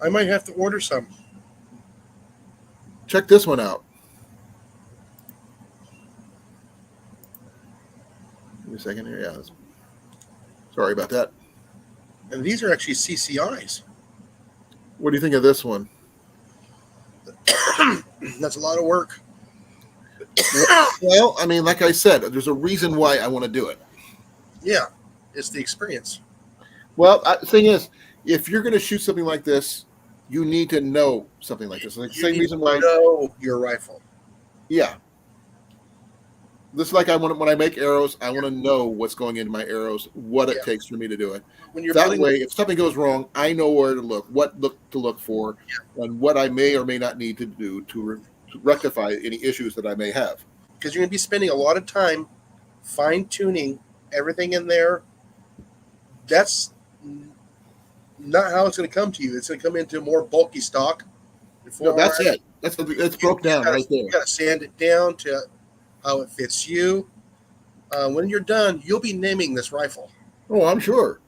I might have to order some. Check this one out. Give me a second here. Yeah. Sorry about that. And these are actually CCIs. What do you think of this one? That's a lot of work. Well, I mean, like I said, there's a reason why I want to do it. Yeah, it's the experience. Well, the thing is, if you're going to shoot something like this, you need to know something like this. Like the same reason why. Know your rifle. Yeah. This is like when I make arrows, I want to know what's going into my arrows, what it takes for me to do it. When you're That way, if something goes wrong, I know where to look, what to look for, and what I may or may not need to do to rectify any issues that I may have. Because you're going to be spending a lot of time fine-tuning everything in there. That's not how it's going to come to you. It's going to come into more bulky stock. No, that's it. That's broke down right there. You got to sand it down to how it fits you. When you're done, you'll be naming this rifle. Oh, I'm sure.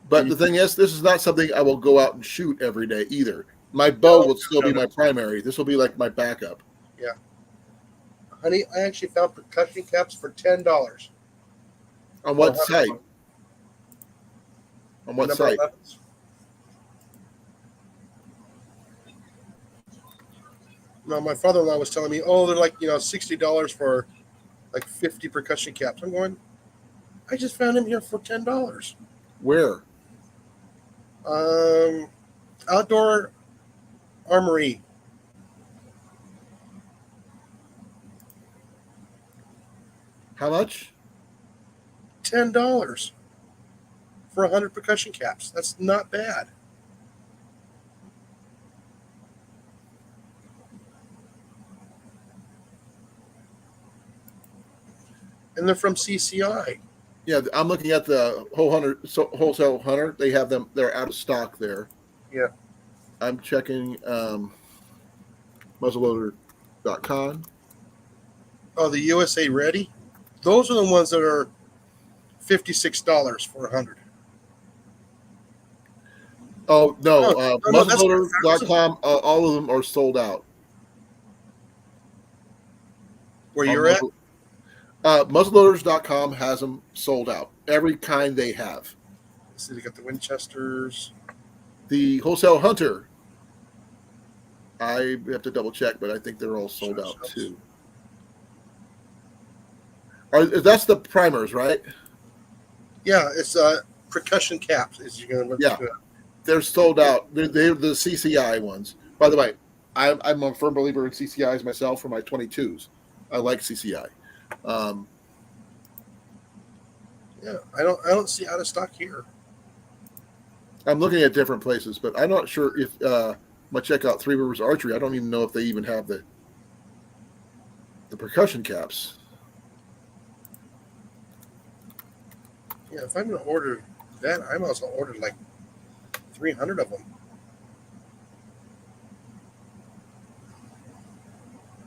But the thing is, this is not something I will go out and shoot every day either. My bow will still be my primary. This will be like my backup. Yeah. Honey, I actually found percussion caps for $10. On what site? On what site? 11s. No, my father-in-law was telling me, oh, they're like, $60 for like 50 percussion caps. I'm going, I just found him here for $10. Where? Outdoor Armory. How much? $10 for 100 percussion caps. That's not bad. And they're from CCI. Yeah, I'm looking at the wholesale hunter. They have them. They're out of stock there. Yeah. I'm checking muzzleloader.com. Oh, the USA Ready? Those are the ones that are $56 for 100. Oh, no. No, Muzzleloader.com, all of them are sold out. Where you're at? Muzzleloaders.com has them sold out. Every kind they have. See, they got the Winchesters. The wholesale hunter, I have to double check, but I think they're all sold out too. That's the primers, right? Yeah, it's percussion caps. They're sold out. They're the CCI ones. By the way, I'm a firm believer in CCIs myself for my 22s. I like CCI. Yeah, I don't see out of stock here. I'm looking at different places, but I'm not sure if I check out Three Rivers Archery. I don't even know if they even have the percussion caps. Yeah, if I'm going to order that, I might as well order like 300 of them.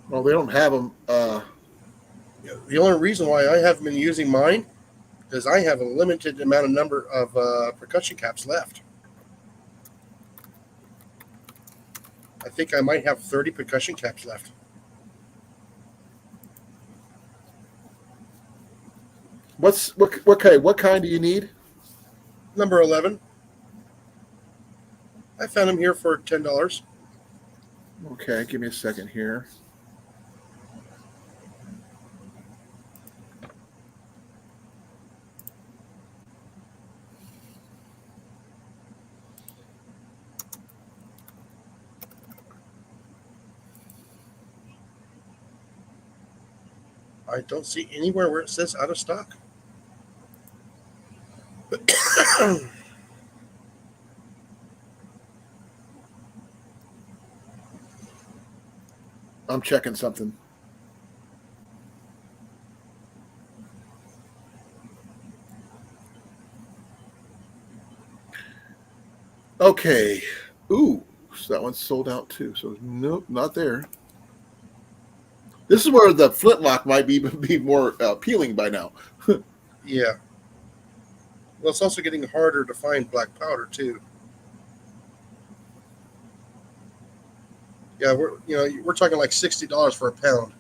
Well, they don't have them. The only reason why I haven't been using mine is I have a limited number of percussion caps left. I think I might have 30 percussion caps left. What kind do you need? Number 11. I found them here for $10. Okay, give me a second here. I don't see anywhere where it says out of stock. I'm checking something. Okay. Ooh, so that one's sold out too. So nope, not there. This is where the flintlock might be more appealing by now. Yeah. Well, it's also getting harder to find black powder too. Yeah, we're talking like $60 for a pound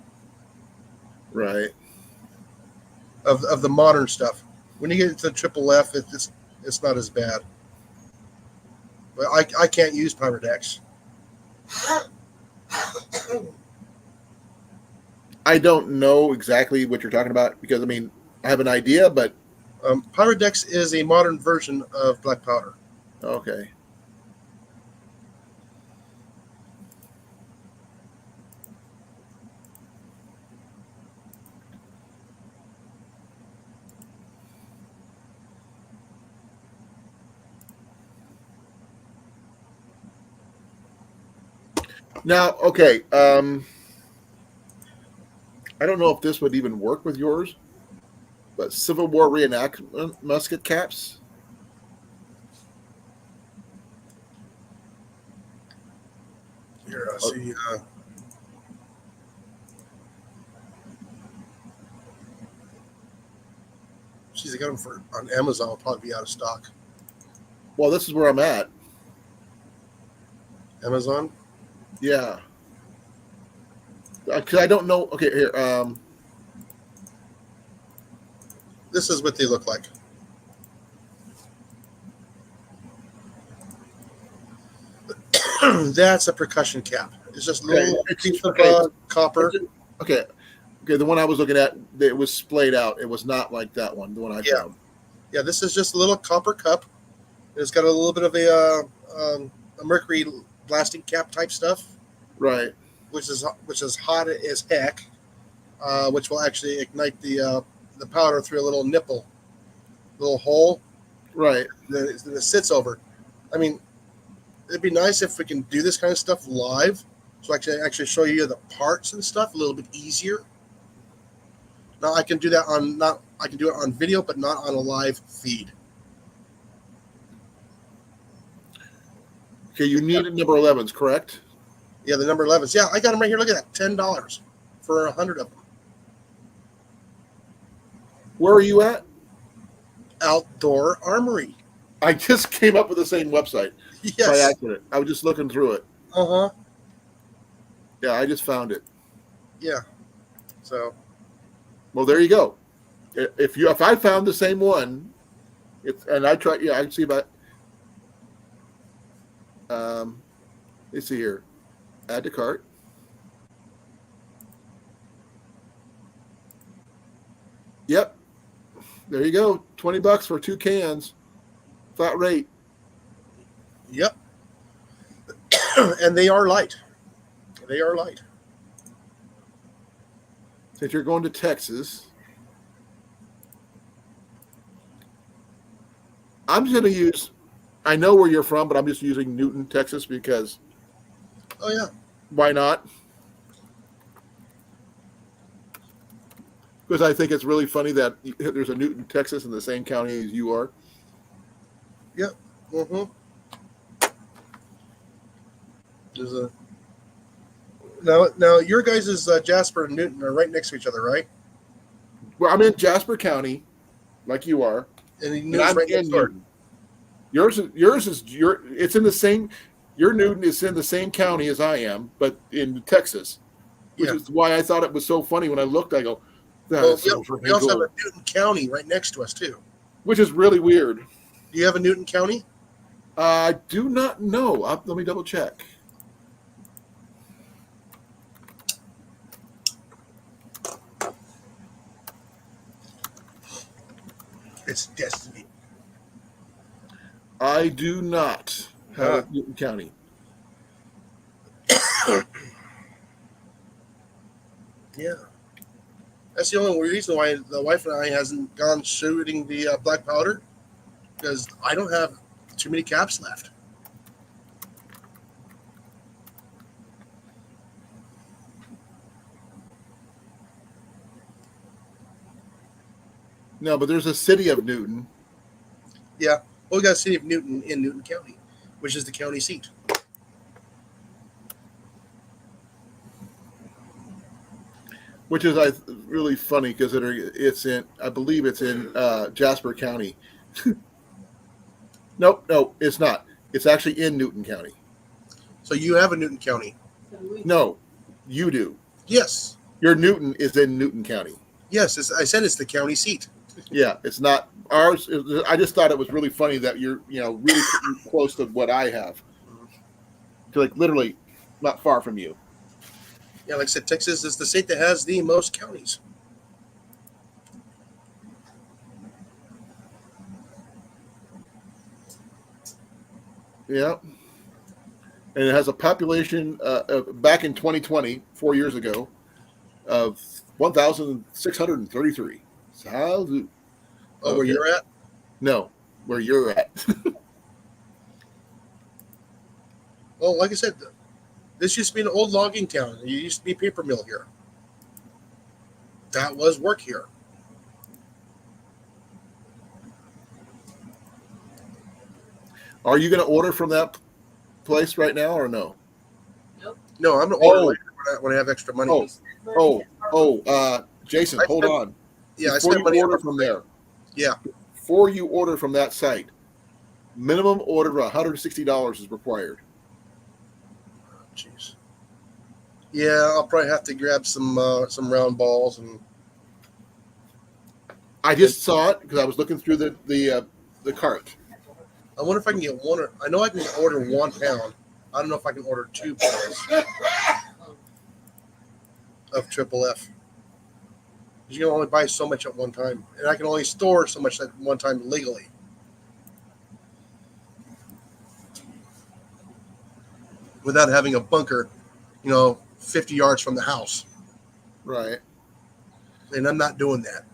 Right. of the modern stuff. When you get into the triple F, it's not as bad. But I can't use Pyrodex. I don't know exactly what you're talking about because I mean I have an idea, but Pyrodex is a modern version of black powder. okay. Now, okay. I don't know if this would even work with yours, but Civil War reenactment musket caps. Here, I see. Geez, I got them on Amazon. Will probably be out of stock. Well, this is where I'm at. Amazon. Yeah. Because I don't know. Okay, here. This is what they look like. That's a percussion cap. It's just a little piece of copper. Okay. Okay, the one I was looking at, it was splayed out. It was not like that one, the one I found. Yeah, this is just a little copper cup. It's got a little bit of a mercury blasting cap type stuff. Right. Which is hot as heck. Which will actually ignite the powder through a little nipple, little hole. Right. Then it sits over. I mean, it'd be nice if we can do this kind of stuff live, so I can actually show you the parts and stuff a little bit easier. Now I can do that I can do it on video, but not on a live feed. Okay, you needed number 11s, correct? Yeah, the number 11s. Yeah, I got them right here. Look at that, $10 for 100 of them. Where are you at? Outdoor Armory. I just came up with the same website Yes. by accident. I was just looking through it. Uh-huh. Yeah, I just found it. Yeah. So. Well, there you go. If I found the same one, and I try, yeah, I can see about. Let's see here. Add to cart. Yep. There you go. $20 for 2 cans. Flat rate. Yep. And they are light. They are light. Since you're going to Texas, I'm just going to use, I know where you're from, but I'm just using Newton, Texas because. Oh, yeah. Why not? Because I think it's really funny that there's a Newton, Texas in the same county as you are. Yep. Mm-hmm. There's a now your guys' Jasper and Newton are right next to each other, right? Well, I'm in Jasper County, like you are, and I'm right in Newton. Yours is it's in the same. Your Newton is in the same county as I am, but in Texas, which is why I thought it was so funny when I looked. I go, we also have a Newton County right next to us too, which is really weird. Do you have a Newton County? I do not know. Let me double check. It's destiny. I do not have Newton County. Yeah. That's the only reason why the wife and I hasn't gone shooting the black powder, because I don't have too many caps left. No, but there's a city of Newton. Yeah, well, we got the city of Newton in Newton County, which is the county seat. Which is really funny because it's in, I believe it's in Jasper County. Nope, no, it's not. It's actually in Newton County. So you have a Newton County? No, you do. Yes, Your Newton is in Newton County. yes. I said it's the county seat. Yeah, it's not ours. I just thought it was really funny that you're, really close to what I have. Like literally not far from you. Yeah, like I said, Texas is the state that has the most counties. Yeah. And it has a population back in 2020, 4 years ago, of 1,633. Salute. Oh, where you're at? No, where you're at. Well, like I said, this used to be an old logging town. It used to be a paper mill here. That was work here. Are you going to order from that place right now or no? No, I'm gonna order later when I have extra money. Jason, hold on. Yeah, Before I spent money you order from there. Yeah. Before you order from that site, minimum order of $160 is required. Jeez. Yeah, I'll probably have to grab some round balls and. I just saw it because I was looking through the cart. I wonder if I can get one. I know I can order 1 pound. I don't know if I can order 2 pounds of Triple F. You can only buy so much at one time, and I can only store so much at one time legally. Without having a bunker, 50 yards from the house. Right. And I'm not doing that.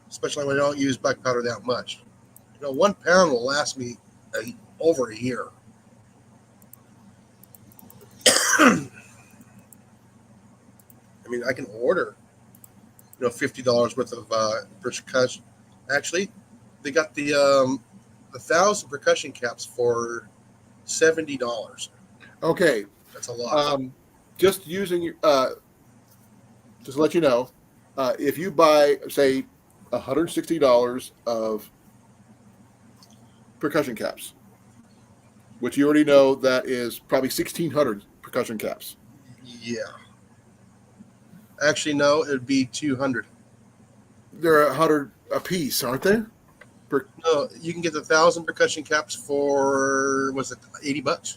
Especially when I don't use black powder that much. 1 pound will last me over a year. I mean, I can order, $50 worth of percussion. Actually, they got the 1,000 percussion caps for $70. Okay. That's a lot. Just using, just to let you know, if you buy, say, $160 of percussion caps, which you already know that is probably 1,600 percussion caps. Yeah. Actually, no, it would be 200. They're 100 a piece, aren't they? No, you can get the 1,000 percussion caps for was it $80? But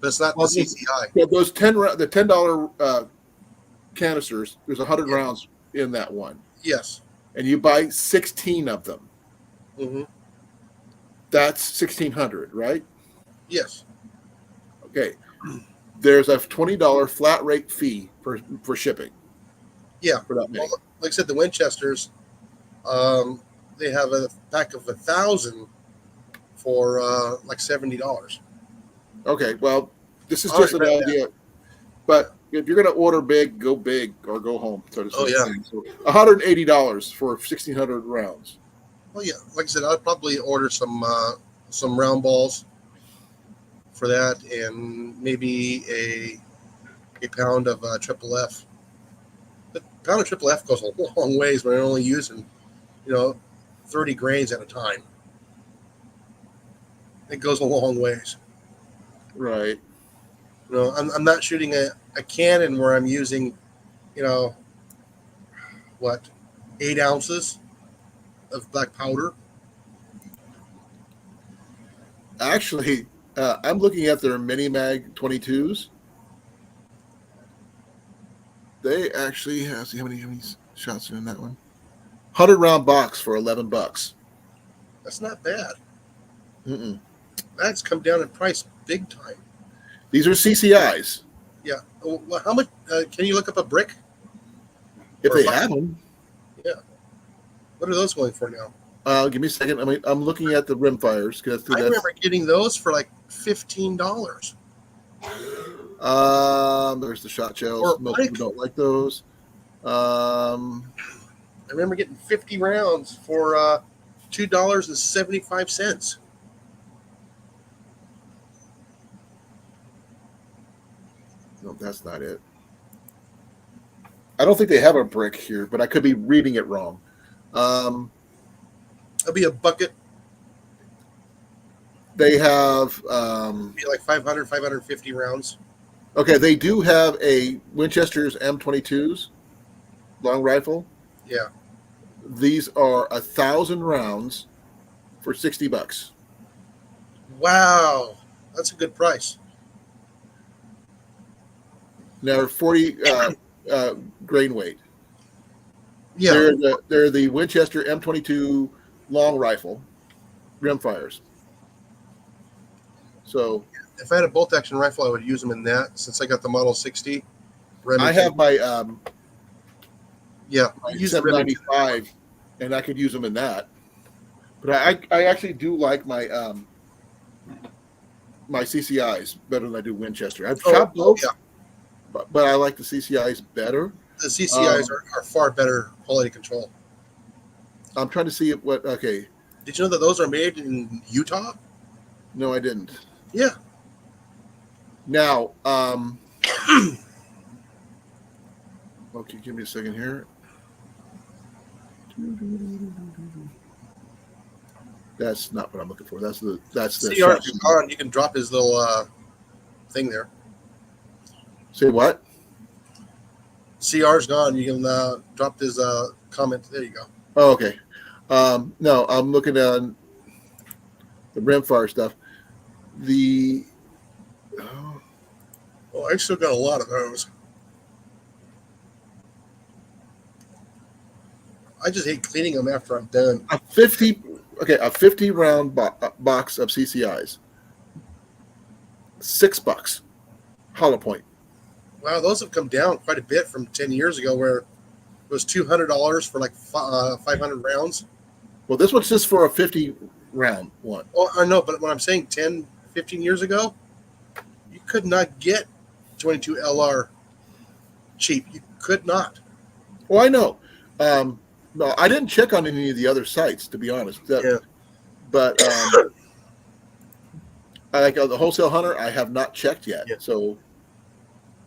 it's not the CCI. Yeah, those the $10 canisters. There's 100 rounds in that one. Yes. And you buy 16 of them. Mm-hmm. That's 1,600, right? Yes. Okay. There's a $20 flat rate fee for shipping. Yeah. For that many. Well, like I said, the Winchesters, they have a pack of 1,000 for like $70. Okay. Well, this is just an idea. But if you're going to order big or go home. So to speak. Oh, yeah. So $180 for 1,600 rounds. Well, yeah. Like I said, I'd probably order some round balls for that, and maybe a pound of Triple F. The pound of Triple F goes a long ways when you're only using, 30 grains at a time. It goes a long ways. Right. I'm not shooting a cannon where I'm using, 8 ounces of black powder. Actually, I'm looking at their Mini Mag 22s. They actually have, see how many shots are in that one? 100 round box for $11. That's not bad. Mm-mm. That's come down in price big time. These are CCIs. Yeah. Well, how much? Can you look up a brick? If Or they bucket? have them, Yeah. What are those going for now? give me a second. I mean, I'm looking at the rimfires because I remember getting those for like $15. there's the shot shells. Or Most brick. people don't like those. Um, I remember getting 50 rounds for $2.75. no, that's not it. I don't think they have a brick here, but I could be reading it wrong. It'll be a bucket. They have Be like 500, 550 rounds. okay. They do have a Winchester's M22s long rifle. Yeah. These are 1,000 rounds for $60. Wow. That's a good price. Now 40 grain weight. Yeah. They're the Winchester M22 long rifle rimfires. So If I had a bolt action rifle, I would use them in that since I got the Model 60. I have my Yeah. my Use the Remington. 795, and I could use them in that. But I actually do like my my CCIs better than I do Winchester. I've shot both, Yeah. but I like the CCIs better. The CCIs are far better quality control. I'm trying to see what. Okay, Did you know that those are made in Utah? no, I didn't. Yeah. Now, okay, give me a second here. That's not what I'm looking for. That's the CR's gone. You can drop his little thing there. Say what? CR's gone. You can drop his comment. There you go. Oh, okay. No, I'm looking on the rimfire stuff. Well, I still got a lot of those. I just hate cleaning them after I'm done. a 50 round box of CCIs. $6. Hollow point. Wow, those have come down quite a bit from 10 years ago where it was $200 for like 500 rounds. Well, this one's just for a 50 round one. Oh, I know, but when I'm saying 10, 15 years ago, you could not get 22 LR cheap. You could not. Well, I know. No, I didn't check on any of the other sites, to be honest. Yeah. But I like the Wholesale Hunter. I have not checked yet. Yeah. So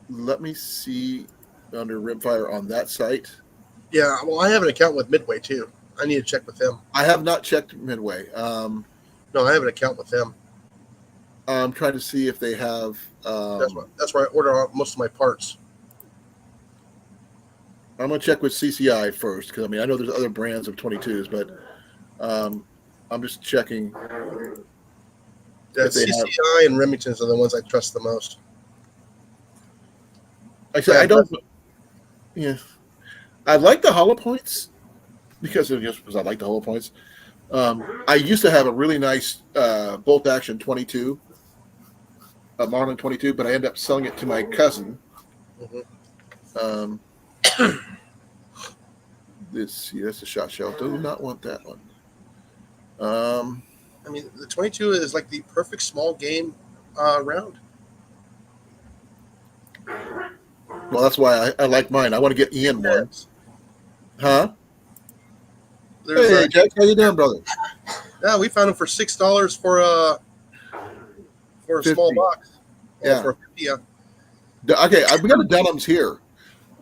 let me see under rimfire on that site. Yeah, well, I have an account with Midway too. I need to check with them. I have not checked Midway. No, I have an account with them. I'm trying to see if they have. That's where I order most of my parts. I'm gonna check with CCI first because I mean I know there's other brands of 22s, but I'm just checking. That CCI and Remingtons are the ones I trust the most. I said I don't. Yeah, I like the hollow points because I like the hollow points. I used to have a really nice bolt action 22, a Marlin 22, but I ended up selling it to my cousin. Mm-hmm. That's a shot shell. Do not want that one. I mean, the 22 is like the perfect small game round. Well, that's why I like mine. I want to get Ian one. Huh? Hey, Jack, how you doing, brother? Yeah, we found them for $6 for a 50. small box. Yeah. For 50, yeah. Okay, we got the Dunhams here,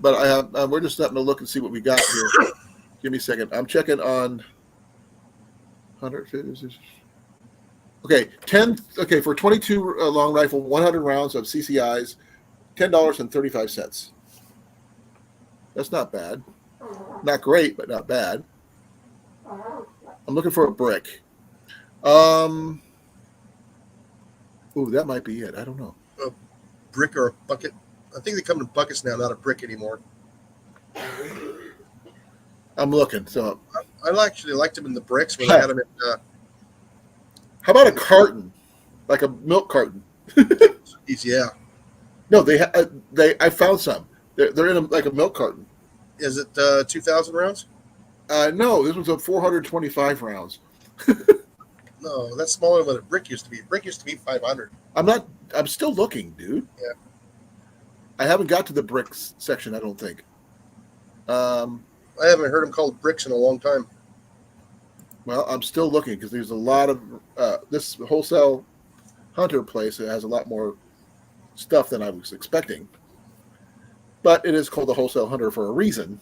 but I have we're just starting to look and see what we got here. Give me a second. I'm checking on 150. Okay, 10. Okay, for 22 long rifle, 100 rounds of CCIs, $10.35. That's not bad. Not great, but not bad. I'm looking for a brick. Ooh, that might be it. I don't know. A brick or a bucket. I think they come in buckets now, not a brick anymore. I'm looking. So I actually liked them in the bricks when I had them How about a carton, like a milk carton? Yeah. No, I found some. They're in like a milk carton. Is it 2,000 rounds? No, this was a 425 rounds. No, that's smaller than what a brick used to be. Brick used to be 500. I'm still looking, dude. Yeah. I haven't got to the bricks section, I don't think. I haven't heard them called bricks in a long time. Well, I'm still looking because there's a lot of this wholesale hunter place that has a lot more stuff than I was expecting. But it is called the wholesale hunter for a reason.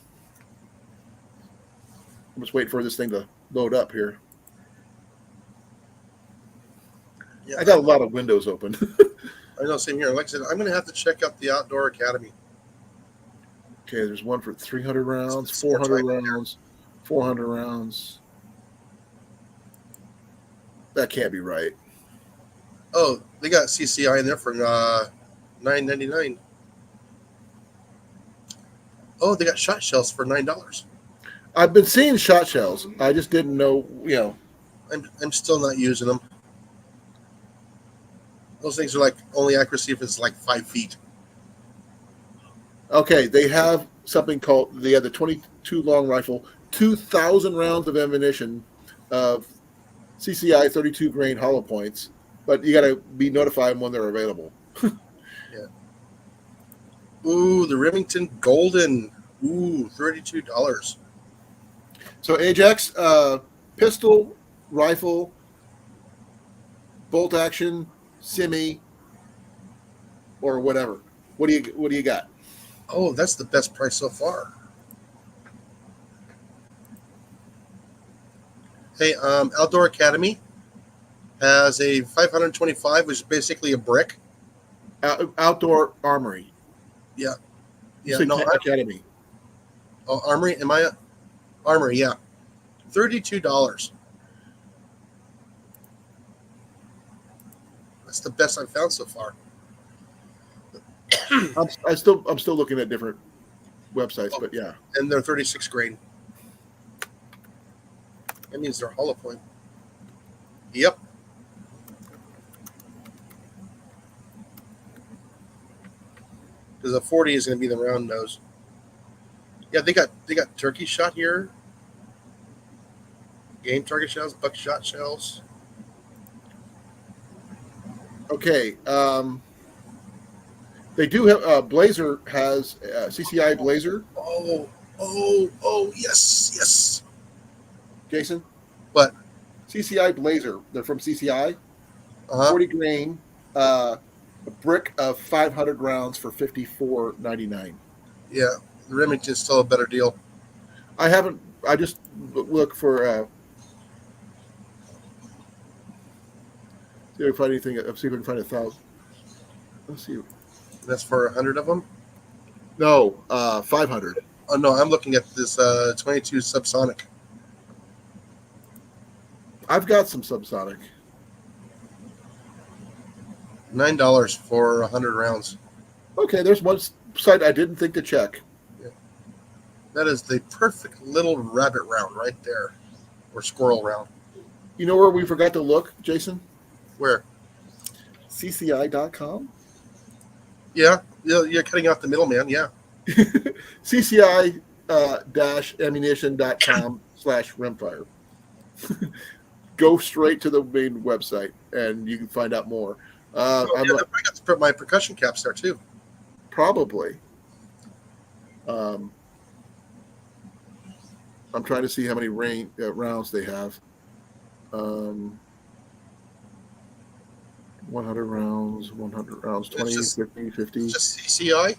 I'm just waiting for this thing to load up here. Yeah, I got a lot of windows open. I know, same here. Like I said, I'm going to have to check out the Outdoor Academy. Okay, there's one for 300 rounds, It's 400 right rounds, 400 rounds. That can't be right. Oh, they got CCI in there for $9.99. Oh, they got shot shells for $9. I've been seeing shot shells. I just didn't know, I'm still not using them. Those things are like only accuracy if it's like 5 feet. Okay, they have something called the 22 long rifle, 2,000 rounds of ammunition of CCI 32 grain hollow points, but you got to be notified when they're available. Yeah. Ooh, the Remington Golden. Ooh, $32. So Ajax, pistol, rifle, bolt action, semi, or whatever. What do you got? Oh, that's the best price so far. Hey, Outdoor Academy has a 525, which is basically a brick. Outdoor Armory. Yeah. You Yeah, said no, Academy. Oh, Armory. Armory? Yeah, $32. That's the best I've found so far. I'm still looking at different websites, but yeah. And they're 36 grain. That means they're hollow point. Yep. Because the 40 is going to be the round nose. Yeah, they got turkey shot here. Game target shells, buckshot shells. Okay. They do have Blazer has CCI Blazer. Oh, yes. Jason, What? CCI Blazer. They're from CCI. Uh-huh. 40 grain. A brick of 500 rounds for $54.99. Yeah, the Remington's still a better deal. I just look for see if I can find anything. See if I can find 1,000. Let's see. That's for 100 of them. No, 500. Oh no, I'm looking at this 22 subsonic. I've got some subsonic. $9 for 100 rounds. Okay, there's one site I didn't think to check. Yeah. That is the perfect little rabbit round right there, or squirrel round. You know where we forgot to look, Jason? Where? CCI.com. Yeah, you're cutting out the middleman. Yeah. CCI-ammunition.com/rimfire. Go straight to the main website and you can find out more. I got to put my percussion caps there too. Probably. I'm trying to see how many rounds they have. 100 rounds, 20, 50, 50. Just CCI?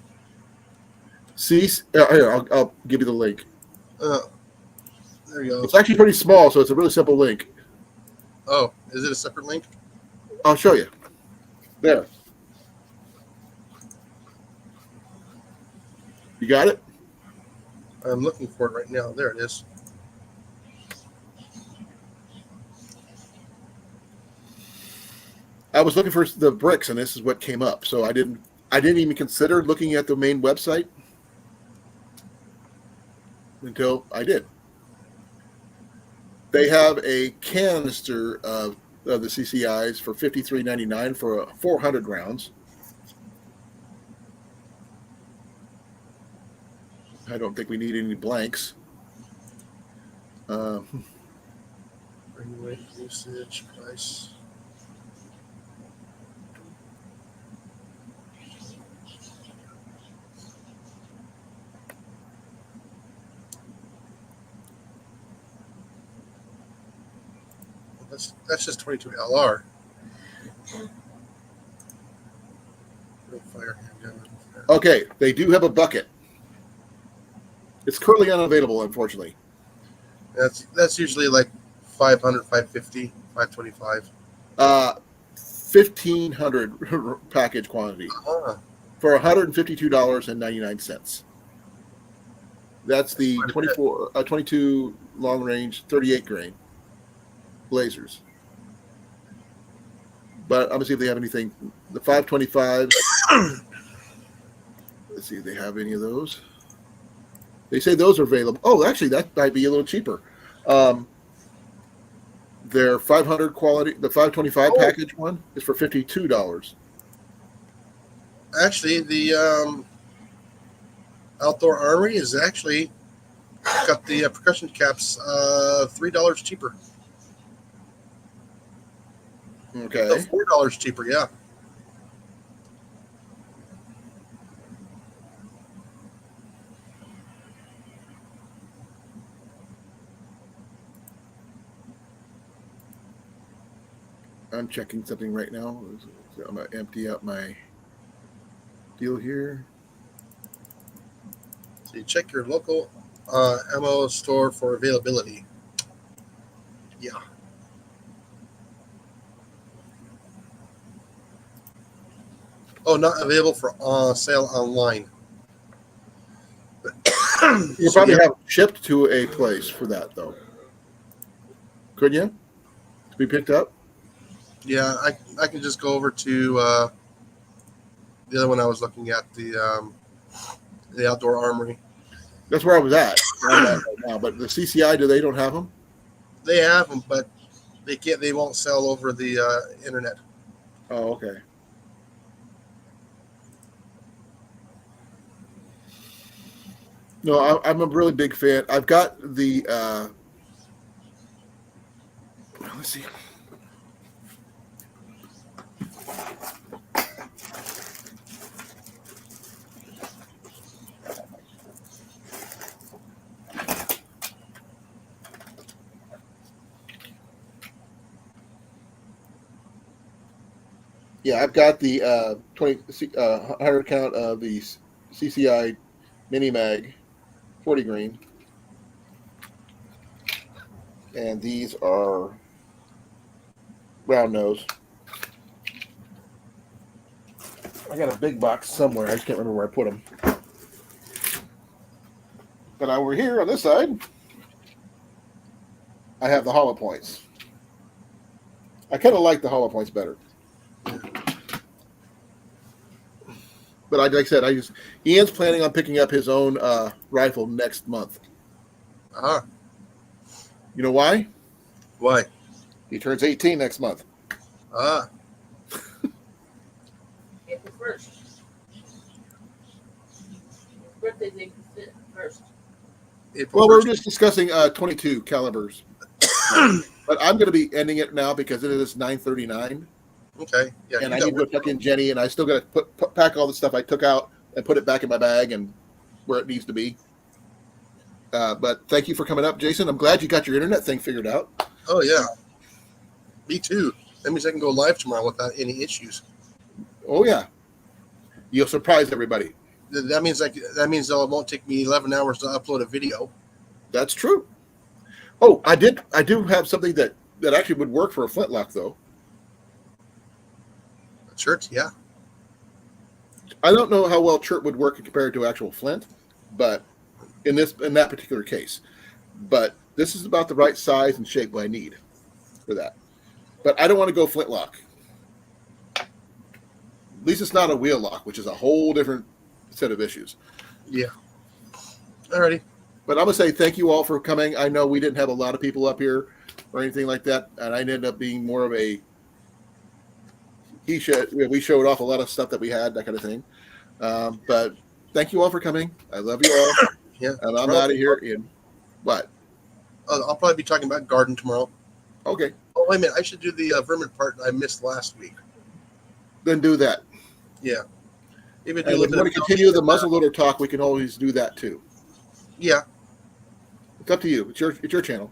Here, I'll give you the link. There you go. It's actually pretty small, so it's a really simple link. Oh, is it a separate link? I'll show you. There. You got it? I'm looking for it right now. There it is. I was looking for the bricks, and this is what came up. So I didn't even consider looking at the main website until I did. They have a canister of of the CCIs for $53.99 for 400 rounds. I don't think we need any blanks. Bring weight, usage, price. That's just 22 LR. Fire handgun. Okay, they do have a bucket. It's currently unavailable, unfortunately. That's usually like 500, 550, 525. 1,500 package quantity for $152.99. That's the 22 long range, 38 grain lasers. But I'm gonna see if they have anything. The 525. Let's see if they have any of those. They say those are available. Oh, actually, that might be a little cheaper. Their 500 quality, the 525 package one is for $52. Actually, the outdoor armory is actually got the percussion caps $3 cheaper. Okay. No, $4 cheaper, yeah. I'm checking something right now. So I'm gonna empty out my deal here. So you check your local ammo store for availability. Yeah. Oh, not available for sale online. You probably have shipped to a place for that, though. Couldn't you? To be picked up? Yeah, I can just go over to the other one I was looking at, the outdoor armory. That's where I was at right now. But the CCI, they don't have them? They have them, but they can't. They won't sell over the internet. Oh, okay. No, I'm a really big fan. I've got the. Let's see. Yeah, I've got the 100 count of the CCI Mini Mag 40 grain. And these are round nose. I got a big box somewhere. I just can't remember where I put them. But over here on this side, I have the hollow points. I kind of like the hollow points better. But like I said, Ian's planning on picking up his own rifle next month. You know why? Why? He turns 18 next month. April 1st. Birthday date is first. Well, we're just discussing 22 calibers. But I'm going to be ending it now because it is 9:39. Okay. Yeah. And I need to go tuck in Jenny, and I still got to pack all the stuff I took out and put it back in my bag and where it needs to be. But thank you for coming up, Jason. I'm glad you got your internet thing figured out. Oh yeah. Me too. That means I can go live tomorrow without any issues. Oh yeah. You'll surprise everybody. That means it won't take me 11 hours to upload a video. That's true. Oh, I do have something that actually would work for a flintlock though. Chert, yeah. I don't know how well chert would work compared to actual flint, but in that particular case. But this is about the right size and shape I need for that. But I don't want to go flintlock. At least it's not a wheel lock, which is a whole different set of issues. Yeah. Alrighty. But I'm gonna say thank you all for coming. I know we didn't have a lot of people up here, or anything like that. And I ended up being more of a we showed off a lot of stuff that we had, that kind of thing. But thank you all for coming. I love you all. Yeah. And I'm Tomorrow- out of here in what? I'll probably be talking about garden tomorrow. Okay, Oh, wait a minute. I should do the vermin part I missed last week. then do that. Yeah. Maybe do a And little if you bit want of to continue the muzzleloader talk, we can always do that too. Yeah. It's up to you. It's your channel.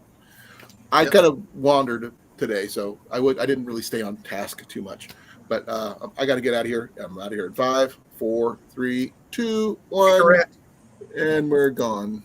I Yep. kind of wandered today, so I didn't really stay on task too much. But I got to get out of here. I'm out of here in 5, 4, 3, 2, 1, Correct. and we're gone.